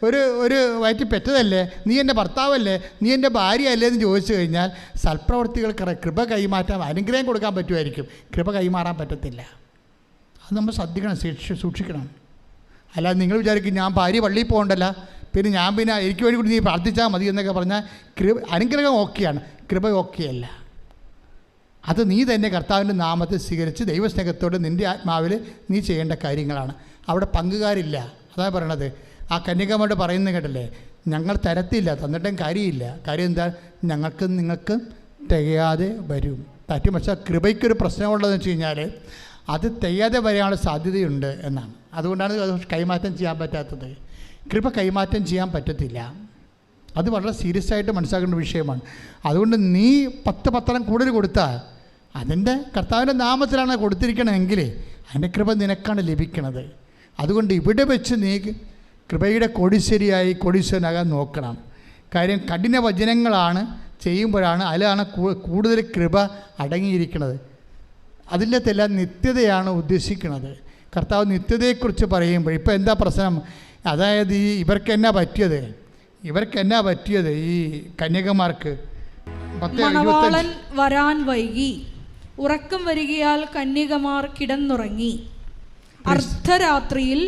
ഒരു വയറ്റിൽ പെറ്റതല്ലേ, നീ എൻ്റെ ഭർത്താവല്ലേ, നീ എൻ്റെ ഭാര്യയല്ലേ എന്ന് ചോദിച്ചു കഴിഞ്ഞാൽ സൽപ്രവൃത്തികൾക്ക് കൃപ കൈമാറ്റാൻ, അനുഗ്രഹം കൊടുക്കാൻ പറ്റുമായിരിക്കും, കൃപ കൈമാറാൻ പറ്റത്തില്ല. അത് നമ്മൾ ശ്രദ്ധിക്കണം, സൂക്ഷിക്കണം. അല്ലാതെ നിങ്ങൾ വിചാരിക്കും ഞാൻ ഭാര്യ പള്ളിയിൽ പോകണ്ടല്ല, പിന്നെ എനിക്ക് വേണ്ടി കൂടി നീ പ്രാർത്ഥിച്ചാൽ മതി എന്നൊക്കെ പറഞ്ഞാൽ അനുഗ്രഹം ഓക്കെയാണ്, കൃപ ഓക്കെയല്ല. അത് നീ തന്നെ കർത്താവിൻ്റെ നാമത്തെ സ്വീകരിച്ച് ദൈവസ്നേഹത്തോട് നിൻ്റെ ആത്മാവിൽ നീ ചെയ്യേണ്ട കാര്യങ്ങളാണ്. അവിടെ പങ്കുകാരില്ല. അതാണ് പറയണത്. ആ കന്യകമാരോട് പറയുന്നത് കേട്ടല്ലേ, ഞങ്ങൾ തരത്തില്ല, തന്നിട്ടും കാര്യമില്ല. കാര്യം എന്താ, നിങ്ങൾക്ക് തികയാതെ വരും. പറ്റും. പക്ഷേ കൃപയ്ക്കൊരു പ്രശ്നമുള്ളതെന്ന് വെച്ച് കഴിഞ്ഞാൽ അത് തികയാതെ വരാനുള്ള സാധ്യതയുണ്ട് എന്നാണ്. അതുകൊണ്ടാണ് അത് കൈമാറ്റം ചെയ്യാൻ പറ്റാത്തത്. കൃപ കൈമാറ്റം ചെയ്യാൻ പറ്റത്തില്ല. അത് വളരെ സീരിയസ് ആയിട്ട് മനസ്സിലാക്കേണ്ട വിഷയമാണ്. അതുകൊണ്ട് നീ 10 പത്രം കൂടുതൽ കൊടുത്താൽ അതിൻ്റെ കർത്താവിൻ്റെ നാമത്തിലാണ് കൊടുത്തിരിക്കണമെങ്കിൽ അതിൻ്റെ കൃപ നിനക്കാണ് ലഭിക്കണത്. അതുകൊണ്ട് ഇവിടെ വെച്ച് നീ കൃപയുടെ കോടീശ്വരനാകാൻ നോക്കണം. കാര്യം കഠിന വചനങ്ങളാണ് ചെയ്യുമ്പോഴാണ് അതിലാണ് കൂടുതൽ കൃപ അടങ്ങിയിരിക്കുന്നത്. അതിൻ്റെ എല്ലാം നിത്യതയാണ് ഉദ്ദേശിക്കുന്നത്. കർത്താവ് നിത്യതയെക്കുറിച്ച് പറയുമ്പോൾ ഇപ്പോൾ എന്താ പ്രശ്നം? അതായത് ഇവർക്ക് എന്നാ പറ്റിയത് ഈ കന്യകമാർക്ക്? മണവാളൻ വരാൻ വൈകി, ഉറക്കം വരികയാൽ കന്യകമാർ കിടന്നുറങ്ങി. അർദ്ധരാത്രിയിൽ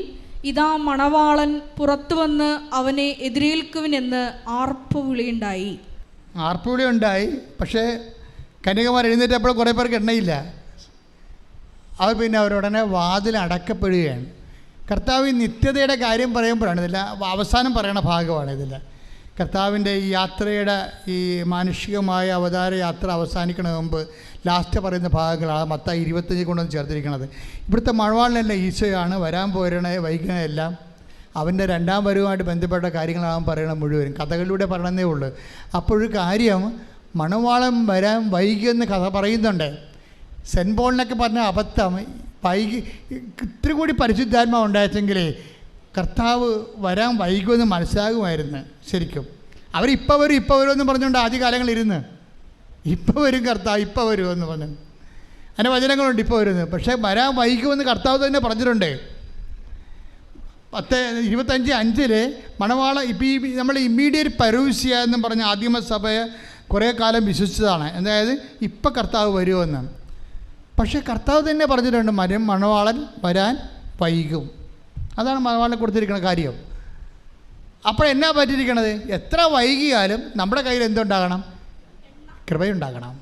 ഇതാ മണവാളൻ പുറത്തു വന്ന് അവനെ എതിരേൽക്കുവിനെന്ന് ആർപ്പുവിളിയുണ്ടായി. പക്ഷേ കന്യകമാർ എഴുന്നേറ്റപ്പോൾ കുറേ പേർക്ക് എണ്ണയില്ല. അവർ പിന്നെ അവരുടനെ വാതിൽ അടക്കപ്പെടുകയാണ്. കർത്താവ് നിത്യതയുടെ കാര്യം പറയുമ്പോഴാണ് ഇതില്ല, അവസാനം പറയണ ഭാഗമാണ് ഇതില്ല. കർത്താവിൻ്റെ ഈ യാത്രയുടെ ഈ മാനുഷികമായ അവതാര യാത്ര അവസാനിക്കണ മുമ്പ് ലാസ്റ്റ് പറയുന്ന ഭാഗങ്ങളാണ് മത്തായി 25 കൊണ്ടൊന്ന് ചേർത്തിരിക്കുന്നത്. ഇവിടുത്തെ മണവാളനല്ല ഈശോയാണ്. വരാൻ വൈകണതെല്ലാം അവൻ്റെ 2ാം വരവുമായിട്ട് ബന്ധപ്പെട്ട കാര്യങ്ങളാണ് പറയണം. മുഴുവൻ കഥകളിലൂടെ പറയണമെന്നേ ഉള്ളൂ. അപ്പോഴൊരു കാര്യം, മണവാളൻ വരാൻ വൈകിയെന്ന് കഥ പറയുന്നുണ്ട്. സെൻറ്റ് പോളിനൊക്കെ പറഞ്ഞ അബദ്ധം, ഇത്തിരി കൂടി പരിശുദ്ധാത്മാവ് ഉണ്ടായിട്ടെങ്കിലേ കർത്താവ് വരാൻ വൈകുമെന്ന് മനസ്സിലാകുമായിരുന്നു. ശരിക്കും അവരിപ്പോൾ വരുമെന്ന് പറഞ്ഞുകൊണ്ട് ആദ്യകാലങ്ങളിരുന്ന് ഇപ്പോൾ വരും കർത്താവ്, ഇപ്പോൾ വരുമെന്ന് പറഞ്ഞു. അതിൻ്റെ വചനങ്ങളുണ്ട് ഇപ്പോൾ വരുന്നത്. പക്ഷേ വരാൻ വൈകുമെന്ന് കർത്താവ് തന്നെ പറഞ്ഞിട്ടുണ്ട്. 10:25 മണവാള ഇപ്പോൾ ഈ നമ്മൾ ഇമ്മീഡിയറ്റ് പരൂസ്യ എന്നും പറഞ്ഞ ആദിമസഭയെ കുറേ കാലം വിശ്വസിച്ചതാണ്. അതായത് ഇപ്പം കർത്താവ് വരുമെന്ന്. പക്ഷേ കർത്താവ് തന്നെ പറഞ്ഞിട്ടുണ്ട് മണവാളൻ വരാൻ വൈകും. അതാണ് മണവാളനെ കൊടുത്തിരിക്കുന്ന കാര്യം. അപ്പോൾ എന്നാ പറ്റിയിരിക്കണത്? എത്ര വൈകിയാലും നമ്മുടെ കയ്യിൽ എന്തുണ്ടാകണം? കൃപയുണ്ടാകണം.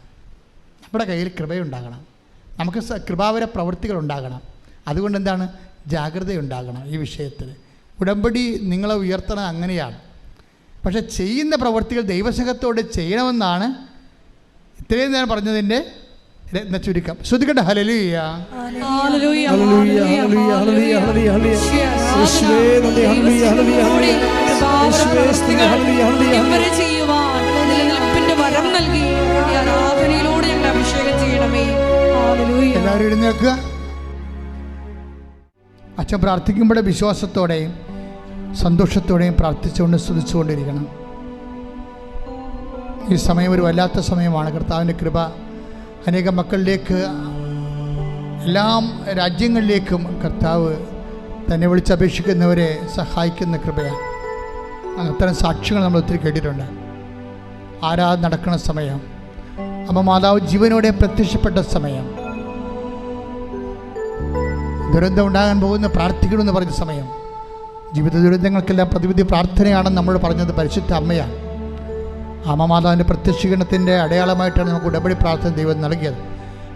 നമ്മുടെ കയ്യിൽ കൃപയുണ്ടാകണം. നമുക്ക് കൃപാവര പ്രവൃത്തികളുണ്ടാകണം. അതുകൊണ്ട് എന്താണ്? ജാഗ്രതയുണ്ടാകണം ഈ വിഷയത്തിൽ. ഉടമ്പടി നിങ്ങളെ ഉയർത്തണം അങ്ങനെയാണ്. പക്ഷെ ചെയ്യുന്ന പ്രവൃത്തികൾ ദൈവസ്നേഹത്തോടെ ചെയ്യണമെന്നാണ് ഇത്രയും നേരം പറഞ്ഞതിൻ്റെ ചുരുക്കം. ശ്രദ്ധിക്കട്ടെ. ഹല്ലേലൂയ. എല്ലാവരും എഴുന്നേൽക്കുക. അച്ഛൻ പ്രാർത്ഥിക്കുമ്പോൾ വിശ്വാസത്തോടെയും സന്തോഷത്തോടെയും പ്രാർത്ഥിച്ചുകൊണ്ട് സ്തുതിച്ചുകൊണ്ടിരിക്കണം. ഈ സമയം ഒരു വല്ലാത്ത സമയമാണ്. കർത്താവിൻ്റെ കൃപ അനേകം മക്കളിലേക്ക്, എല്ലാം രാജ്യങ്ങളിലേക്കും കർത്താവ് തന്നെ വിളിച്ചപേക്ഷിക്കുന്നവരെ സഹായിക്കുന്ന കൃപയാണ്. അത്തരം സാക്ഷ്യങ്ങൾ നമ്മൾ ഒത്തിരി കേട്ടിട്ടുണ്ട്. ആരാധന നടക്കുന്ന സമയം, അമ്മ മാതാവ് ജീവനോടെ പ്രത്യക്ഷപ്പെട്ട സമയം, ദുരന്തം ഉണ്ടാകാൻ പോകുന്ന പ്രാർത്ഥിക്കണമെന്ന് പറഞ്ഞ സമയം, ജീവിത ദുരന്തങ്ങൾക്കെല്ലാം പ്രതിവിധി പ്രാർത്ഥനയാണെന്ന് നമ്മൾ പറഞ്ഞത് പരിശുദ്ധ അമ്മയാണ്. അമ്മ മാതാവിൻ്റെ പ്രത്യക്ഷീകരണത്തിൻ്റെ അടയാളമായിട്ടാണ് നമുക്ക് ഉടമ്പടി പ്രാർത്ഥന ദൈവം നൽകിയത്.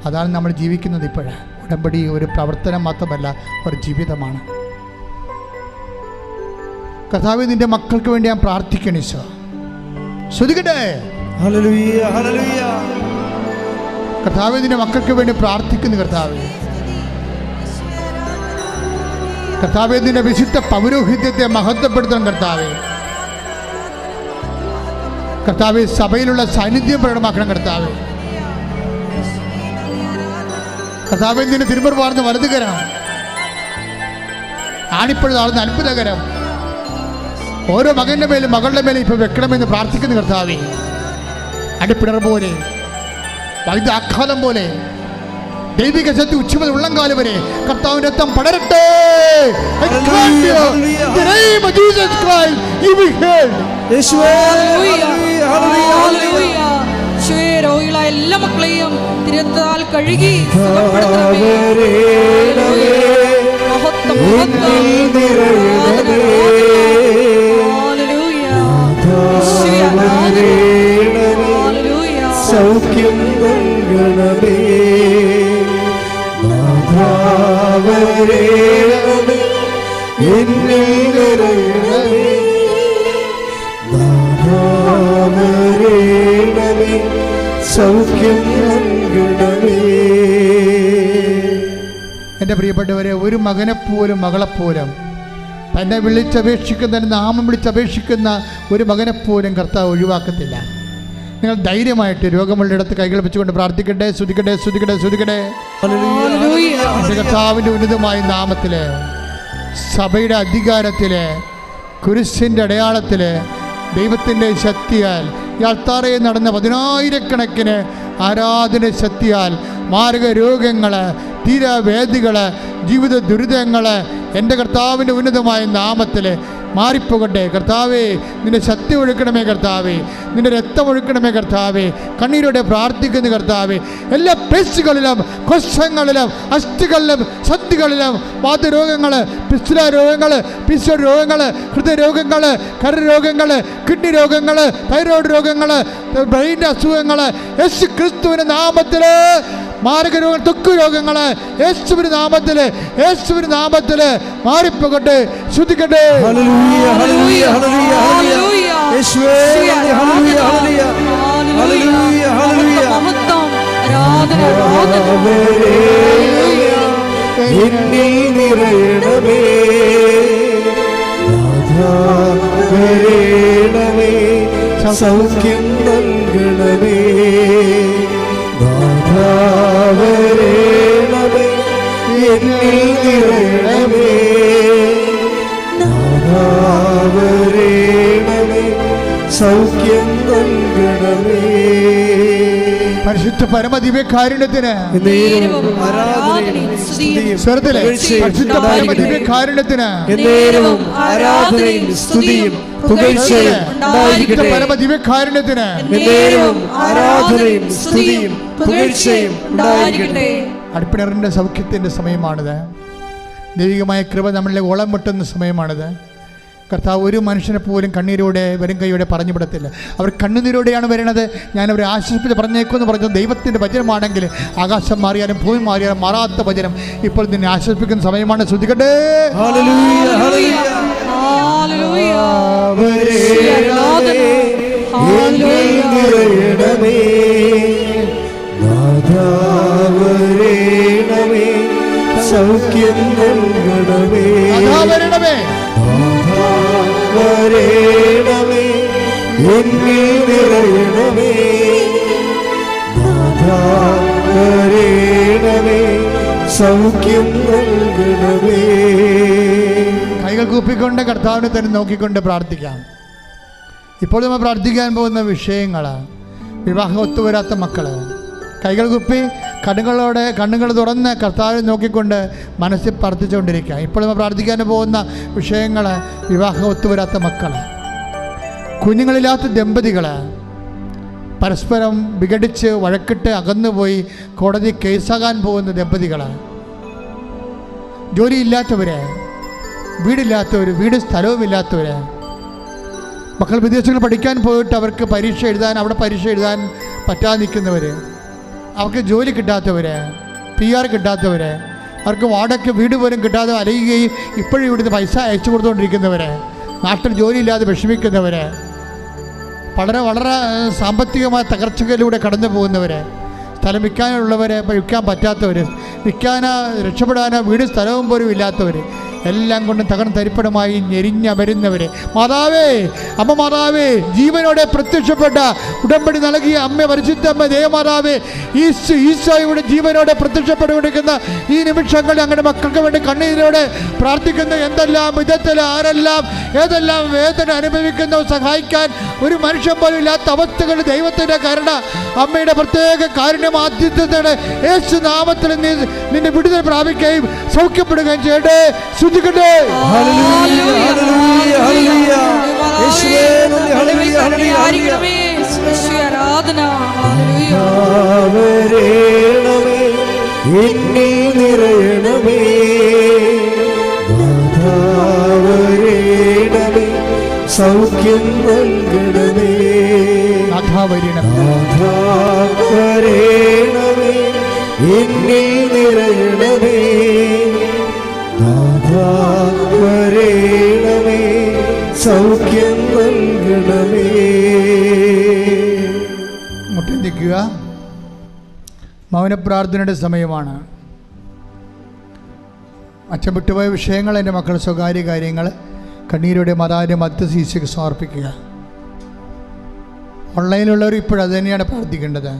അതാണ് നമ്മൾ ജീവിക്കുന്നത് ഇപ്പോഴ്. ഉടമ്പടി ഒരു പ്രവർത്തനം മാത്രമല്ല, ഒരു ജീവിതമാണ്. കർത്താവേ, നിൻ്റെ മക്കൾക്ക് വേണ്ടി ഞാൻ പ്രാർത്ഥിക്കണം. ഈശോ ശ്രദ്ധിക്കട്ടെ. ഹല്ലേലൂയ, ഹല്ലേലൂയ. കർത്താവേ, നിൻ്റെ മക്കൾക്ക് വേണ്ടി പ്രാർത്ഥിക്കുന്നു. കർത്താവേ, നിൻ്റെ വിശുദ്ധ പൗരോഹിത്യത്തെ മഹത്വപ്പെടുത്തണം. കർത്താവേ, കർത്താവെ സഭയിലുള്ള സാന്നിധ്യം പ്രകടമാക്കണം കർത്താവെ. കർത്താവെ നിന്റെ തിരുമുറുപാർന്ന വലതുകരം, ആണിപ്പഴും ആളുന്ന അത്ഭുതകരം ഓരോ മകന്റെ മേലും മകളുടെ മേലും ഇപ്പൊ വെക്കണമെന്ന് പ്രാർത്ഥിക്കുന്നു കർത്താവെ. അടിപ്പിണർ പോലെ, വൈദ്യാഘാതം പോലെ, ദൈവിക ശക്തി ഉച്ചമുതൽ ഉള്ളംകാല് വരെ കർത്താവിന്റെ രക്തം പടരട്ടെ. രോഗികളായ എല്ലാ മക്കളെയും തിരുത്താൽ കഴുകി സൗഖ്യം നൽകണമേ, നാഥാവരേണമേ, എന്നിൽ നിറയണമേ, നാഥാവരേണമേ, സൗഖ്യം നൽകണമേ. എൻ്റെ പ്രിയപ്പെട്ടവരെ, ഒരു മകനെപ്പോലും മകളെപ്പോലും തന്നെ വിളിച്ചപേക്ഷിക്കുന്ന, നാമം വിളിച്ചപേക്ഷിക്കുന്ന ഒരു മകനെപ്പോലും കർത്താവ് ഒഴിവാക്കത്തില്ല. നിങ്ങൾ ധൈര്യമായിട്ട് രോഗമുള്ളിടത്ത് കൈകൾ വെച്ചുകൊണ്ട് പ്രാർത്ഥിക്കട്ടെ. സ്തുതിക്കട്ടെ, സ്തുതിക്കട്ടെ, സ്തുതിക്കട്ടെ. കർത്താവിൻ്റെ ഉന്നതമായ നാമത്തില്, സഭയുടെ അധികാരത്തില്, കുരിശിൻ്റെ അടയാളത്തില്, ദൈവത്തിൻ്റെ ശക്തിയാൽ, ഈ അൾത്താറയിൽ നടന്ന 10,000-കണക്കിന് ആരാധന ശക്തിയാൽ മാരക രോഗങ്ങൾ, തീരാവേദികൾ, ജീവിത ദുരിതങ്ങൾ എൻ്റെ കർത്താവിൻ്റെ ഉന്നതമായ നാമത്തിൽ മാറിപ്പോകട്ടെ. കർത്താവേ, നിന്റെ ശക്തി ഒഴുക്കണമേ കർത്താവേ, നിന്റെ രക്തം ഒഴുക്കണമേ കർത്താവേ. കണ്ണീരോടെ പ്രാർത്ഥിക്കുന്ന കർത്താവേ, എല്ലാ പേശികളിലും, കോശങ്ങളിലും, അസ്ഥികളിലും, സന്ധികളിലും വാതരോഗങ്ങൾ, പിസ്തുല രോഗങ്ങൾ, പിസ്വർ രോഗങ്ങൾ, ഹൃദയരോഗങ്ങൾ, കരരോഗങ്ങൾ, കിഡ്നി രോഗങ്ങൾ, തൈറോയ്ഡ് രോഗങ്ങൾ, ബ്രെയിൻ്റെ അസുഖങ്ങൾ യേശു ക്രിസ്തുവിൻ്റെ നാമത്തിൽ, മാരകരോഗങ്ങൾ, ത്വക്ക് രോഗങ്ങൾ യേശുവിന്റെ നാമത്തിൽ, യേശുവിന്റെ നാമത്തിൽ മാറിപ്പോകട്ടെ. ശ്രുതിക്കട്ടെ. ഹല്ലേലൂയ, ഹല്ലേലൂയ, ഹല്ലേലൂയ, യേശുവേ, ഹല്ലേലൂയ, ഹല്ലേലൂയ, ഹല്ലേലൂയ, മഹത്വം, ആരാധന, ആരാധന. എന്നിൽ നിറയണമേ, നാഥാവരേണമേ, സൗഖ്യം നൽകണമേ, നാഥാവരേണമേ, എന്നിൽ നിറയണമേ, നാഥാവരേണമേ, സൗഖ്യം നൽകണമേ. പരിശുദ്ധ പരമദിവ്യകാരുണ്യത്തിന് പരിശുദ്ധ പരമദിവ്യകാരുണ്യത്തിന് ആരാധനയും സ്തുതിയും പുകഴ്ചയും ഉണ്ടായിരിക്കട്ടെ. പരമദിവ്യകാരുണ്യത്തിന് ആരാധനയും സ്തുതിയും പുകഴ്ചയും ഉണ്ടായിരിക്കട്ടെ. അടിപ്പിണറിൻ്റെ സൗഖ്യത്തിൻ്റെ സമയമാണിത്. ദൈവികമായ കൃപ നമ്മളിലെ ഓളം മുട്ടുന്ന സമയമാണിത്. കർത്താവ് ഒരു മനുഷ്യനെ പോലും കണ്ണീരോടെ വരും കൈയോടെ പറഞ്ഞു വിടത്തില്ല. അവർ കണ്ണുനീരോടെയാണ് വരുന്നത്. ഞാനവരെ ആശ്വസിപ്പിച്ച് പറഞ്ഞേക്കുമെന്ന് പറഞ്ഞത് ദൈവത്തിൻ്റെ വചനമാണെങ്കിൽ ആകാശം മാറിയാലും ഭൂമി മാറിയാലും മാറാത്ത വചനം ഇപ്പോൾ നിന്നെ ആശ്വസിപ്പിക്കുന്ന സമയമാണ്. ശ്രദ്ധിക്കട്ടെ. സൗഖ്യം നൽകണമേ, വരേണമേ, എന്നിൽ നിറയണമേ, വരേണമേ, സൗഖ്യം നൽകണമേ. കൈകൾ കൂപ്പിക്കൊണ്ട് കർത്താവിനെ തന്നെ നോക്കിക്കൊണ്ട് പ്രാർത്ഥിക്കാം. ഇപ്പോൾ നമ്മൾ പ്രാർത്ഥിക്കാൻ പോകുന്ന വിഷയങ്ങൾ, വിവാഹം ഒത്തുവരാത്ത മക്കൾ. കൈകൾ കുപ്പി കണ്ണുകൾ തുറന്ന് കർത്താവിനെ നോക്കിക്കൊണ്ട് മനസ്സിൽ പ്രാർത്ഥിച്ചുകൊണ്ടിരിക്കുക. ഇപ്പോൾ നമ്മൾ പ്രാർത്ഥിക്കാൻ പോകുന്ന വിഷയങ്ങൾ, വിവാഹം ഒത്തുവരാത്ത മക്കൾ, കുഞ്ഞുങ്ങളില്ലാത്ത ദമ്പതികൾ, പരസ്പരം വിഘടിച്ച് വഴക്കിട്ട് അകന്നുപോയി കോടതി കേസാകാൻ പോകുന്ന ദമ്പതികൾ, ജോലിയില്ലാത്തവർ, വീടില്ലാത്തവർ, വീട് സ്ഥലവുമില്ലാത്തവർ, മക്കൾ വിദേശങ്ങൾ പഠിക്കാൻ പോയിട്ട് അവർക്ക് പരീക്ഷ എഴുതാൻ പറ്റാതെ നിൽക്കുന്നവർ, അവർക്ക് ജോലി കിട്ടാത്തവർ, PR കിട്ടാത്തവർ, അവർക്ക് വാടക വീട് പോലും കിട്ടാതെ അലയുകയും ഇപ്പോഴും ഇവിടുന്ന് പൈസ അയച്ചു കൊടുത്തുകൊണ്ടിരിക്കുന്നവർ, നാട്ടിൽ ജോലിയില്ലാതെ വിഷമിക്കുന്നവർ, വളരെ സാമ്പത്തികമായ തകർച്ചകളിലൂടെ കടന്നു പോകുന്നവർ, സ്ഥലം വിൽക്കാനുള്ളവർ, വിൽക്കാൻ പറ്റാത്തവർ, രക്ഷപ്പെടാനോ വീട് സ്ഥലവും പോലും ഇല്ലാത്തവർ, എല്ലാം കൊണ്ടും തകർന്ന് തരിപ്പണമായി ഞെരിഞ്ഞമരുന്നവരെ മാതാവേ, അമ്മ മാതാവേ, ജീവനോടെ പ്രത്യക്ഷപ്പെട്ട ഉടമ്പടി നൽകിയ അമ്മ പരിശുദ്ധമ്മ ദേവമാതാവേ, ഈശോയുടെ ജീവനോടെ പ്രത്യക്ഷപ്പെട്ടുകൊണ്ടിരിക്കുന്ന ഈ നിമിഷങ്ങളിൽ ഞങ്ങളുടെ മക്കൾക്ക് വേണ്ടി കണ്ണീരോടെ പ്രാർത്ഥിക്കുന്ന എന്തെല്ലാം വിധത്തിൽ ആരെല്ലാം ഏതെല്ലാം വേദന അനുഭവിക്കുന്നവർ സഹായിക്കാൻ ഒരു മനുഷ്യൻ പോലും ഇല്ലാത്ത അവസ്ഥകൾ ദൈവത്തിൻ്റെ കരുണ അമ്മയുടെ പ്രത്യേക കാരുണ്യമാധ്യത്തോടെ യേശു നാമത്തിൽ നിന്നെ വിടുതൽ പ്രാപിക്കുകയും സൗഖ്യപ്പെടുകയും ചെയ്യട്ടെ. ശ്രദ്ധിക്കട്ടെ. സൗഖ്യം നൽകണമേ, നാഥാവരണമേ, എന്നിൽ നിറയണമേ, നാഥാവരണമേ, സൗഖ്യം നൽകണമേ. മുട്ടി നിൽക്കുക. മൗനപ്രാർത്ഥനയുടെ സമയമാണ്. അച്ഛൻ വിട്ടുപോയ വിഷയങ്ങൾ, എൻ്റെ മക്കളുടെ സ്വകാര്യ കാര്യങ്ങൾ കണ്ണീരുടെ മാതാവിൻ്റെ മധ്യശീശയ്ക്ക് സമർപ്പിക്കുക. ഓൺലൈനിലുള്ളവർ ഇപ്പോഴത് തന്നെയാണ് പ്രാർത്ഥിക്കേണ്ടത്.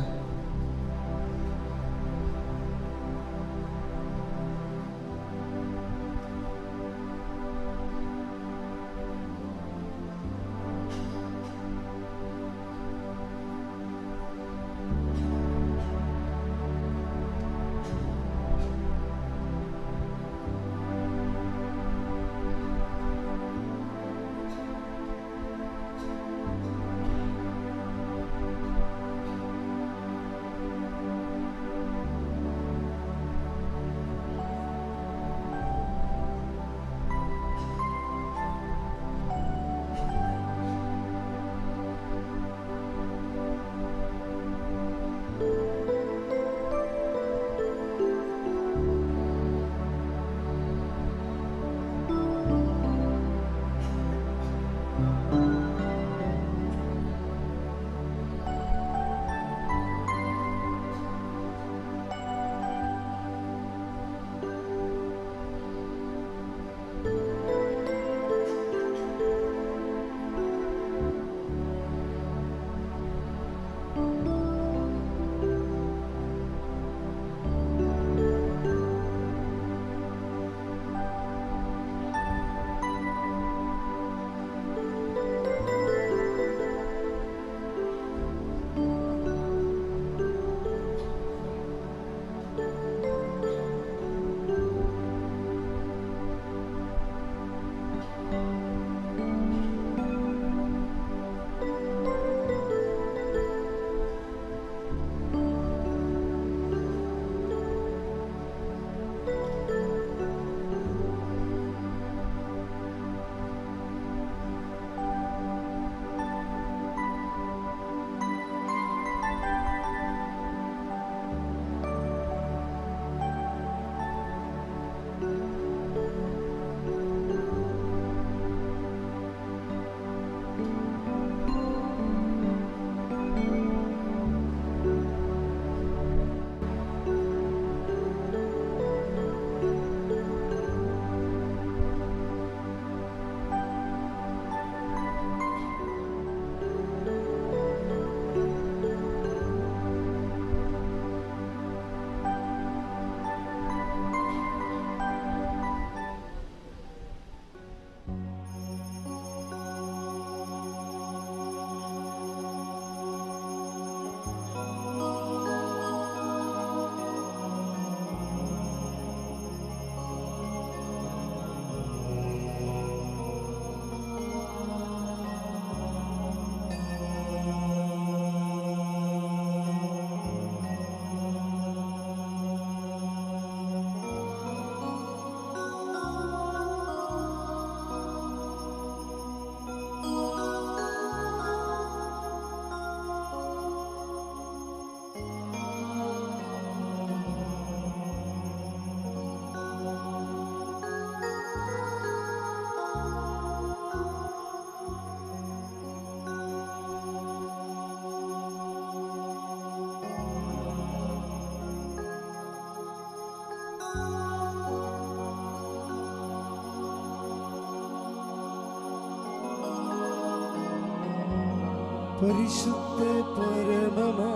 പരിശുദ്ധ പരമമാ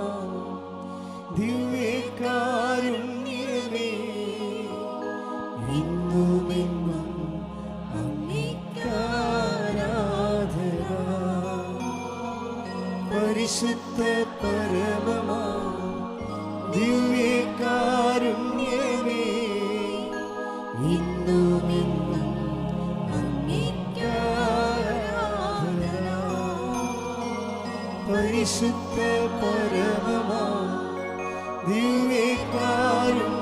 ദിവ്യകാരുണ്യമേ, ഇന്നുമെന്നും അങ്ങേക്കാരാധന. പരിശുദ്ധ പരമമാ ദിവ്യകാരുണ്യമേ, ഇന്നുമെന്നും അങ്ങേക്കാരാധന. പരിശുദ്ധ പരമമാ ദിവ്യകാരുണ്യമേ,